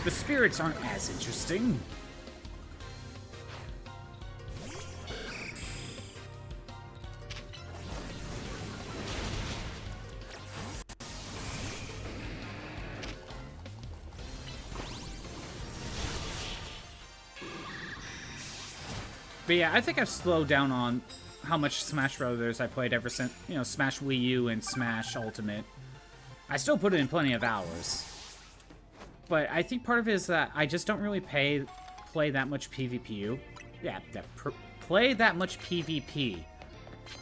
The spirits aren't as interesting. But yeah, I think I've slowed down on how much Smash Brothers I played ever since, you know, Smash Wii U and Smash Ultimate. I still put in plenty of hours. But I think part of it is that I just don't really play that much PvP. Yeah, play that much PvP.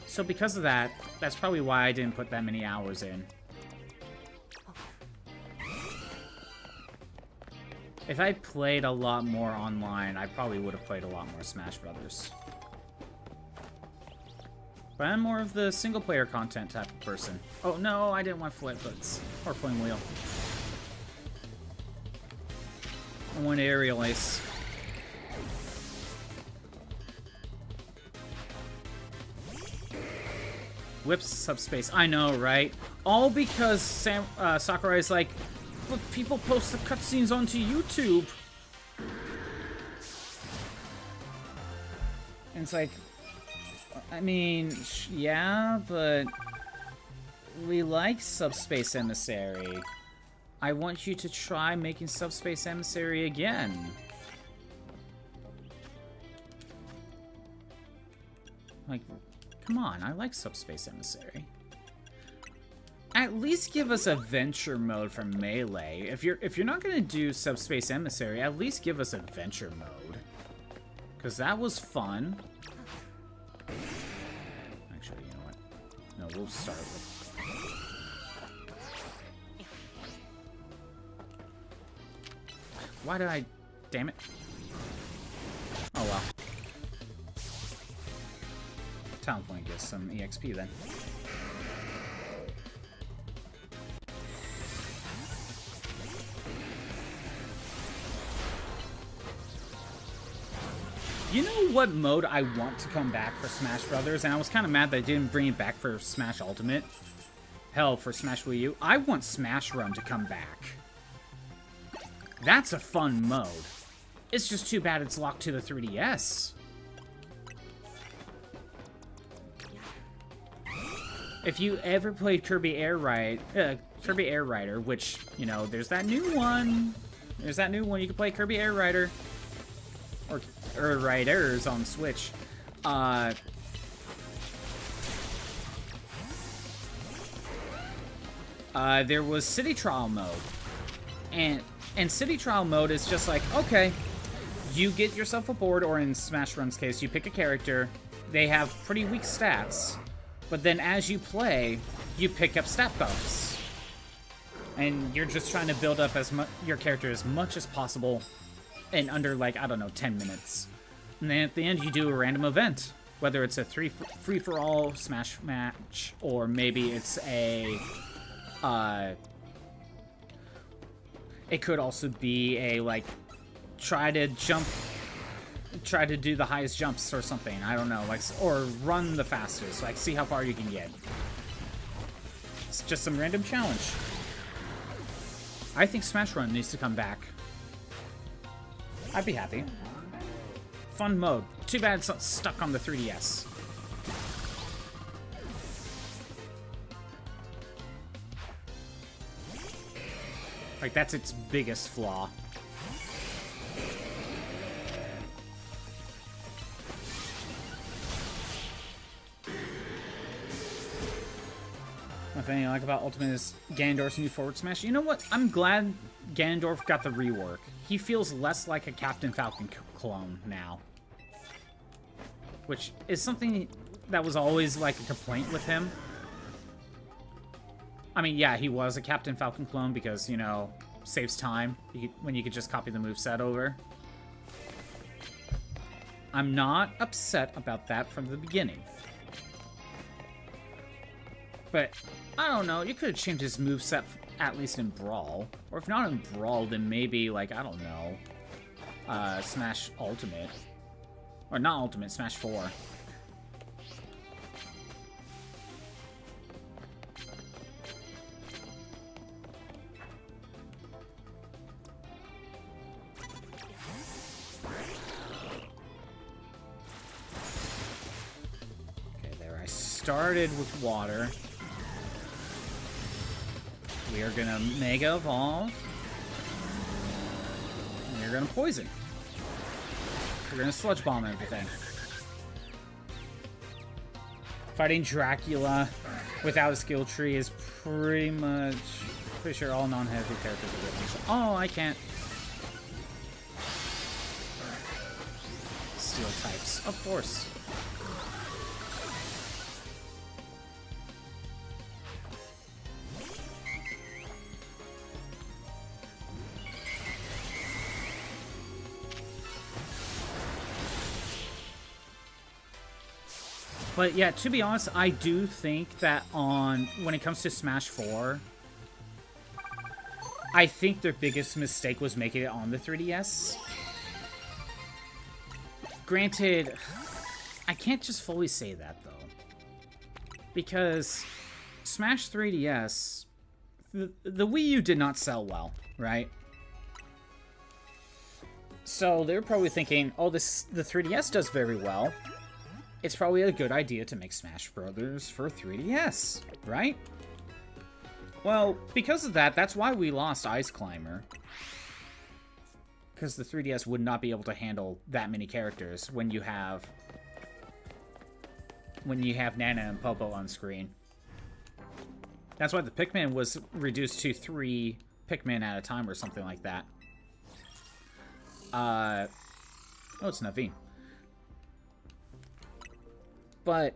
So because of that, that's probably why I didn't put that many hours in. If I played a lot more online, I probably would have played a lot more Smash Brothers. But I'm more of the single-player content type of person. Oh, no, I didn't want flip hooks. Or flame wheel. I want aerial ace. Whips subspace. I know, right? All because Sakurai's like, look, people post the cutscenes onto YouTube. And it's like, I mean, yeah, but we like Subspace Emissary. I want you to try making Subspace Emissary again. Like, come on, I like Subspace Emissary. At least give us adventure mode for Melee. If you're not gonna do Subspace Emissary, at least give us adventure mode. Cause that was fun. Actually, you know what? No, we'll start with. Why did I? Damn it! Oh well. Talent point gets some EXP then. You know what mode I want to come back for Smash Brothers? And I was kind of mad that I didn't bring it back for Smash Ultimate. Hell, for Smash Wii U. I want Smash Run to come back. That's a fun mode. It's just too bad it's locked to the 3DS. If you ever played Kirby Air Rider, which, you know, there's that new one. There's that new one. You can play Kirby Air Rider. Or Riders on Switch. There was City Trial mode. And City Trial mode is just like, okay, you get yourself a board, or in Smash Run's case, you pick a character. They have pretty weak stats. But then as you play, you pick up stat buffs. And you're just trying to build up your character as much as possible in under, like, I don't know, 10 minutes. And then at the end, you do a random event. Whether it's a free-for-all Smash match, or maybe it's a... it could also be a, like, try to do the highest jumps or something. I don't know, like, or run the fastest. Like, see how far you can get. It's just some random challenge. I think Smash Run needs to come back. I'd be happy. Fun mode. Too bad it's stuck on the 3DS. Like, that's its biggest flaw. One thing I like about Ultimate is Ganondorf's new forward smash. You know what? I'm glad Ganondorf got the rework. He feels less like a Captain Falcon clone now. Which is something that was always, like, a complaint with him. I mean, yeah, he was a Captain Falcon clone because, you know, saves time when you could just copy the moveset over. I'm not upset about that from the beginning. But, I don't know, you could have changed his moveset at least in Brawl. Or if not in Brawl, then maybe, like, I don't know, Smash Ultimate. Or not Ultimate, Smash 4. Okay, there I started with water. We are gonna Mega Evolve. And we're gonna Poison. We're gonna Sludge Bomb everything. Fighting Dracula without a skill tree is pretty sure all non-heavy characters are good. Oh, I can't. Steel types, of course. But yeah, to be honest, I do think that when it comes to Smash 4, I think their biggest mistake was making it on the 3DS. Granted, I can't just fully say that, though. Because Smash 3DS, the Wii U did not sell well, right? So they're probably thinking, oh, the 3DS does very well. It's probably a good idea to make Smash Brothers for 3DS, right? Well, because of that, that's why we lost Ice Climber. Because the 3DS would not be able to handle that many characters when you have Nana and Popo on screen. That's why the Pikmin was reduced to 3 Pikmin at a time or something like that. Oh, it's Naveen. But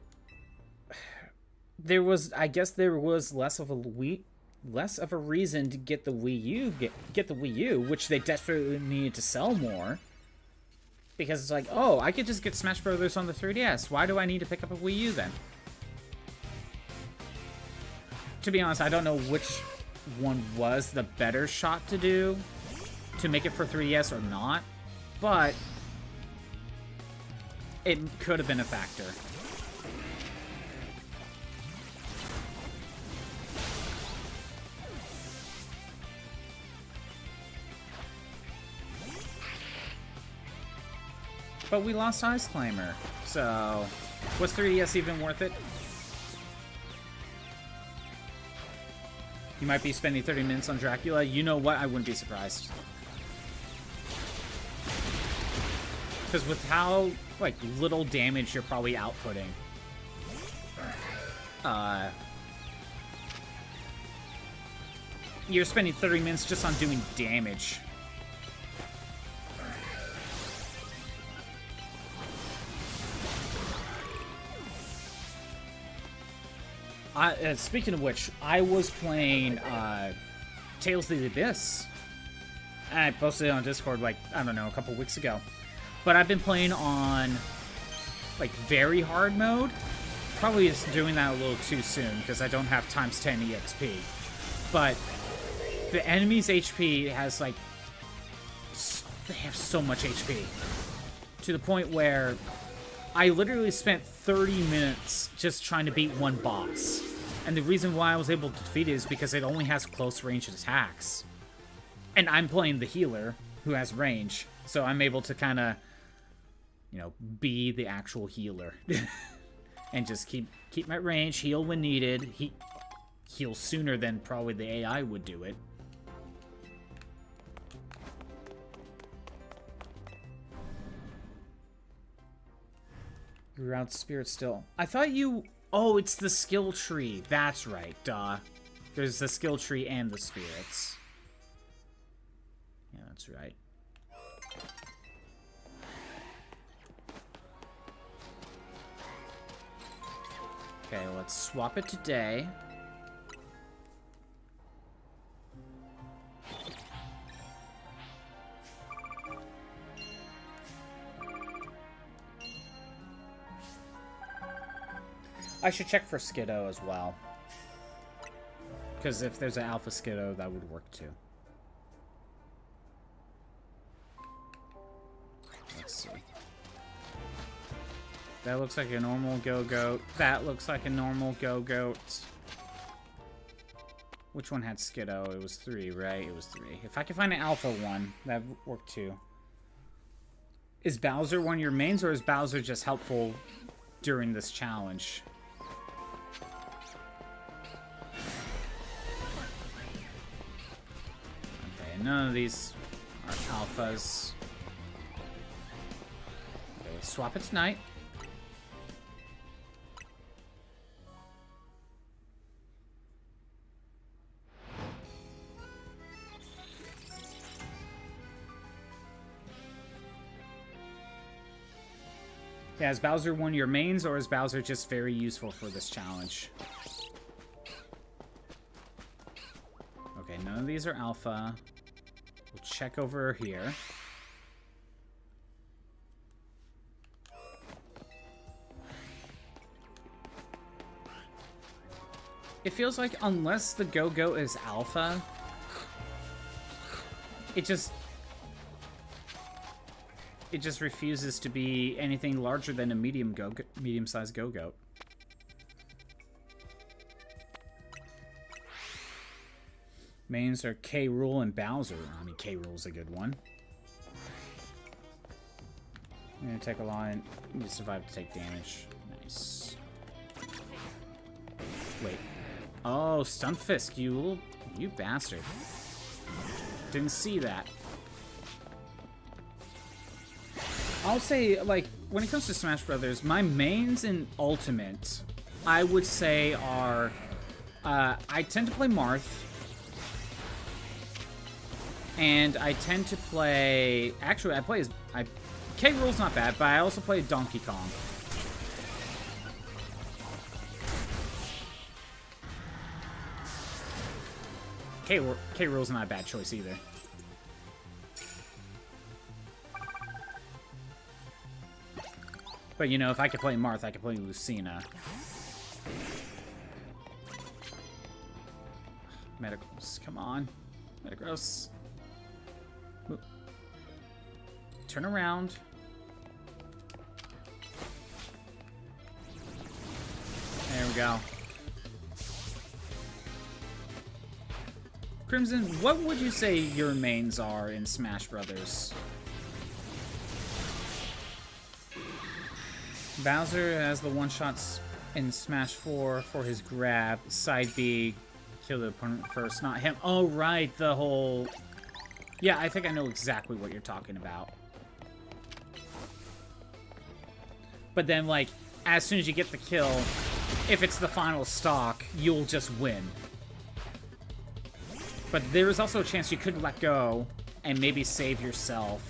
I guess there was less of a reason to get the Wii U, which they desperately needed to sell more. Because it's like, oh, I could just get Smash Brothers on the 3DS. Why do I need to pick up a Wii U then? To be honest, I don't know which one was the better shot to do to make it for 3DS or not, but it could have been a factor. But we lost Ice Climber, so was 3DS even worth it? You might be spending 30 minutes on Dracula. You know what? I wouldn't be surprised. Because with how, like, little damage you're probably outputting. You're spending 30 minutes just on doing damage. Speaking of which, I was playing Tales of the Abyss. I posted it on Discord, like, I don't know, a couple weeks ago. But I've been playing on, like, very hard mode. Probably just doing that a little too soon, because I don't have times 10 EXP. But the enemy's HP has, like, they have so much HP. To the point where I literally spent 30 minutes just trying to beat one boss. And the reason why I was able to defeat it is because it only has close range attacks. And I'm playing the healer, who has range. So I'm able to kind of, you know, be the actual healer. And just keep my range, heal when needed. Heal sooner than probably the AI would do it. You're out spirit still. I thought you... Oh, it's the skill tree. That's right, duh. There's the skill tree and the spirits. Yeah, that's right. Okay, let's swap it today. I should check for Skiddo as well. Because if there's an Alpha Skiddo, that would work too. Let's see. That looks like a normal Go-Goat. That looks like a normal Go-Goat. Which one had Skiddo? It was 3, right? It was 3. If I can find an Alpha one, that would work too. Is Bowser one of your mains, or is Bowser just helpful during this challenge? Okay, none of these are alphas. Okay, swap it tonight. Yeah, is Bowser one of your mains, or is Bowser just very useful for this challenge? Okay, none of these are alpha. We'll check over here. It feels like unless the Go-Go is alpha, it just refuses to be anything larger than a medium-sized Go-Goat. Mains are K. Rool and Bowser. I mean, K. Rool's a good one. I'm gonna take a line. You survive to take damage. Nice. Wait. Oh, Stunfisk, you bastard. Didn't see that. I'll say, like, when it comes to Smash Brothers, my mains in Ultimate, I would say are, I tend to play Marth, and I tend to play, actually, K. Rool's not bad, but I also play Donkey Kong. K. Rool's not a bad choice either. But, you know, if I could play Marth, I could play Lucina. Metagross, come on. Metagross. Turn around. There we go. Crimson, what would you say your mains are in Smash Brothers? Bowser has the one-shots in Smash 4 for his grab. Side B, kill the opponent first, not him. Oh, right, the whole... Yeah, I think I know exactly what you're talking about. But then, like, as soon as you get the kill, if it's the final stock, you'll just win. But there is also a chance you could let go and maybe save yourself.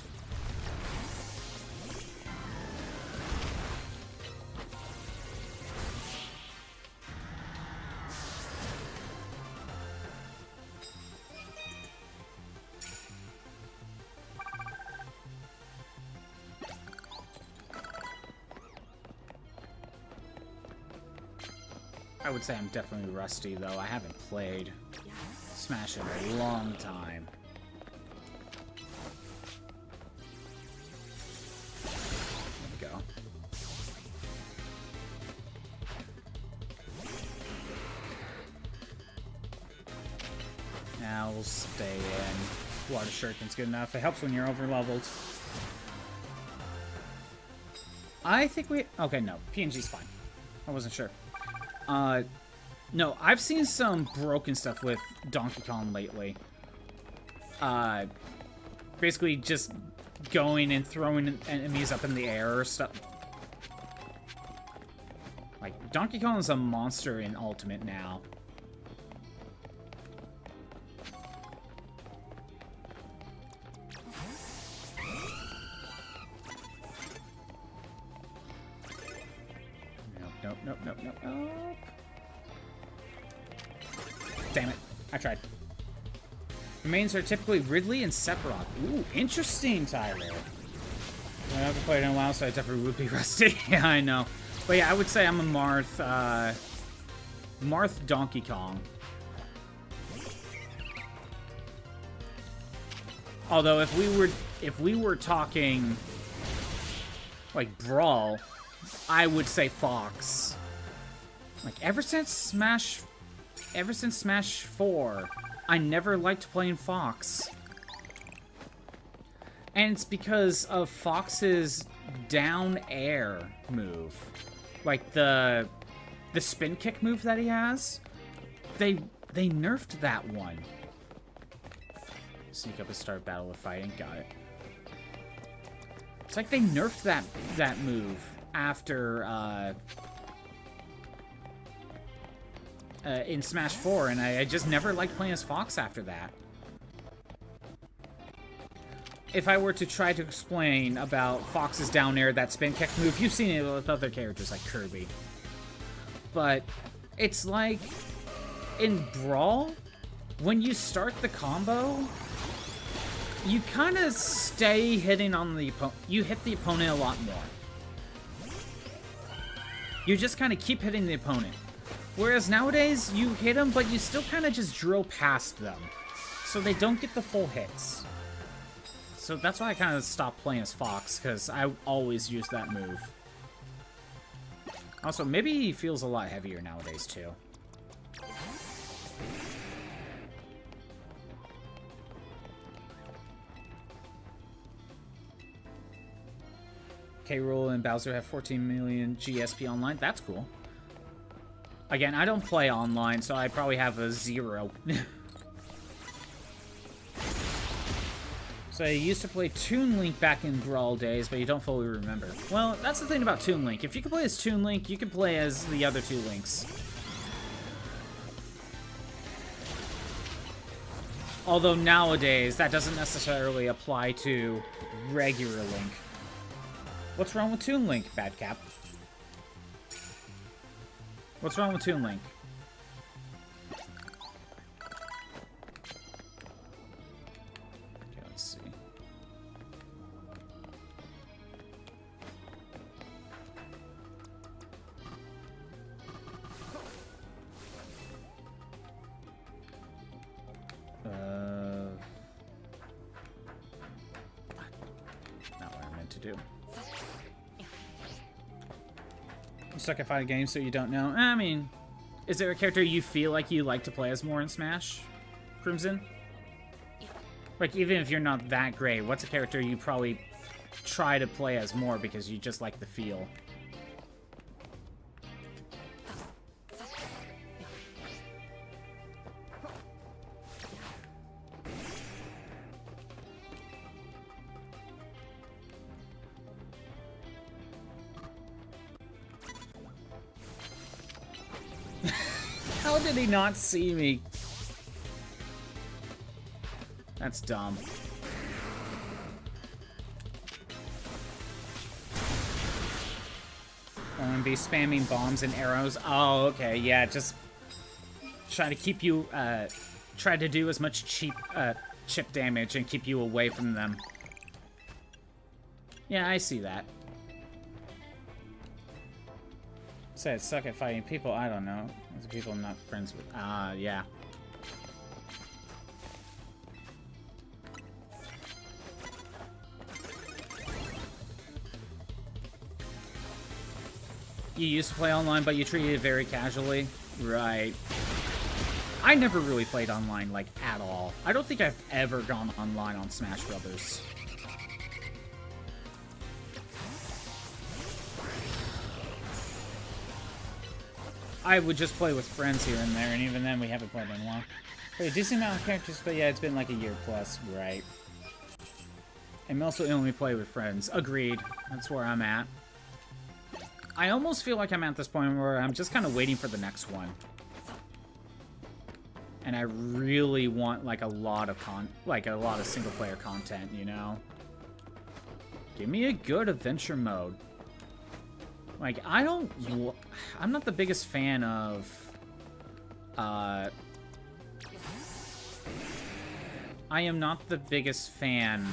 I would say I'm definitely rusty, though. I haven't played Smash in a long time. There we go. Now we'll stay in. Water Shuriken's good enough. It helps when you're over-leveled. I think we... Okay, no. PNG's fine. I wasn't sure. No, I've seen some broken stuff with Donkey Kong lately. Basically just going and throwing enemies up in the air or stuff. Like, Donkey Kong is a monster in Ultimate now. Nope, nope, nope, nope, nope. Damn it. I tried. The mains are typically Ridley and Sephiroth. Ooh, interesting, Tyler. I haven't played in a while, so I definitely would be rusty. Yeah, I know. But yeah, I would say I'm a Marth, Marth Donkey Kong. Although if we were talking like Brawl, I would say Fox. Like ever since Smash 4, I never liked playing Fox. And it's because of Fox's down air move. Like the spin kick move that he has. They nerfed that one. Sneak up and start battle with fighting. Got it. It's like they nerfed that move after in Smash 4, and I just never liked playing as Fox after that. If I were to try to explain about Fox's down air, that spin kick move, you've seen it with other characters like Kirby. But it's like in Brawl, when you start the combo, you kind of stay hitting on the opponent. You hit the opponent a lot more. You just kind of keep hitting the opponent. Whereas nowadays, you hit them, but you still kind of just drill past them. So they don't get the full hits. So that's why I kind of stopped playing as Fox, because I always use that move. Also, maybe he feels a lot heavier nowadays, too. K. Rool and Bowser have 14 million GSP online. That's cool. Again, I don't play online, so I probably have a 0. So I used to play Toon Link back in Brawl days, but you don't fully remember. Well, that's the thing about Toon Link. If you can play as Toon Link, you can play as the other two Links. Although nowadays, that doesn't necessarily apply to regular Link. What's wrong with Toon Link, Bad Cap? What's wrong with Toon Link? Okay, let's see. Not what I meant to do. You suck at fighting games, so you don't know. I mean, is there a character you feel like you like to play as more in Smash, Crimson? Like, even if you're not that great, what's a character you probably try to play as more because you just like the feel? How did he not see me? That's dumb. I'm gonna be spamming bombs and arrows. Oh, okay, yeah, just try to keep you, try to do as much chip damage and keep you away from them. Yeah, I see that. Say I suck at fighting people. I don't know. Those people I'm not friends with. Yeah. You used to play online, but you treated it very casually? Right. I never really played online, like, at all. I don't think I've ever gone online on Smash Brothers. I would just play with friends here and there, and even then we haven't played in a while. Wait, a decent amount of characters, but yeah, it's been like a year plus, right. And also only play with friends. Agreed. That's where I'm at. I almost feel like I'm at this point where I'm just kind of waiting for the next one. And I really want like a lot of single player content, you know? Give me a good adventure mode. Like, I'm not the biggest fan of, I am not the biggest fan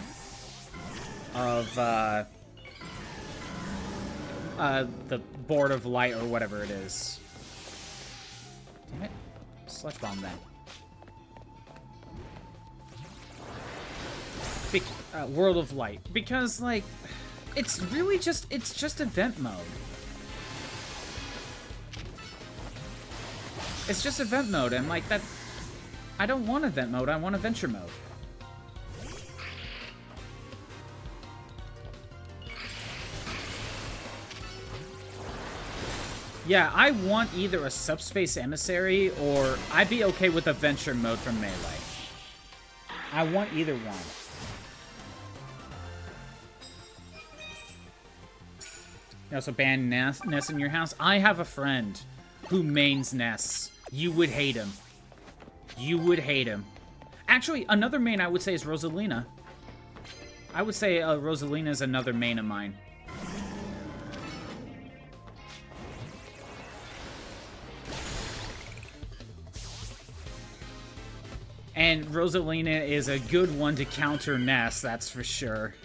of, the Board of Light or whatever it is. Damn it. Sludge bomb that. World of Light. Because, like, it's really just, it's just event mode. It's just event mode, and like that, I don't want event mode, I want adventure mode. Yeah, I want either a subspace emissary or I'd be okay with adventure mode from Melee. I want either one. You also ban Ness in your house? I have a friend who mains Ness. You would hate him. You would hate him. Actually, another main I would say is Rosalina. I would say Rosalina is another main of mine. And Rosalina is a good one to counter Ness, that's for sure.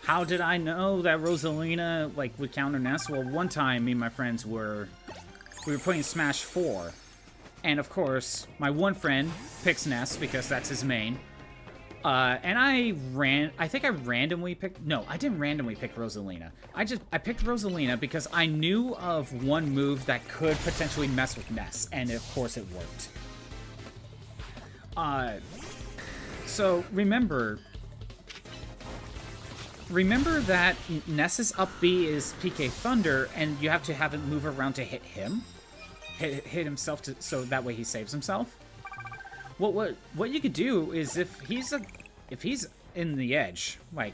How did I know that Rosalina, like, would counter Ness? Well, one time, me and my friends we were playing Smash 4. And, of course, my one friend picks Ness, because that's his main. And I think I randomly picked, no, I didn't randomly pick Rosalina. I picked Rosalina because I knew of one move that could potentially mess with Ness, and of course it worked. So, remember that Ness's up B is PK Thunder, and you have to have it move around to hit him. Hit himself so that way he saves himself. What you could do is if he's in the edge, like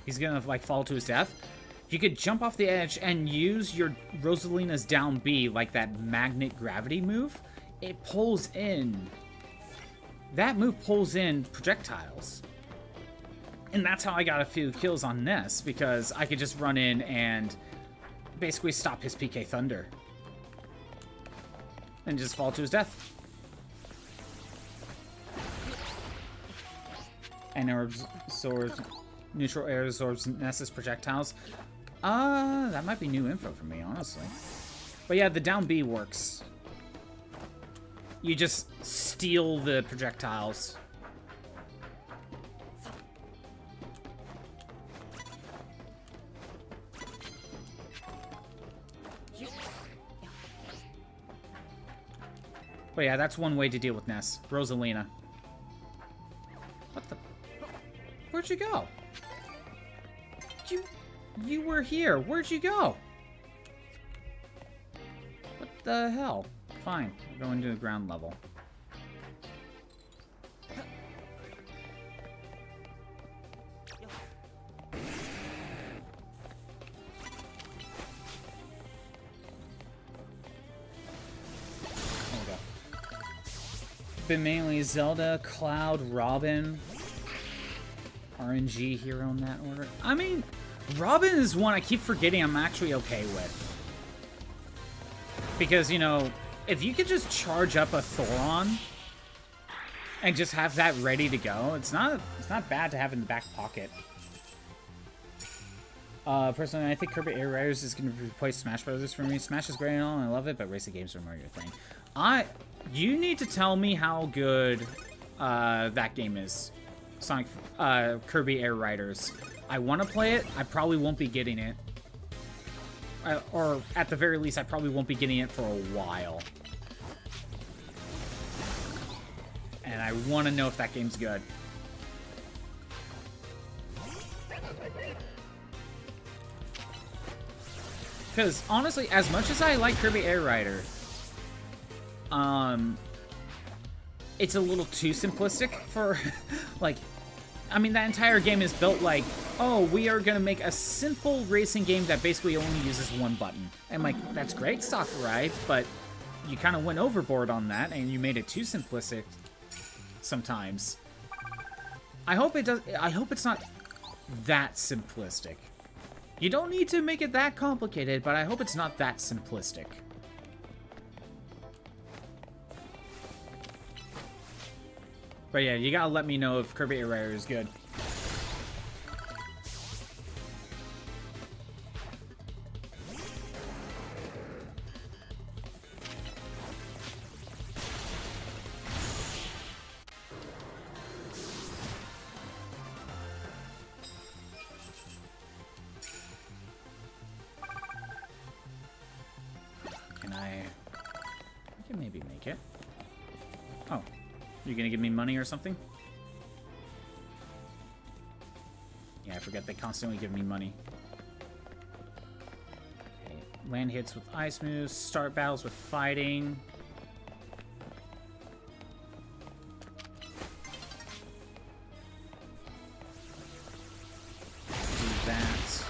he's gonna like fall to his death, you could jump off the edge and use your Rosalina's down B, like that magnet gravity move. It pulls in. That move pulls in projectiles. And that's how I got a few kills on Ness, because I could just run in and basically stop his PK Thunder. And just fall to his death. And neutral air absorbs Ness's projectiles. That might be new info for me, honestly. But yeah, the down B works. You just steal the projectiles. But yeah, that's one way to deal with Ness. Rosalina. What the? Where'd you go? You were here. Where'd you go? What the hell? Fine. We're going to the ground level. Been mainly Zelda, Cloud, Robin, RNG hero in that order. I mean, Robin is one I keep forgetting I'm actually okay with. Because, you know, if you could just charge up a Thoron and just have that ready to go. It's not bad to have in the back pocket. Personally, I think Kirby Air Riders is going to replace Smash Brothers for me. Smash is great and all, and I love it, but racing games are more your thing. You need to tell me how good that game is. Sonic, Kirby Air Riders. I want to play it. I probably won't be getting it. Or at the very least, I probably won't be getting it for a while. And I want to know if that game's good. Because, honestly, as much as I like Kirby Air Rider, it's a little too simplistic for, like, I mean, that entire game is built like, oh, we are going to make a simple racing game that basically only uses one button. And, like, that's great, Sakurai, but you kind of went overboard on that, and you made it too simplistic sometimes. I hope it's not that simplistic. You don't need to make it that complicated, but I hope it's not that simplistic. But yeah, you gotta let me know if Kirby Air Rider is good. I can maybe make it. Oh, you gonna give me money or something? Yeah, I forget they constantly give me money. Okay. Land hits with ice moves, start battles with fighting. Do that.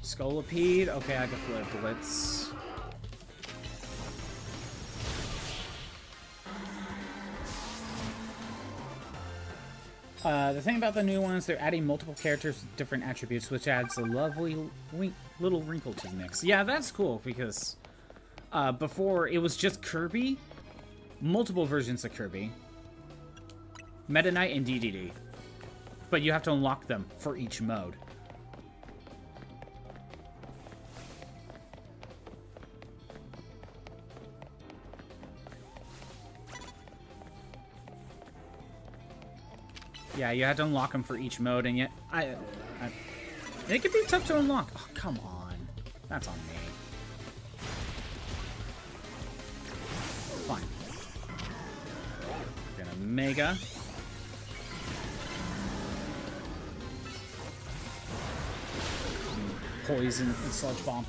Scolipede. Okay, I can flip Blitz. The thing about the new ones, they're adding multiple characters with different attributes, which adds a lovely little wrinkle to the mix. Yeah, that's cool, because before it was just Kirby, multiple versions of Kirby, Meta Knight, and DDD. But you have to unlock them for each mode. Yeah, you had to unlock them for each mode, and yet it could be tough to unlock. Oh, come on. That's on me. Fine. We're gonna Mega. Poison and Sludge Bomb.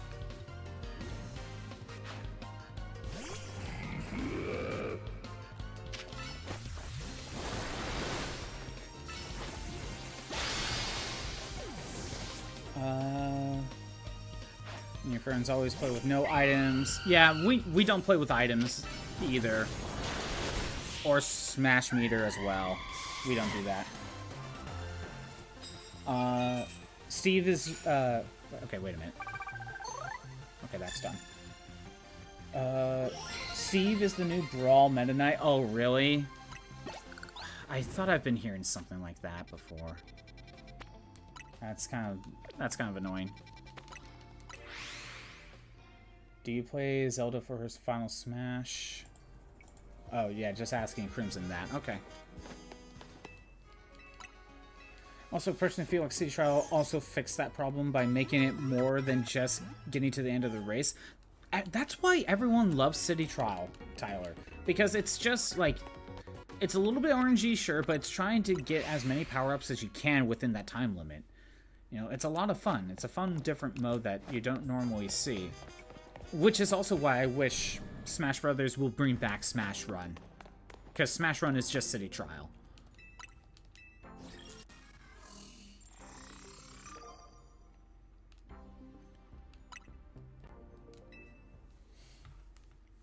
Your friends always play with no items. Yeah, we don't play with items either. Or Smash Meter as well. We don't do that. Steve is, okay, wait a minute. Okay, that's done. Steve is the new Brawl Meta Knight. Oh, really? I thought I've been hearing something like that before. That's kind of annoying. Do you play Zelda for her final Smash? Oh, yeah, just asking Crimson that. Okay. Also, personally feel like City Trial also fixed that problem by making it more than just getting to the end of the race. That's why everyone loves City Trial, Tyler. Because it's just, like, it's a little bit RNG, sure, but it's trying to get as many power-ups as you can within that time limit. You know, it's a lot of fun. It's a fun, different mode that you don't normally see. Which is also why I wish Smash Brothers will bring back Smash Run. Because Smash Run is just City Trial.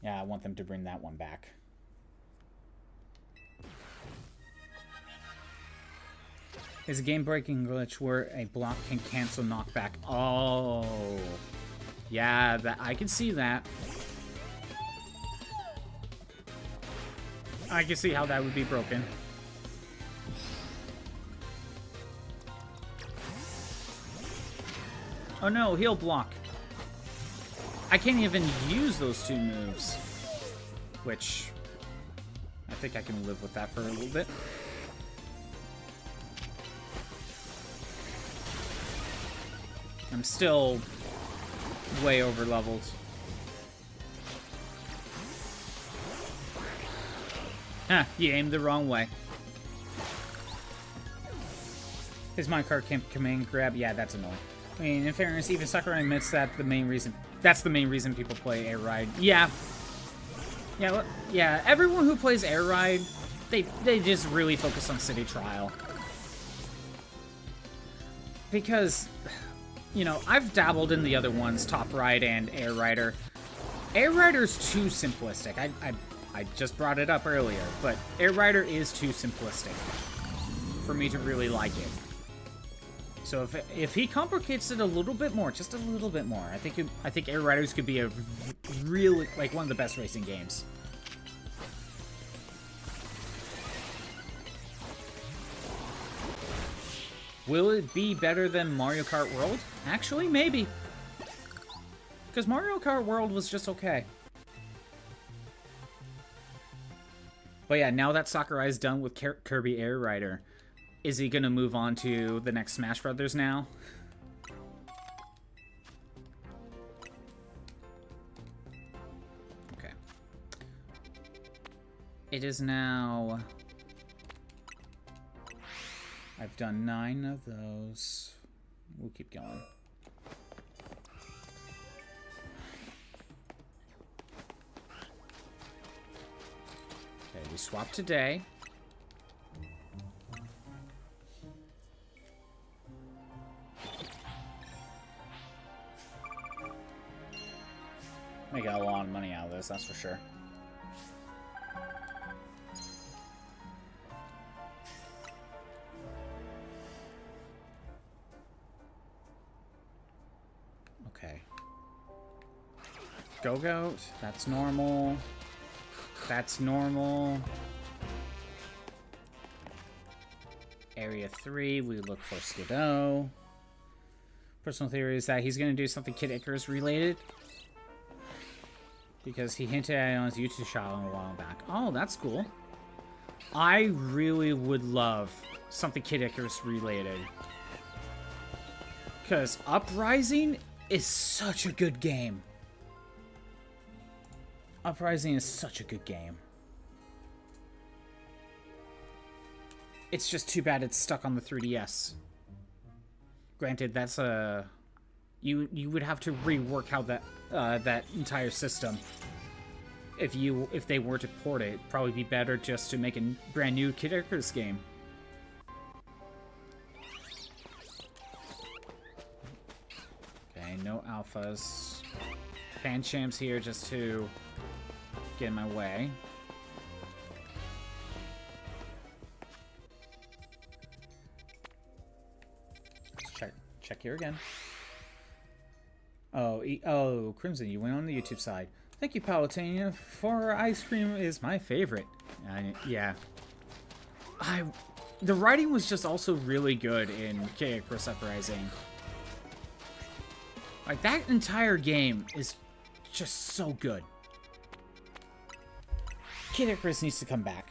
Yeah, I want them to bring that one back. Is a game-breaking glitch where a block can cancel knockback. Oh... yeah, that I can see that. I can see how that would be broken. Oh no, heal block. I can't even use those two moves. Which, I think I can live with that for a little bit. I'm still way over leveled. Huh, you aimed the wrong way. His minecart can't command grab. Yeah, that's annoying. I mean, in fairness, even Sakurai admits that that's the main reason people play Air Ride. Yeah. Yeah, everyone who plays Air Ride, they just really focus on City Trial. Because, you know, I've dabbled in the other ones, Top Ride and Air Rider. Air Rider's too simplistic. I just brought it up earlier, but Air Rider is too simplistic for me to really like it. So if he complicates it a little bit more, just a little bit more, I think Air Riders could be a really, like, one of the best racing games. Will it be better than Mario Kart World? Actually, maybe. Because Mario Kart World was just okay. But yeah, now that Sakurai's done with Kirby Air Rider, is he gonna move on to the next Smash Brothers now? Okay. It is now... I've done 9 of those. We'll keep going. Okay, we swap today. I got a lot of money out of this, that's for sure. Okay. Go-Goat, that's normal. That's normal. Area 3, we look for Skidoo. Personal theory is that he's going to do something Kid Icarus related. Because he hinted at it on his YouTube channel a while back. Oh, that's cool. I really would love something Kid Icarus related. Because Uprising is such a good game. Uprising is such a good game. It's just too bad it's stuck on the 3DS. Granted, that's a... You would have to rework how that entire system. If they were to port it, it'd probably be better just to make a brand new Kid Icarus game. Okay, no alphas. Panchamp's here just to get in my way. Let's check here again. Oh, Crimson, you went on the YouTube side. Thank you, Palatania, for ice cream is my favorite. Yeah. The writing was just also really good in Kid Icarus Uprising. Like, that entire game is just so good. Kid Icarus needs to come back.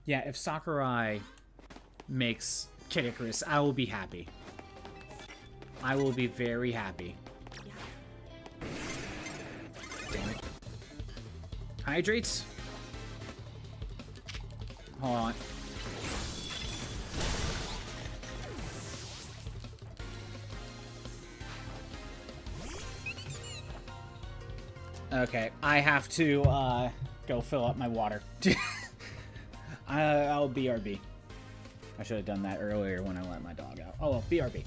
Yeah, if Sakurai makes Kid Icarus, I will be happy. I will be very happy. Damn it. Hydrates? Hold on. Okay, I have to go fill up my water. I'll BRB. I should have done that earlier when I let my dog out. Oh well, BRB.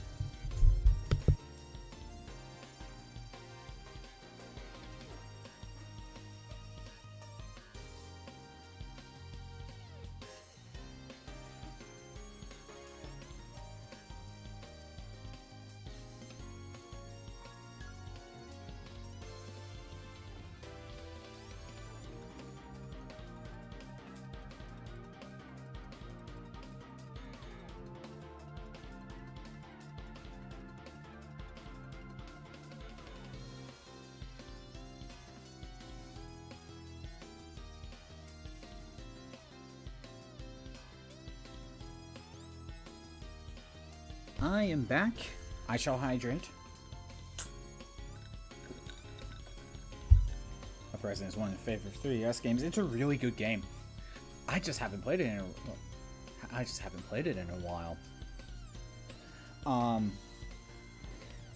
I am back. I shall hydrate. Uprising is one of my favorite 3DS games. It's a really good game. I just haven't played it in a while.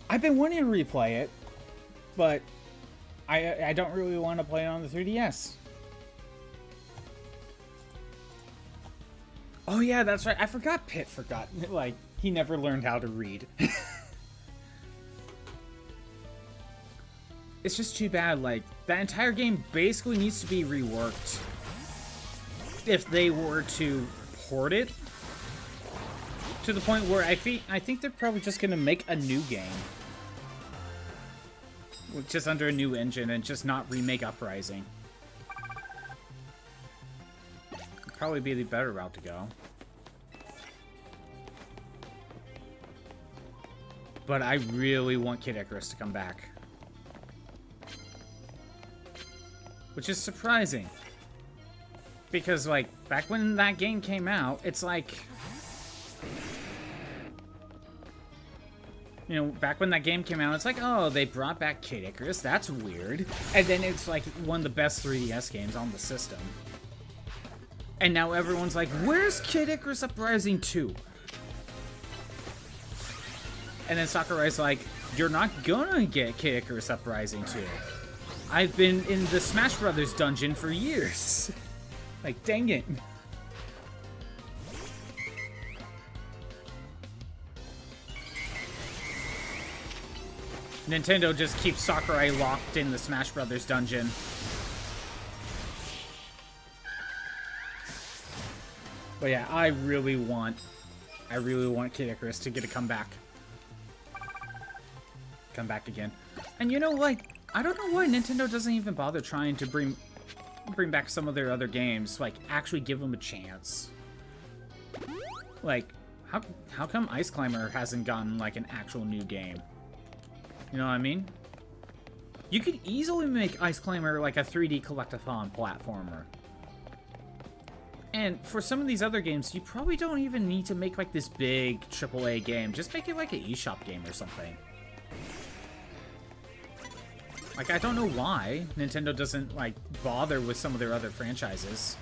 I've been wanting to replay it, but I don't really want to play it on the 3DS. Oh yeah, that's right. I forgot Pit forgot. Like, he never learned how to read. It's just too bad. Like, that entire game basically needs to be reworked if they were to port it to the point where I think they're probably just gonna make a new game, just under a new engine, and just not remake Uprising. Probably be the better route to go. But I really want Kid Icarus to come back. Which is surprising. Because, like, back when that game came out, it's like... You know, back when that game came out, it's like, oh, they brought back Kid Icarus, that's weird. And then it's like one of the best 3DS games on the system. And now everyone's like, where's Kid Icarus Uprising 2? And then Sakurai's like, you're not gonna get Kid Icarus Uprising 2. I've been in the Smash Brothers dungeon for years. Like, dang it. Nintendo just keeps Sakurai locked in the Smash Brothers dungeon. But yeah, I really want Kid Icarus to get a comeback. Come back again. And you know, like, I don't know why Nintendo doesn't even bother trying to bring back some of their other games. Like, actually give them a chance. Like, how come Ice Climber hasn't gotten, like, an actual new game? You know what I mean? You could easily make Ice Climber, like, a 3D collectathon platformer. And for some of these other games, you probably don't even need to make, like, this big AAA game. Just make it, like, an eShop game or something. Like, I don't know why Nintendo doesn't, like, bother with some of their other franchises.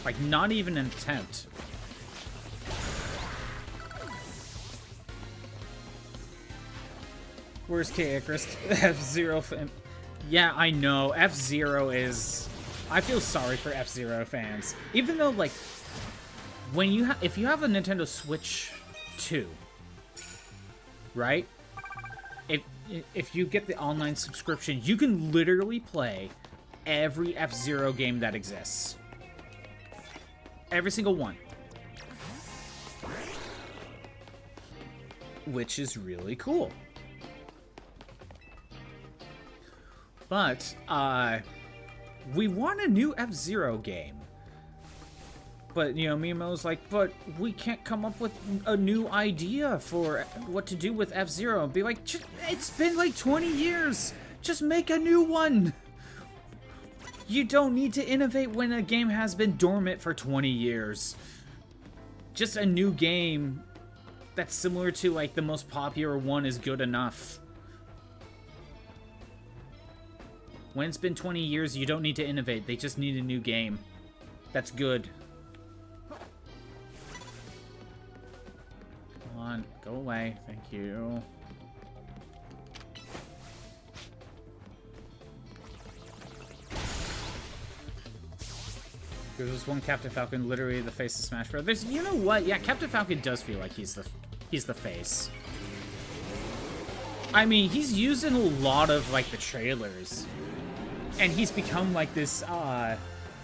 Like, not even an attempt. Where's Kid Icarus? F-Zero... Yeah, I know. F-Zero is... I feel sorry for F-Zero fans. Even though, like, when you if you have a Nintendo Switch 2, right? If you get the online subscription, you can literally play every F-Zero game that exists. Every single one. Which is really cool. But, we want a new F-Zero game. But, you know, Miyamoto's like, but we can't come up with a new idea for what to do with F-Zero. Be like, it's been like 20 years. Just make a new one. You don't need to innovate when a game has been dormant for 20 years. Just a new game that's similar to, like, the most popular one is good enough. When it's been 20 years, you don't need to innovate. They just need a new game. That's good. Come on, go away. Thank you. There's this one Captain Falcon, literally the face of Smash Bros. You know what? Yeah, Captain Falcon does feel like he's the face. I mean, he's used in a lot of, like, the trailers. And he's become, like, this,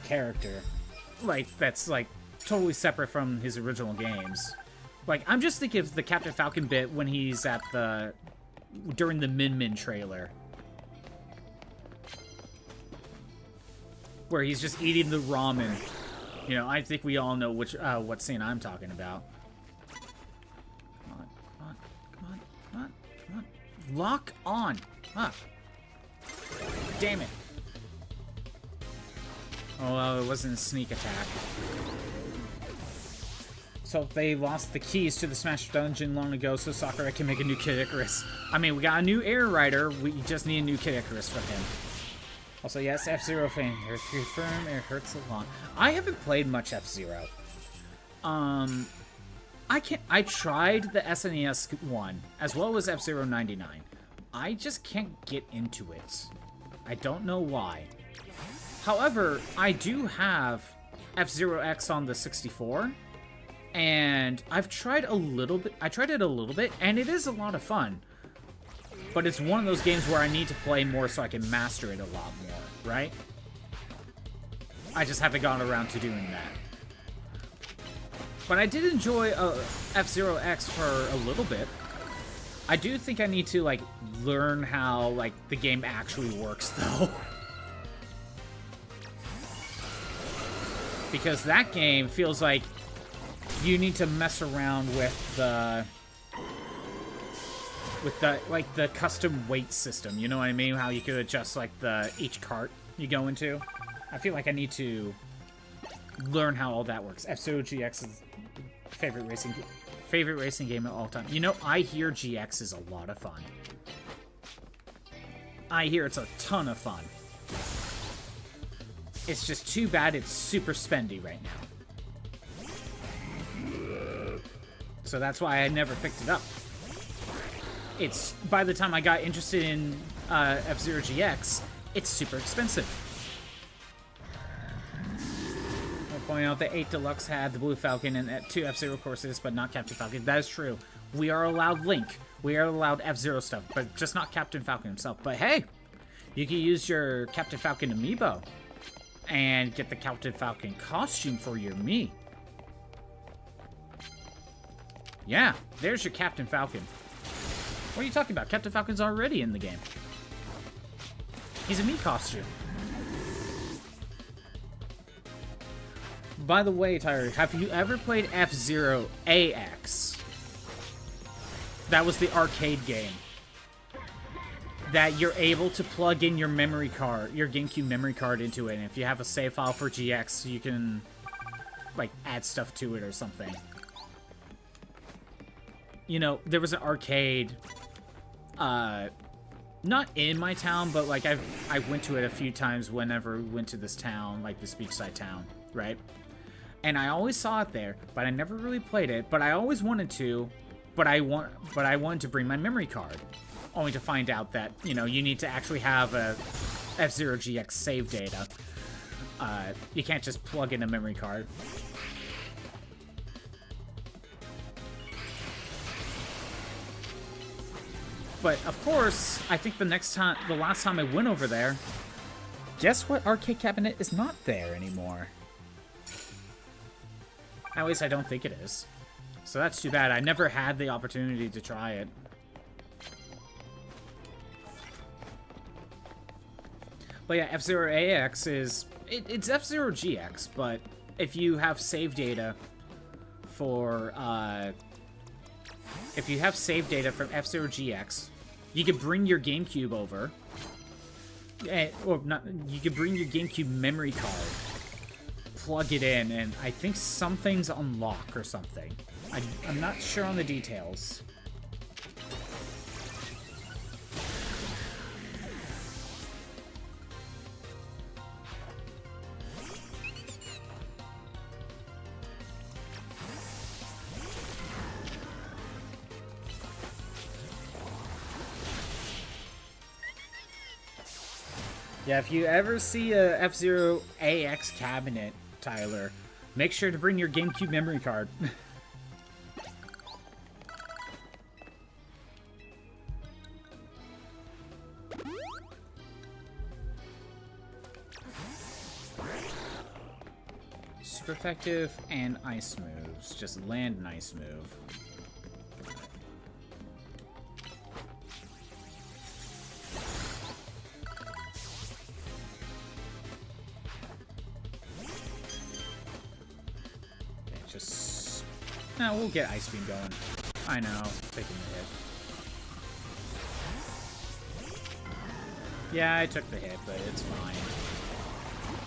character. Like, that's, like, totally separate from his original games. Like, I'm just thinking of the Captain Falcon bit when he's at during the Min Min trailer. Where he's just eating the ramen. You know, I think we all know what scene I'm talking about. Come on, come on, come on, come on, come on. Lock on! Huh. Damn it. Oh, well, it wasn't a sneak attack. So they lost the keys to the Smash Dungeon long ago, so Sakurai can make a new Kid Icarus. I mean, we got a new Air Rider, we just need a new Kid Icarus for him. Also, yes, F-Zero fan here. Confirm it hurts a lot. I haven't played much F-Zero. I tried the SNES one, as well as F-Zero 99. I just can't get into it. I don't know why. However, I do have F-Zero X on the 64, and I've tried a little bit. I tried it a little bit, and it is a lot of fun. But it's one of those games where I need to play more so I can master it a lot more, right? I just haven't gotten around to doing that. But I did enjoy F-Zero X for a little bit. I do think I need to, like, learn how, like, the game actually works, though. Because that game feels like you need to mess around with the like the custom weight system, you know what I mean? How you could adjust like each cart you go into. I feel like I need to learn how all that works. F-Zero GX is favorite racing game of all time. You know, I hear GX is a lot of fun. I hear it's a ton of fun. It's just too bad it's super spendy right now. So that's why I never picked it up. It's, by the time I got interested in F-Zero GX, it's super expensive. I'll point out that 8 Deluxe had the Blue Falcon and 2 F-Zero courses, but not Captain Falcon. That is true. We are allowed Link. We are allowed F-Zero stuff, but just not Captain Falcon himself. But hey, you can use your Captain Falcon amiibo and get the Captain Falcon costume for your Mii. Yeah, there's your Captain Falcon. What are you talking about? Captain Falcon's already in the game. He's a Mii costume. By the way, Tyler, have you ever played F-Zero AX? That was the arcade game. That you're able to plug in your memory card, your GameCube memory card into it, and if you have a save file for GX, you can, like, add stuff to it or something. You know, there was an arcade, not in my town, but, like, I went to it a few times whenever we went to this town, like, this beachside town, right? And I always saw it there, but I never really played it, but I always wanted to, but I wanted to bring my memory card. Only to find out that, you know, you need to actually have a F-Zero GX save data. You can't just plug in a memory card. But, of course, I think the last time I went over there, guess what arcade cabinet is not there anymore? At least I don't think it is. So that's too bad. I never had the opportunity to try it. But yeah, F-Zero AX is... It's F-Zero GX, but if you have save data for... if you have save data from F-Zero GX, you could bring your GameCube over. Or not... You could bring your GameCube memory card, plug it in, and I think something's unlock or something. I'm not sure on the details. Yeah, if you ever see a F-Zero AX cabinet, Tyler, make sure to bring your GameCube memory card. Super effective and ice moves. Just land an ice move. No, we'll get Ice Beam going. I know, taking the hit. Yeah, I took the hit, but it's fine.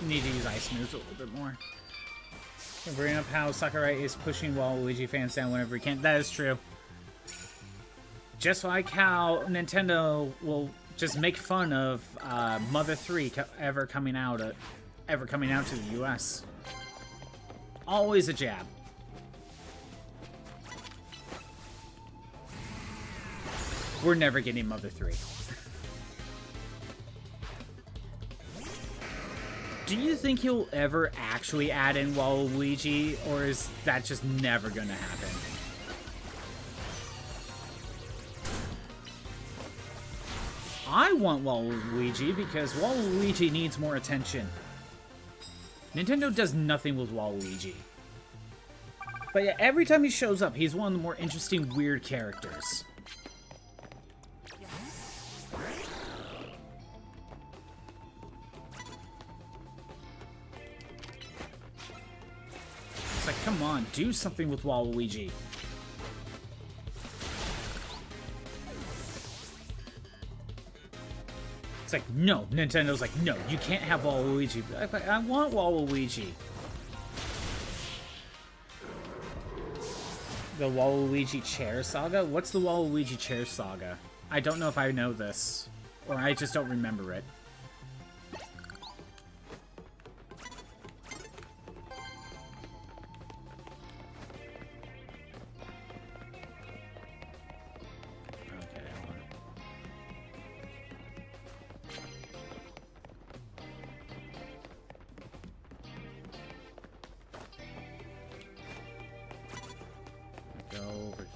Need to use Ice Moves a little bit more. Bringing up how Sakurai is pushing Waluigi fans down whenever he can. That is true. Just like how Nintendo will just make fun of Mother 3 ever coming out to the US. Always a jab. We're never getting Mother 3. Do you think he'll ever actually add in Waluigi, or is that just never gonna happen? I want Waluigi because Waluigi needs more attention. Nintendo does nothing with Waluigi. But yeah, every time he shows up, he's one of the more interesting, weird characters. It's like, come on, do something with Waluigi. It's like, no. Nintendo's like, no, you can't have Waluigi. I want Waluigi. The Waluigi chair saga? What's the Waluigi chair saga? I don't know if I know this. Or I just don't remember it.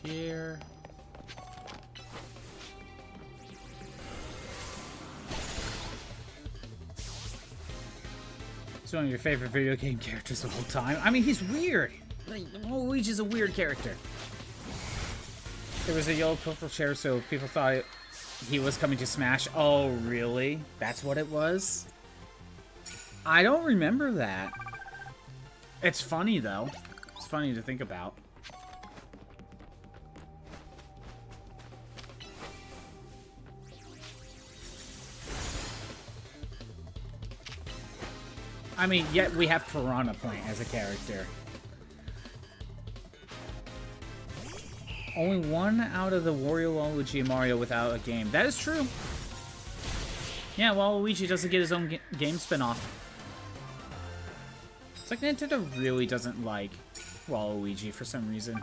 Here. He's one of your favorite video game characters of all time. I mean, he's weird. Like, Luigi's a weird character. There was a yellow purple chair, so people thought he was coming to Smash. Oh, really? That's what it was? I don't remember that. It's funny, though. It's funny to think about. I mean, yet we have Piranha Plant as a character. Only one out of the Wario, Waluigi, and Mario without a game. That is true. Yeah, Waluigi doesn't get his own game spin-off. It's like Nintendo really doesn't like Waluigi for some reason.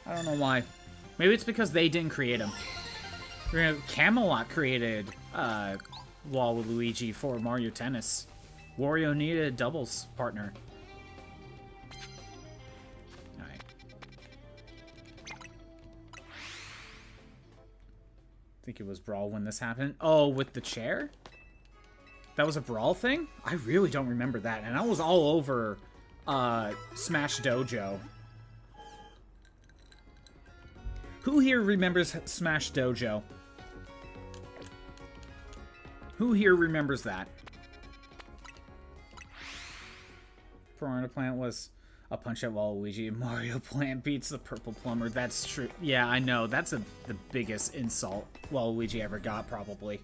I don't know why. Maybe it's because they didn't create him. Camelot created Waluigi for Mario Tennis. Wario needed a doubles partner. Alright. I think it was Brawl when this happened. Oh, with the chair? That was a Brawl thing? I really don't remember that. And I was all over Smash Dojo. Who here remembers Smash Dojo? Who here remembers that? Piranha Plant was a punch at Waluigi. Mario Plant beats the Purple Plumber. That's true. Yeah, I know. That's the biggest insult Waluigi ever got, probably.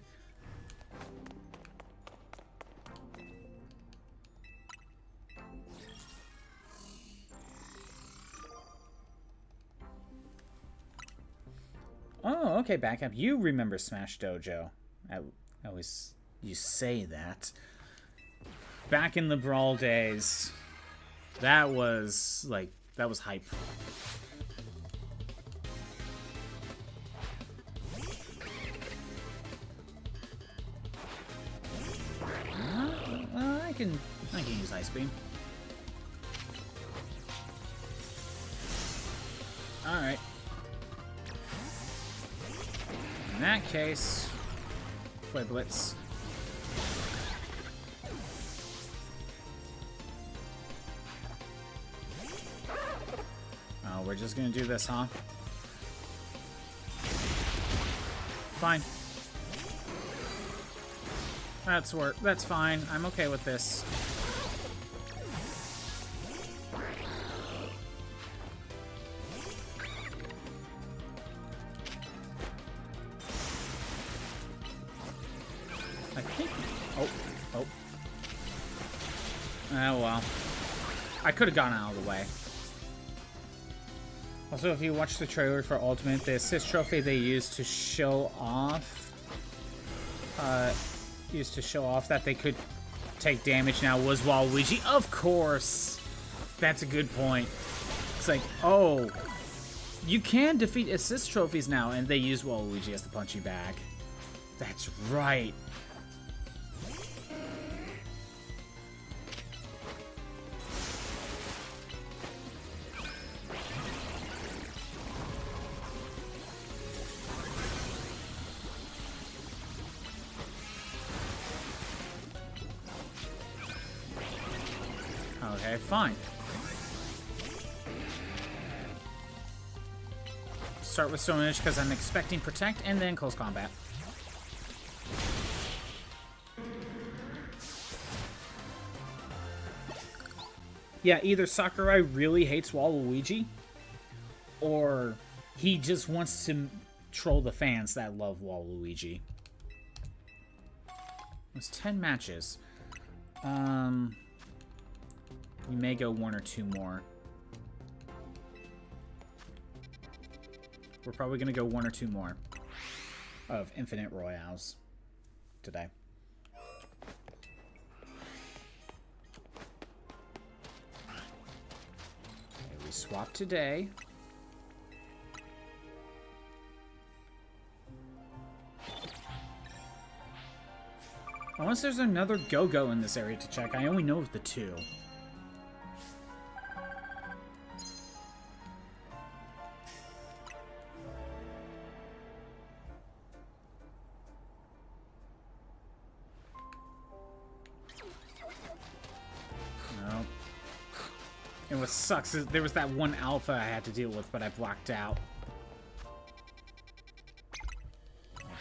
Oh, okay, back up. You remember Smash Dojo. I always... You say that. Back in the Brawl days... That was, like, that was hype. I can use Ice Beam. Alright. In that case, play Blitz. We're just gonna do this, huh? Fine. That's fine. I'm okay with this. I think... Oh. Oh. Oh, well. I could have gotten out of the way. Also, if you watch the trailer for Ultimate, the assist trophy they used to show off, that they could take damage now was Waluigi. Of course! That's a good point. It's like, oh, you can defeat assist trophies now, and they use Waluigi as the punching bag. That's right. Okay, fine. Start with Stone Edge because I'm expecting Protect and then Close Combat. Yeah, either Sakurai really hates Waluigi, or he just wants to troll the fans that love Waluigi. It's 10 matches. We may go 1 or 2 more. We're probably going to go 1 or 2 more of Infinite Royales today. Okay, we swap today. Unless there's another Go-Go in this area to check. I only know of the 2. And what sucks is there was that one alpha I had to deal with, but I blocked out.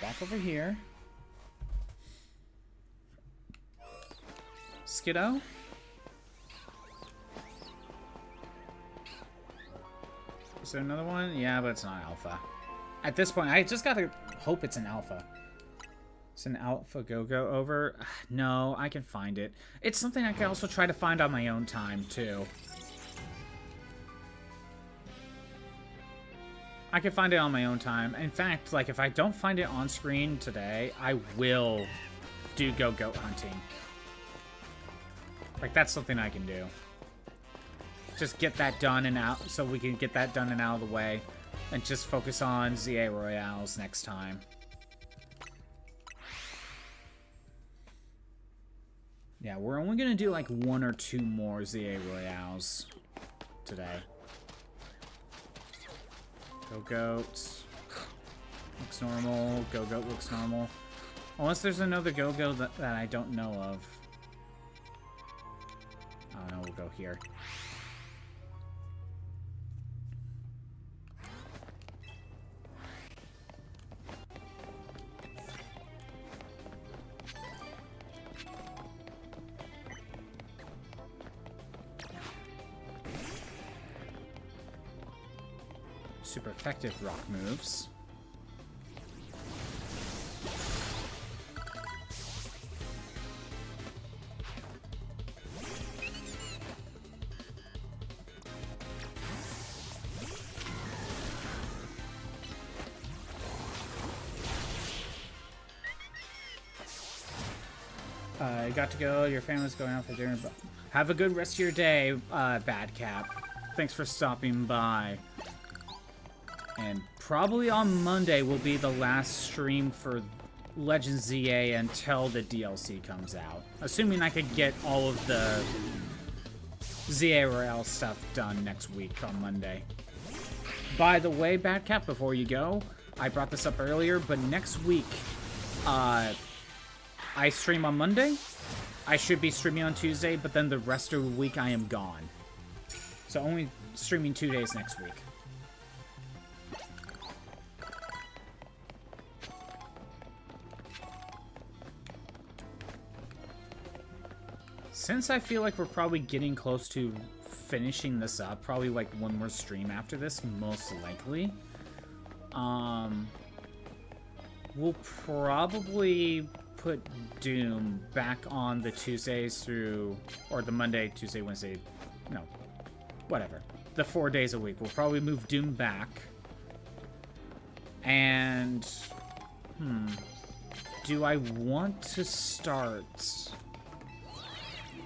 Back over here. Skiddo. Is there another one? Yeah, but it's not alpha. At this point, I just gotta hope it's an alpha. It's an alpha go-go over. No, I can find it. It's something I can also try to find on my own time, too. I can find it on my own time. In fact, like, if I don't find it on screen today, I will do go-go hunting. Like, that's something I can do. Just get that done and out, so we can get that done and out of the way. And just focus on ZA Royales next time. Yeah, we're only gonna do, like, 1 or 2 more ZA Royales today. Go-Goat. Looks normal. Go-Goat looks normal. Unless there's another Go-Go that I don't know of. Oh no, we'll go here. Super effective rock moves. You got to go. Your family's going out for dinner. But have a good rest of your day, Bad Cap. Thanks for stopping by. And probably on Monday will be the last stream for Legends ZA until the DLC comes out. Assuming I could get all of the ZA Royale stuff done next week on Monday. By the way, Badcap, before you go, I brought this up earlier, but next week, I stream on Monday. I should be streaming on Tuesday, but then the rest of the week I am gone. So only streaming 2 days next week. Since I feel like we're probably getting close to finishing this up, probably like one more stream after this, most likely, we'll probably put Doom back on the Tuesdays through, or the Monday, Tuesday, Wednesday, no, whatever. The 4 days a week. We'll probably move Doom back. And, do I want to start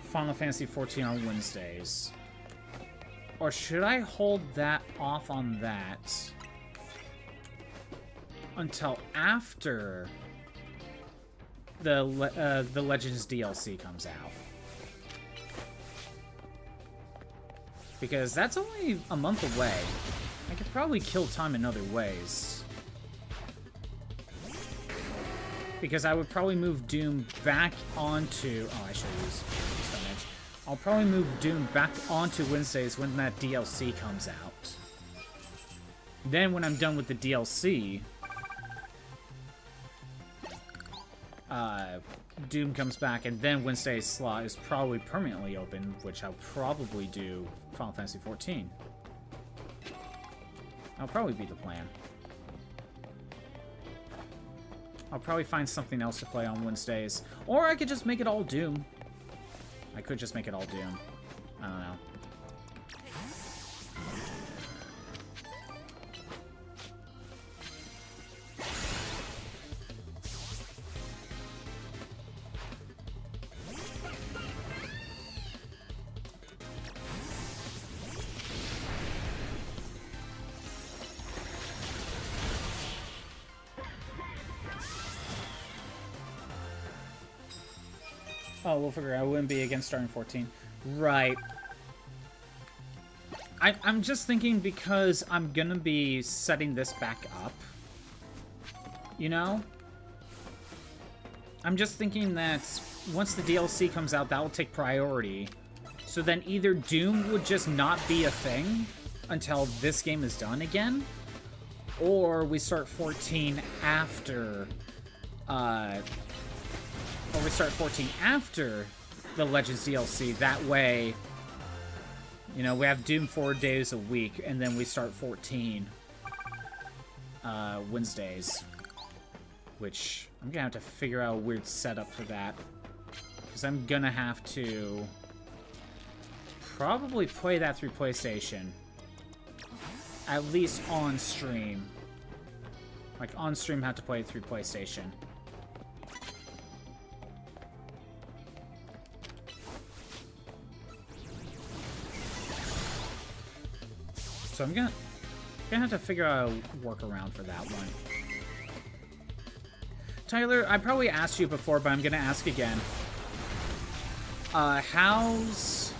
Final Fantasy XIV on Wednesdays? Or should I hold that off on that until after the Legends DLC comes out? Because that's only a month away. I could probably kill time in other ways. Because I would probably move Doom back onto... Oh, I should use Stone Edge. I'll probably move Doom back onto Wednesdays when that DLC comes out. Then when I'm done with the DLC... Doom comes back, and then Wednesday's slot is probably permanently open, which I'll probably do Final Fantasy XIV. That'll probably be the plan. I'll probably find something else to play on Wednesdays. Or I could just make it all Doom. I could just make it all Doom. I don't know. Oh, we'll figure it out. I wouldn't be against starting 14. Right. I'm just thinking because I'm gonna be setting this back up. You know? I'm just thinking that once the DLC comes out, that will take priority. So then either Doom would just not be a thing until this game is done again, or we start 14 after... Or we start 14 after the Legends DLC. That way, you know, we have Doom 4 days a week, and then we start 14 Wednesdays. Which, I'm gonna have to figure out a weird setup for that. Because I'm gonna have to probably play that through PlayStation. At least on stream. Like, on stream, have to play it through PlayStation. So I'm gonna have to figure out a workaround for that one. Tyler, I probably asked you before, but I'm gonna ask again. How's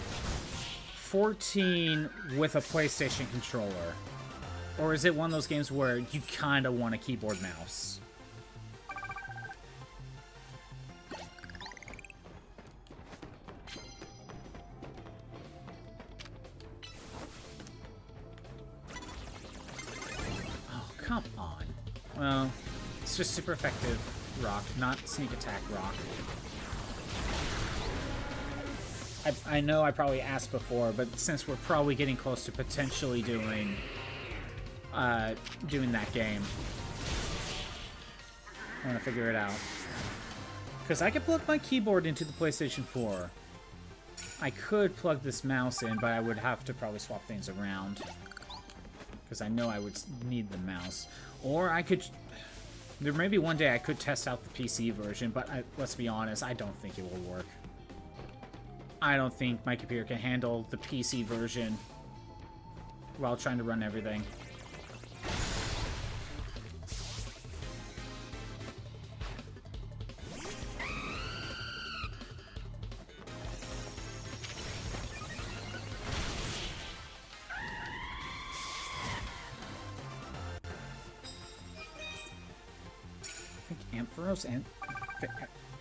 14 with a PlayStation controller? Or is it one of those games where you kind of want a keyboard mouse? Come on. Well, it's just super effective rock, not sneak attack rock. I know I probably asked before, but since we're probably getting close to potentially doing that game, I want to figure it out. Because I could plug my keyboard into the PlayStation 4. I could plug this mouse in, but I would have to probably swap things around. Because I know I would need the mouse. Or I could... There may be one day I could test out the PC version, but let's be honest, I don't think it will work. I don't think my computer can handle the PC version while trying to run everything. Ampharos and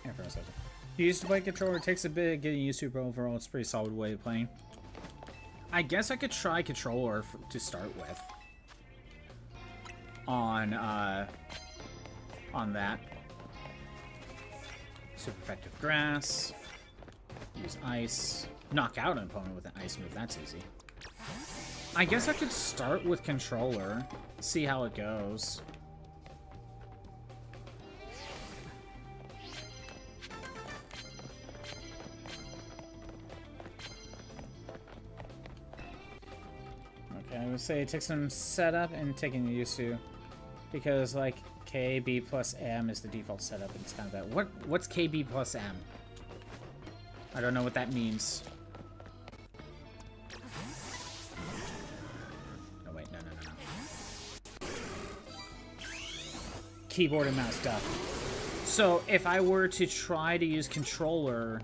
Ampharos. You used to play controller. It takes a bit getting used to, but overall it's a pretty solid way of playing. I guess I could try controller to start with. On that. Super effective grass. Use ice. Knock out an opponent with an ice move. That's easy. I guess I could start with controller. See how it goes. would say it takes some setup and taking used to. Because, like, KB plus M is the default setup, and it's kind of that. What's KB plus M? I don't know what that means. Oh, wait, no. Keyboard and mouse, duh. So, if I were to try to use controller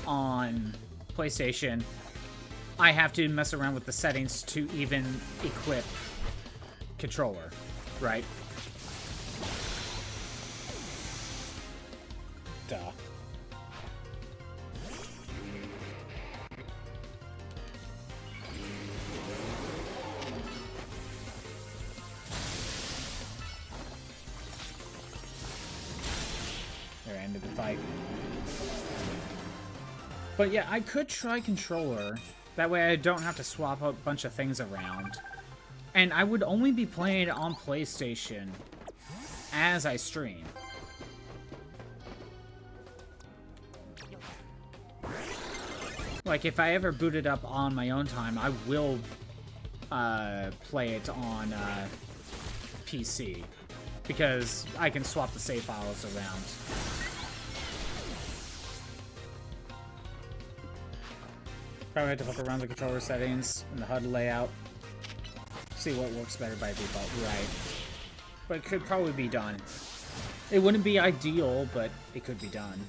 on PlayStation, I have to mess around with the settings to even equip controller, right? Duh. There, ended the fight. But yeah, I could try controller. That way I don't have to swap a bunch of things around. And I would only be playing it on PlayStation as I stream. Like, if I ever boot it up on my own time, I will play it on PC. Because I can swap the save files around. Probably have to fuck around the controller settings and the HUD layout. See what works better by default, right? But it could probably be done. It wouldn't be ideal, but it could be done.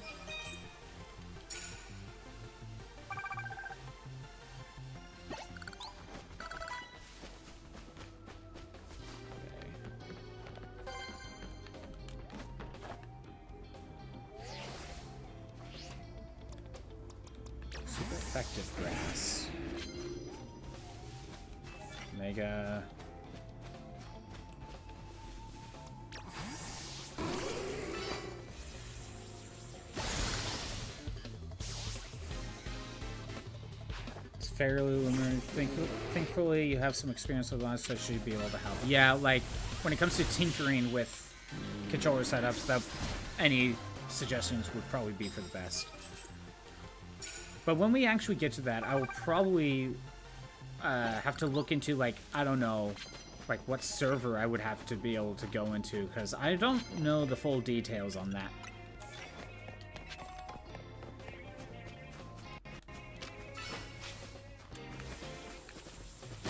Super effective grass. Mega. It's fairly limited. Thankfully, you have some experience with us, so should be able to help. Yeah, like when it comes to tinkering with controller setups, that any suggestions would probably be for the best. But when we actually get to that, I will probably have to look into, like, I don't know, like what server I would have to be able to go into, because I don't know the full details on that.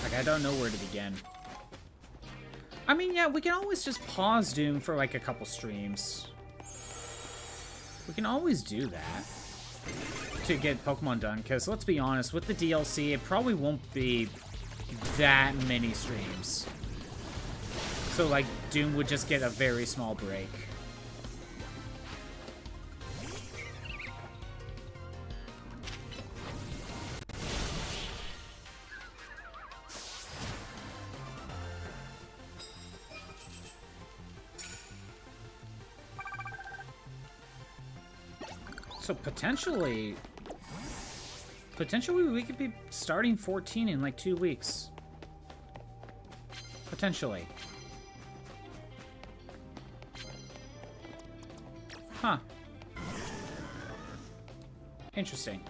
Like, I don't know where to begin. I mean, yeah, we can always just pause Doom for like a couple streams. We can always do that to get Pokemon done, because let's be honest, with the DLC, it probably won't be that many streams. So, like, Doom would just get a very small break. So potentially we could be starting 14 in like 2 weeks. Potentially. Huh. Interesting.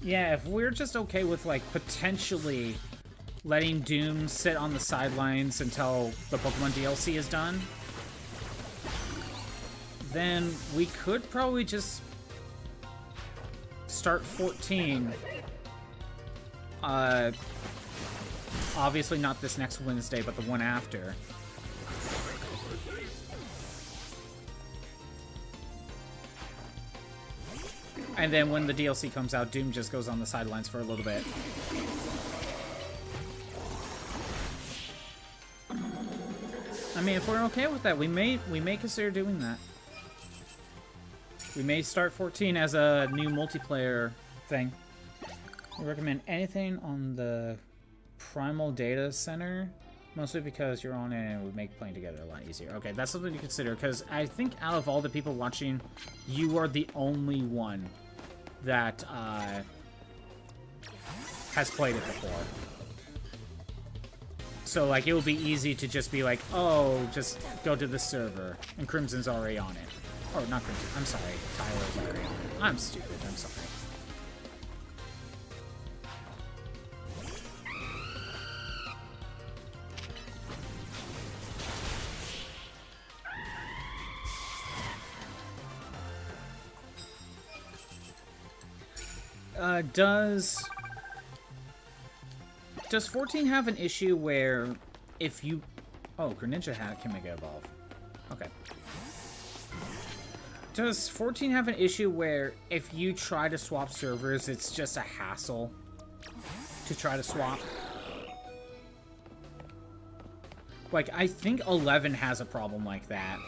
Yeah, if we're just okay with like potentially letting Doom sit on the sidelines until the Pokemon DLC is done, then we could probably just start 14. Obviously not this next Wednesday, but the one after. And then when the DLC comes out, Doom just goes on the sidelines for a little bit. I mean, if we're okay with that, we may consider doing that. We may start 14 as a new multiplayer thing. I recommend anything on the Primal Data Center, mostly because you're on it and it would make playing together a lot easier. Okay, that's something to consider, because I think out of all the people watching, you are the only one that has played it before. So, like, it will be easy to just be like, oh, just go to the server, and Crimson's already on it. Or not Crimson, I'm sorry, Tyler's already on it. I'm stupid, I'm sorry. Does 14 have an issue where if you... Oh, Greninja hat can make it evolve. Okay. Does 14 have an issue where if you try to swap servers, it's just a hassle to try to swap? Like, I think 11 has a problem like that.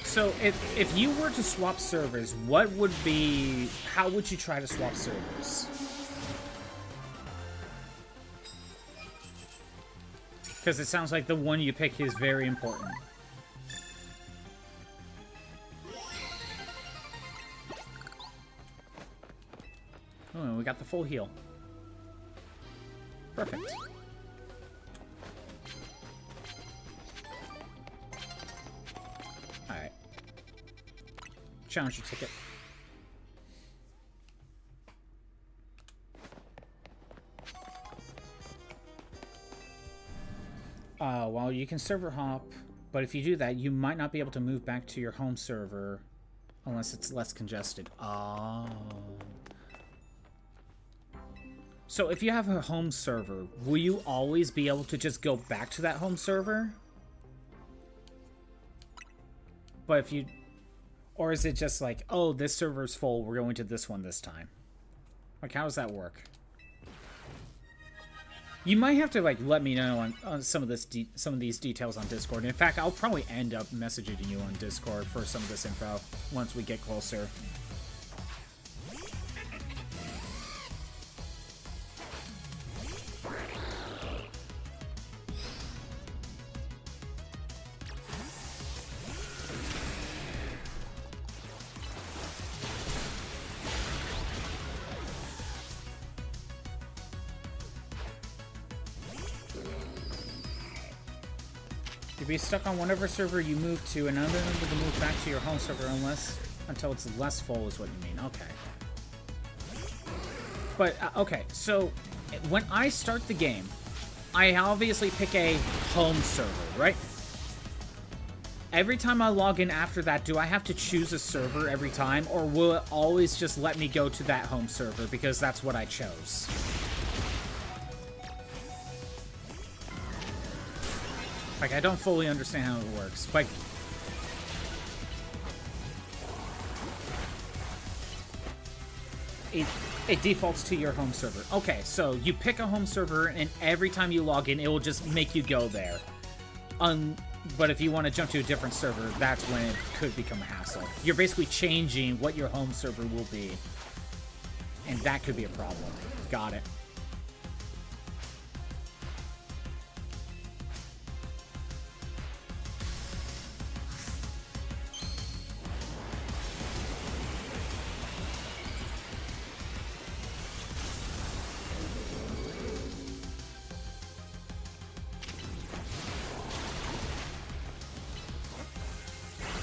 So, if you were to swap servers, what would be... How would you try to swap servers? Because it sounds like the one you pick is very important. Oh, we got the full heal. Perfect. Alright. Challenger ticket. Well, you can server hop, but if you do that, you might not be able to move back to your home server unless it's less congested. Oh. So if you have a home server, will you always be able to just go back to that home server? But if you... Or is it just like, oh, this server's full, we're going to this one this time? Like, how does that work? You might have to, like, let me know on some of these details on Discord. In fact, I'll probably end up messaging you on Discord for some of this info once we get closer. You'll be stuck on whatever server you move to and unable to move back to your home server until it's less full is what you mean. Okay. But, okay, so when I start the game, I obviously pick a home server, right? Every time I log in after that, do I have to choose a server every time, or will it always just let me go to that home server because that's what I chose? Like, I don't fully understand how it works. Like, it defaults to your home server. Okay, so you pick a home server, and every time you log in, it will just make you go there. But if you want to jump to a different server, that's when it could become a hassle. You're basically changing what your home server will be. And that could be a problem. Got it.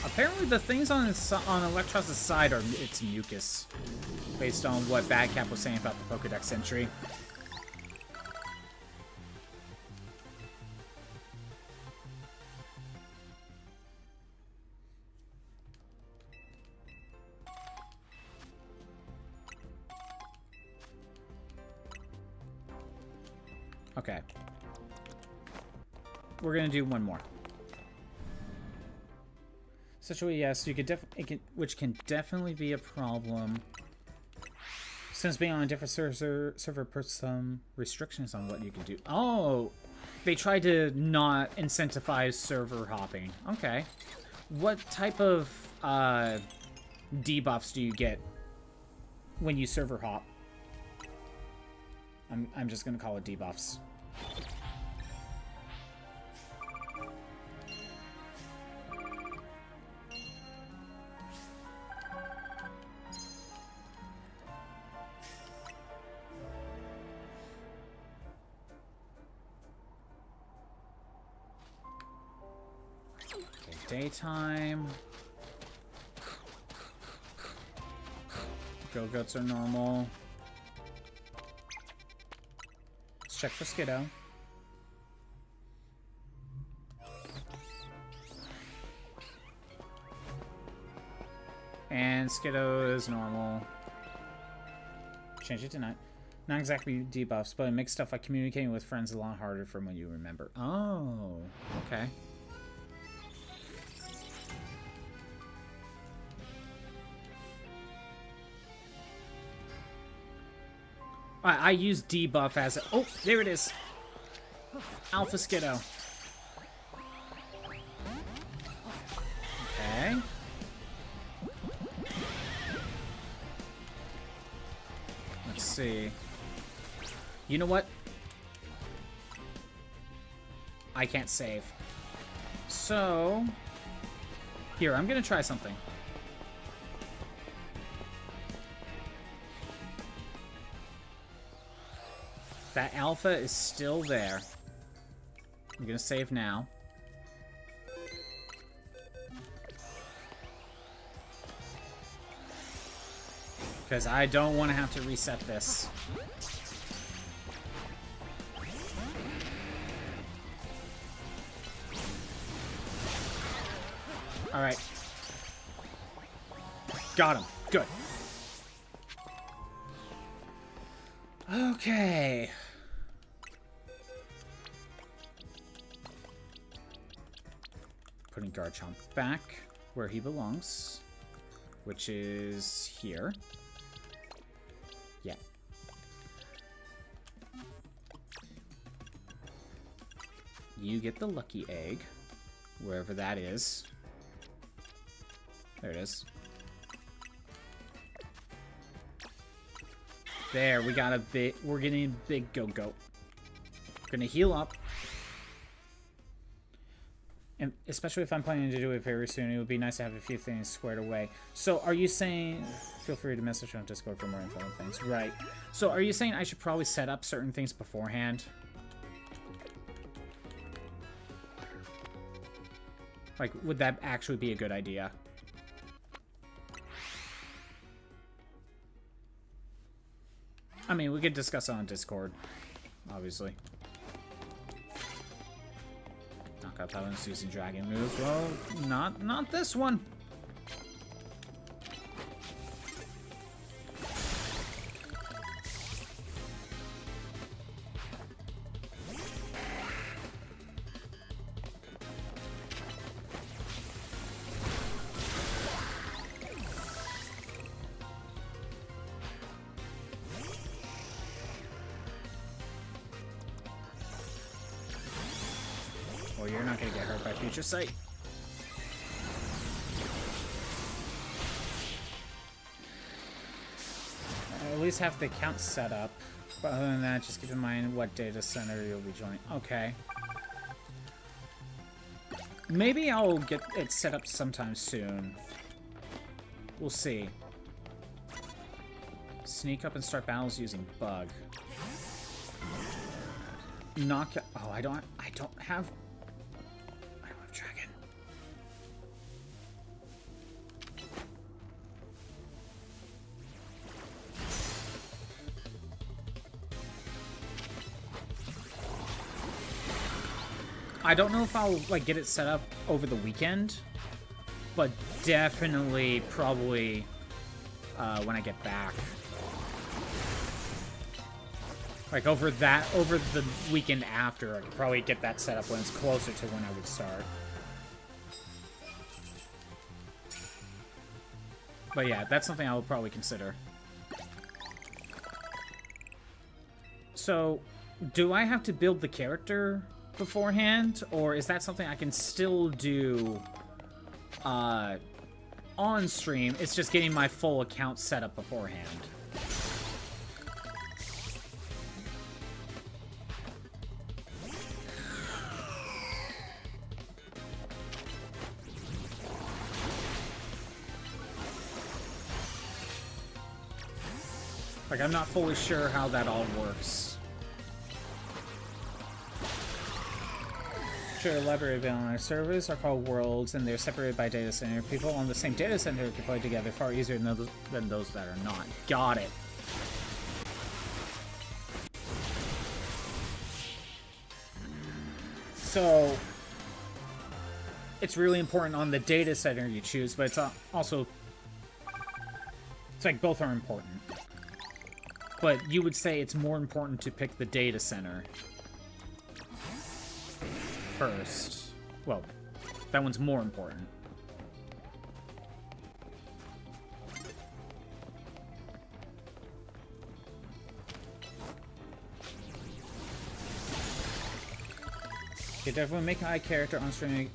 Apparently the things on Electros' side are its mucus, based on what Badcap was saying about the Pokédex entry. Okay. We're gonna do one more. Essentially, yes, you could which can definitely be a problem. Since being on a different server puts some restrictions on what you can do. Oh, they tried to not incentivize server hopping. Okay. What type of debuffs do you get when you server hop? I'm just gonna call it debuffs. daytime. Go-goats are normal. Let's check for Skiddo. And Skiddo is normal. Change it to night. Not exactly debuffs, but it makes stuff like communicating with friends a lot harder from when you remember. Oh, okay. I use debuff as a... Oh, there it is. Alpha Skiddo. Okay. Let's see. You know what? I can't save. So... Here, I'm gonna try something. That alpha is still there. I'm gonna save now. Because I don't want to have to reset this. Alright. Got him. Good. Okay. Putting Garchomp back where he belongs, which is here. Yeah. You get the lucky egg, wherever that is. There it is. There, we got a bit. We're getting a big go-go. We're gonna heal up. And especially if I'm planning to do it very soon, it would be nice to have a few things squared away. So are you saying... Feel free to message on Discord for more info on things. Right. So are you saying I should probably set up certain things beforehand? Like, would that actually be a good idea? I mean, we could discuss it on Discord, obviously. Knock out Paladins using dragon moves. Well, not this one. Well, you're not going to get hurt by Future Sight. I at least have the account set up. But other than that, just keep in mind what data center you'll be joining. Okay. Maybe I'll get it set up sometime soon. We'll see. Sneak up and start battles using bug. Knock. Oh, I don't have dragon. I don't know if I'll like get it set up over the weekend, but definitely probably when I get back. Like over the weekend after, I could probably get that set up when it's closer to when I would start. But yeah, that's something I will probably consider. So, do I have to build the character beforehand, or is that something I can still do on stream? It's just getting my full account set up beforehand. Like, I'm not fully sure how that all works. infrastructure elaborated on our servers are called worlds, and they're separated by data center. People on the same data center can play together far easier than those that are not. Got it. So, it's really important on the data center you choose, but it's also... It's like both are important. But you would say it's more important to pick the data center first. Well, that one's more important. You definitely make my character on stream.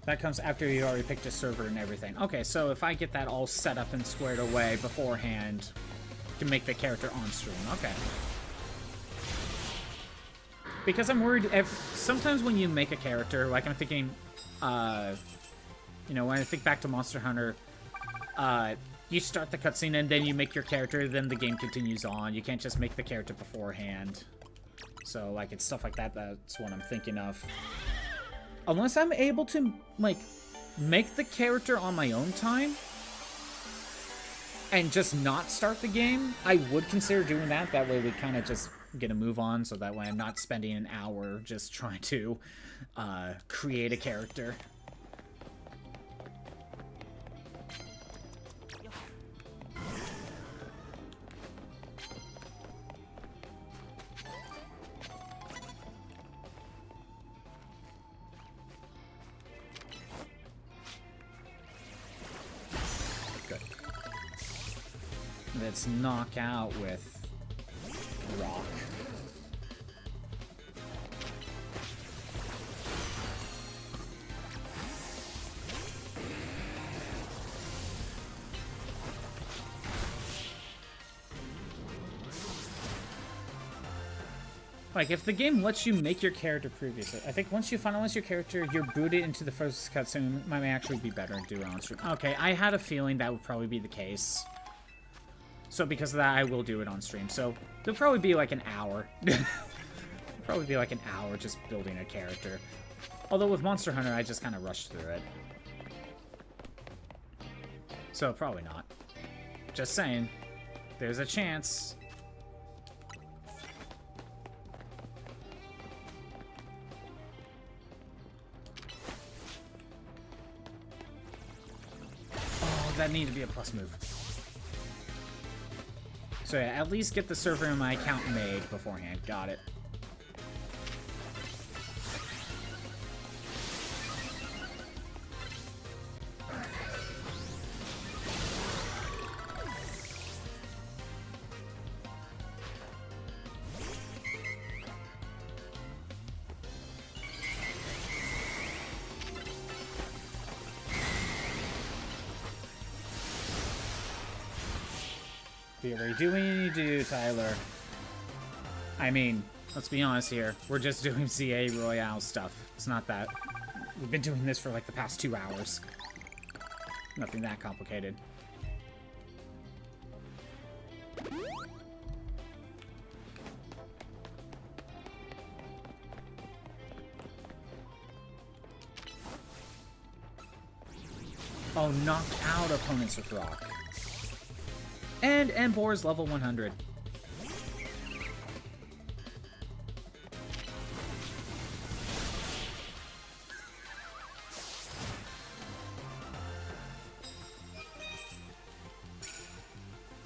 That comes after you already picked a server and everything. Okay, so if I get that all set up and squared away beforehand, to make the character on stream. Okay. Because I'm worried sometimes when you make a character, like I'm thinking, you know, when I think back to Monster Hunter, you start the cutscene and then you make your character, then the game continues on. You can't just make the character beforehand. So, like, it's stuff like that, that's what I'm thinking of. Unless I'm able to, like, make the character on my own time and just not start the game, I would consider doing that. That way we kind of just get a move on, so that way I'm not spending an hour just trying to create a character. Let's knock out with rock. Like, if the game lets you make your character previously, I think once you finalize your character, you're booted into the first cutscene. It might actually be better to do it on stream. Okay, I had a feeling that would probably be the case. So because of that, I will do it on stream. So there'll probably be like an hour. Probably be like an hour just building a character. Although with Monster Hunter, I just kind of rushed through it. So probably not. Just saying. There's a chance. Oh, that needed to be a plus move. So yeah, at least get the server in my account made beforehand. Got it. Do what you need to do, Tyler. I mean, let's be honest here. We're just doing CA Royale stuff. It's not that. We've been doing this for like the past 2 hours. Nothing that complicated. Oh, knock out opponents with rock. And Embor's level 100.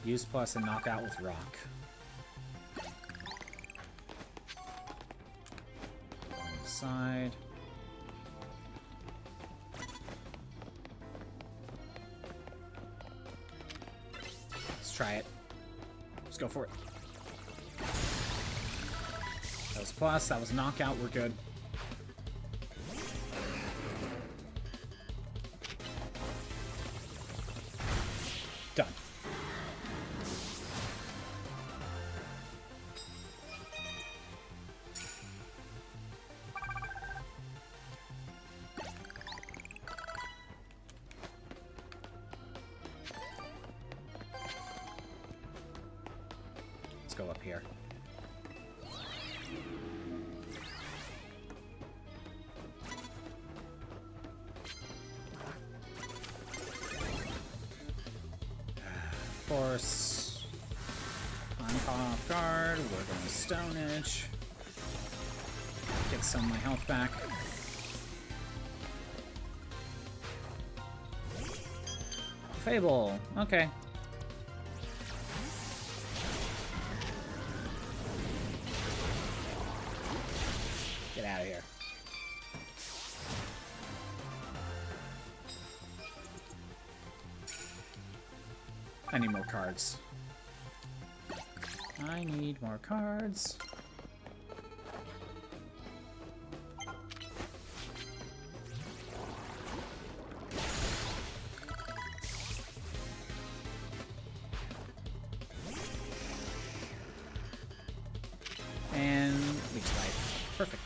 Use plus and knock out with rock. On the side. Try it. Let's go for it. That was plus, that was knockout, we're good. Done. Go up here. course. I'm caught off guard. We're gonna Stone Edge. Get some of my health back. Fable. Okay. Get out of here. I need more cards. I need more cards. And leech life. Perfect.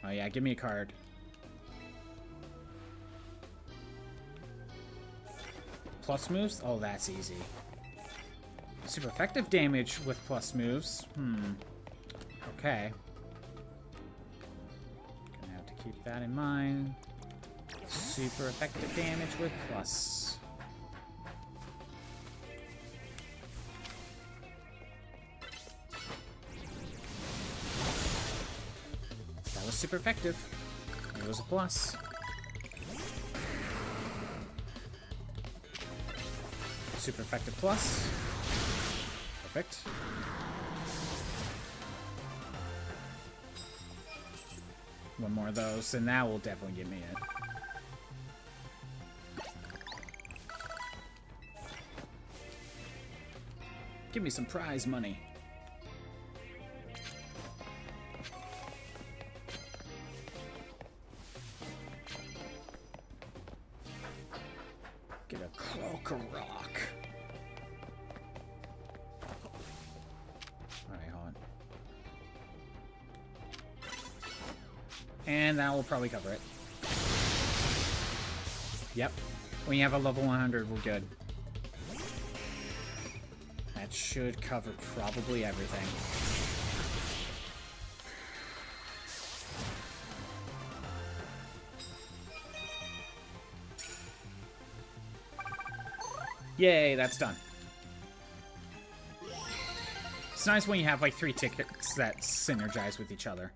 Oh yeah, give me a card. Plus moves? Oh, that's easy. Super effective damage with plus moves. Okay. Gonna have to keep that in mind. Super effective damage with plus. That was super effective. It was a plus. Super effective plus. Perfect. One more of those, and that will definitely give me it. Give me some prize money. Get a Croaker Rock. Alright, hold on. And that will probably cover it. Yep. When you have a level 100, we're good. That should cover probably everything. Yay, that's done. It's nice when you have like 3 tickets that synergize with each other.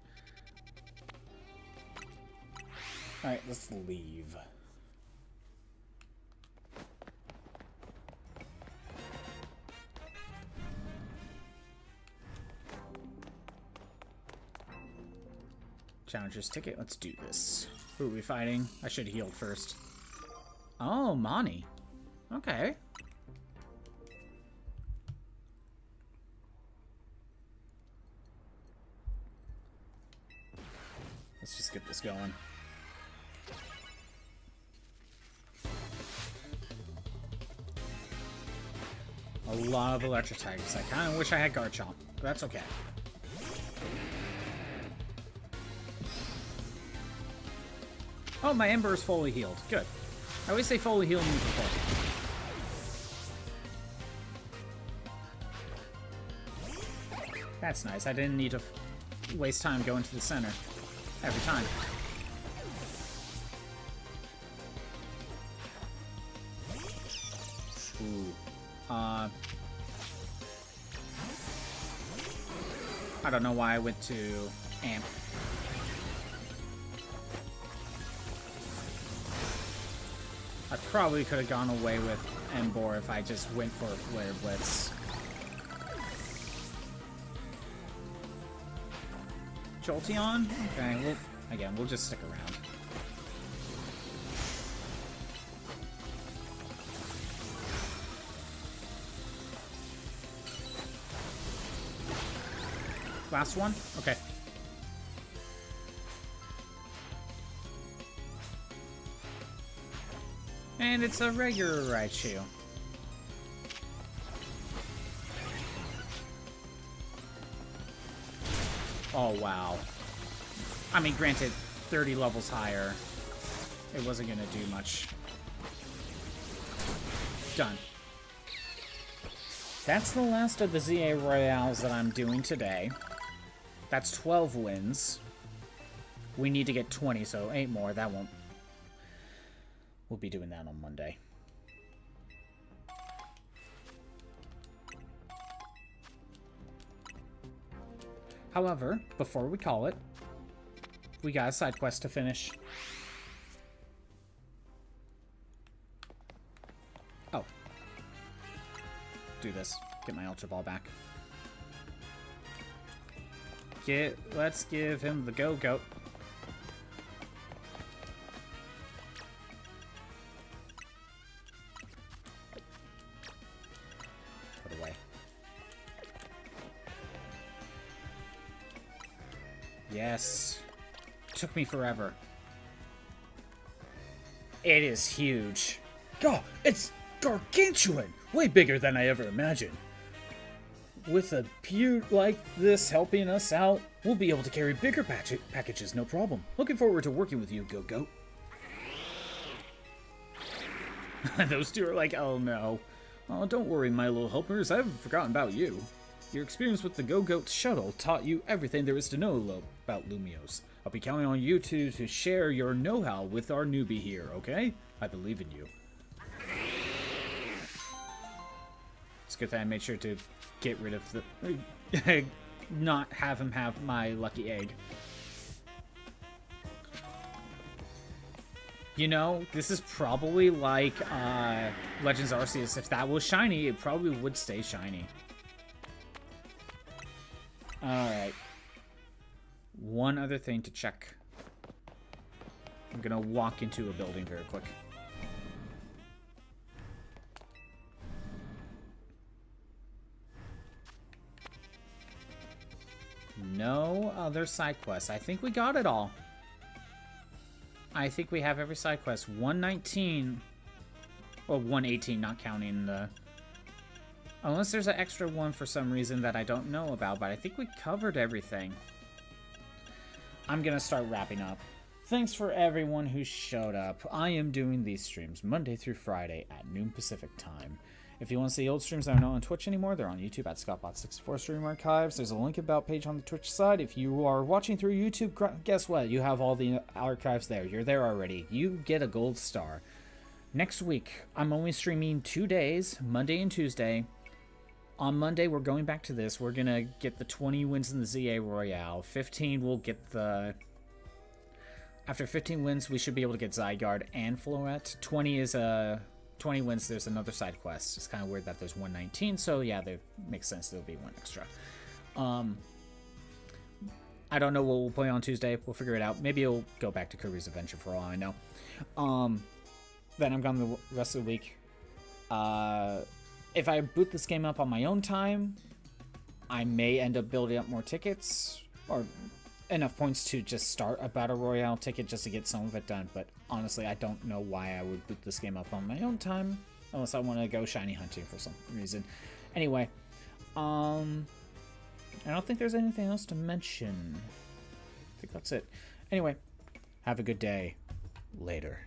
Alright, let's leave. Challenger's ticket, let's do this. Who are we fighting? I should have healed first. Oh, Mani. Okay. Let's just get this going. A lot of electric types. I kind of wish I had Garchomp, but that's okay. Oh, my Ember is fully healed. Good. I always say fully healed me before. That's nice. I didn't need to waste time going to the center every time. Ooh. I don't know why I went to Amp. I probably could have gone away with Ember if I just went for a Flare Blitz. Jolteon? Okay, we'll just stick around. Last one? Okay. And it's a regular Raichu. Oh, wow. I mean, granted, 30 levels higher, it wasn't going to do much. Done. That's the last of the ZA Royales that I'm doing today. That's 12 wins. We need to get 20, so 8 more. That won't... We'll be doing that on Monday. However, before we call it, we got a side quest to finish. Oh. Do this. Get my Ultra Ball back. Let's give him the Go-Goat. Put away. Yes. Took me forever. It is huge. God, it's gargantuan! Way bigger than I ever imagined. With a butte like this helping us out, we'll be able to carry bigger packages, no problem. Looking forward to working with you, Go-Goat. Those two are like, oh no. Oh, don't worry, my little helpers, I haven't forgotten about you. Your experience with the Go-Goat shuttle taught you everything there is to know about Lumios. I'll be counting on you two to share your know-how with our newbie here, okay? I believe in you. It's good that I made sure to get rid of the... not have him have my lucky egg. You know, this is probably like Legends Arceus. If that was shiny, it probably would stay shiny. Alright. One other thing to check. I'm gonna walk into a building very quick. No other side quests. I think we got it all. I think we have every side quest. 119. Well, 118, not counting the... Unless there's an extra one for some reason that I don't know about, but I think we covered everything. I'm gonna start wrapping up. Thanks for everyone who showed up. I am doing these streams Monday through Friday at noon Pacific time. If you want to see old streams that are not on Twitch anymore, they're on YouTube at ScottBot64 Stream Archives. There's a link about page on the Twitch side. If you are watching through YouTube, guess what? You have all the archives there. You're there already. You get a gold star. Next week, I'm only streaming 2 days, Monday and Tuesday. On Monday, we're going back to this. We're going to get the 20 wins in the ZA Royale. 15, we'll get the... After 15 wins, we should be able to get Zygarde and Floette. 20 is a... 20 wins, there's another side quest. It's kind of weird that there's 119, so yeah, that makes sense. There'll be one extra. I don't know what we'll play on Tuesday. We'll figure it out. Maybe it'll go back to Kirby's Adventure for all I know. Then I'm gone the rest of the week. If I boot this game up on my own time, I may end up building up more tickets, or enough points to just start a Battle Royale ticket just to get some of it done, but honestly, I don't know why I would boot this game up on my own time, unless I want to go shiny hunting for some reason. Anyway, I don't think there's anything else to mention. I think that's it. Anyway, have a good day. Later.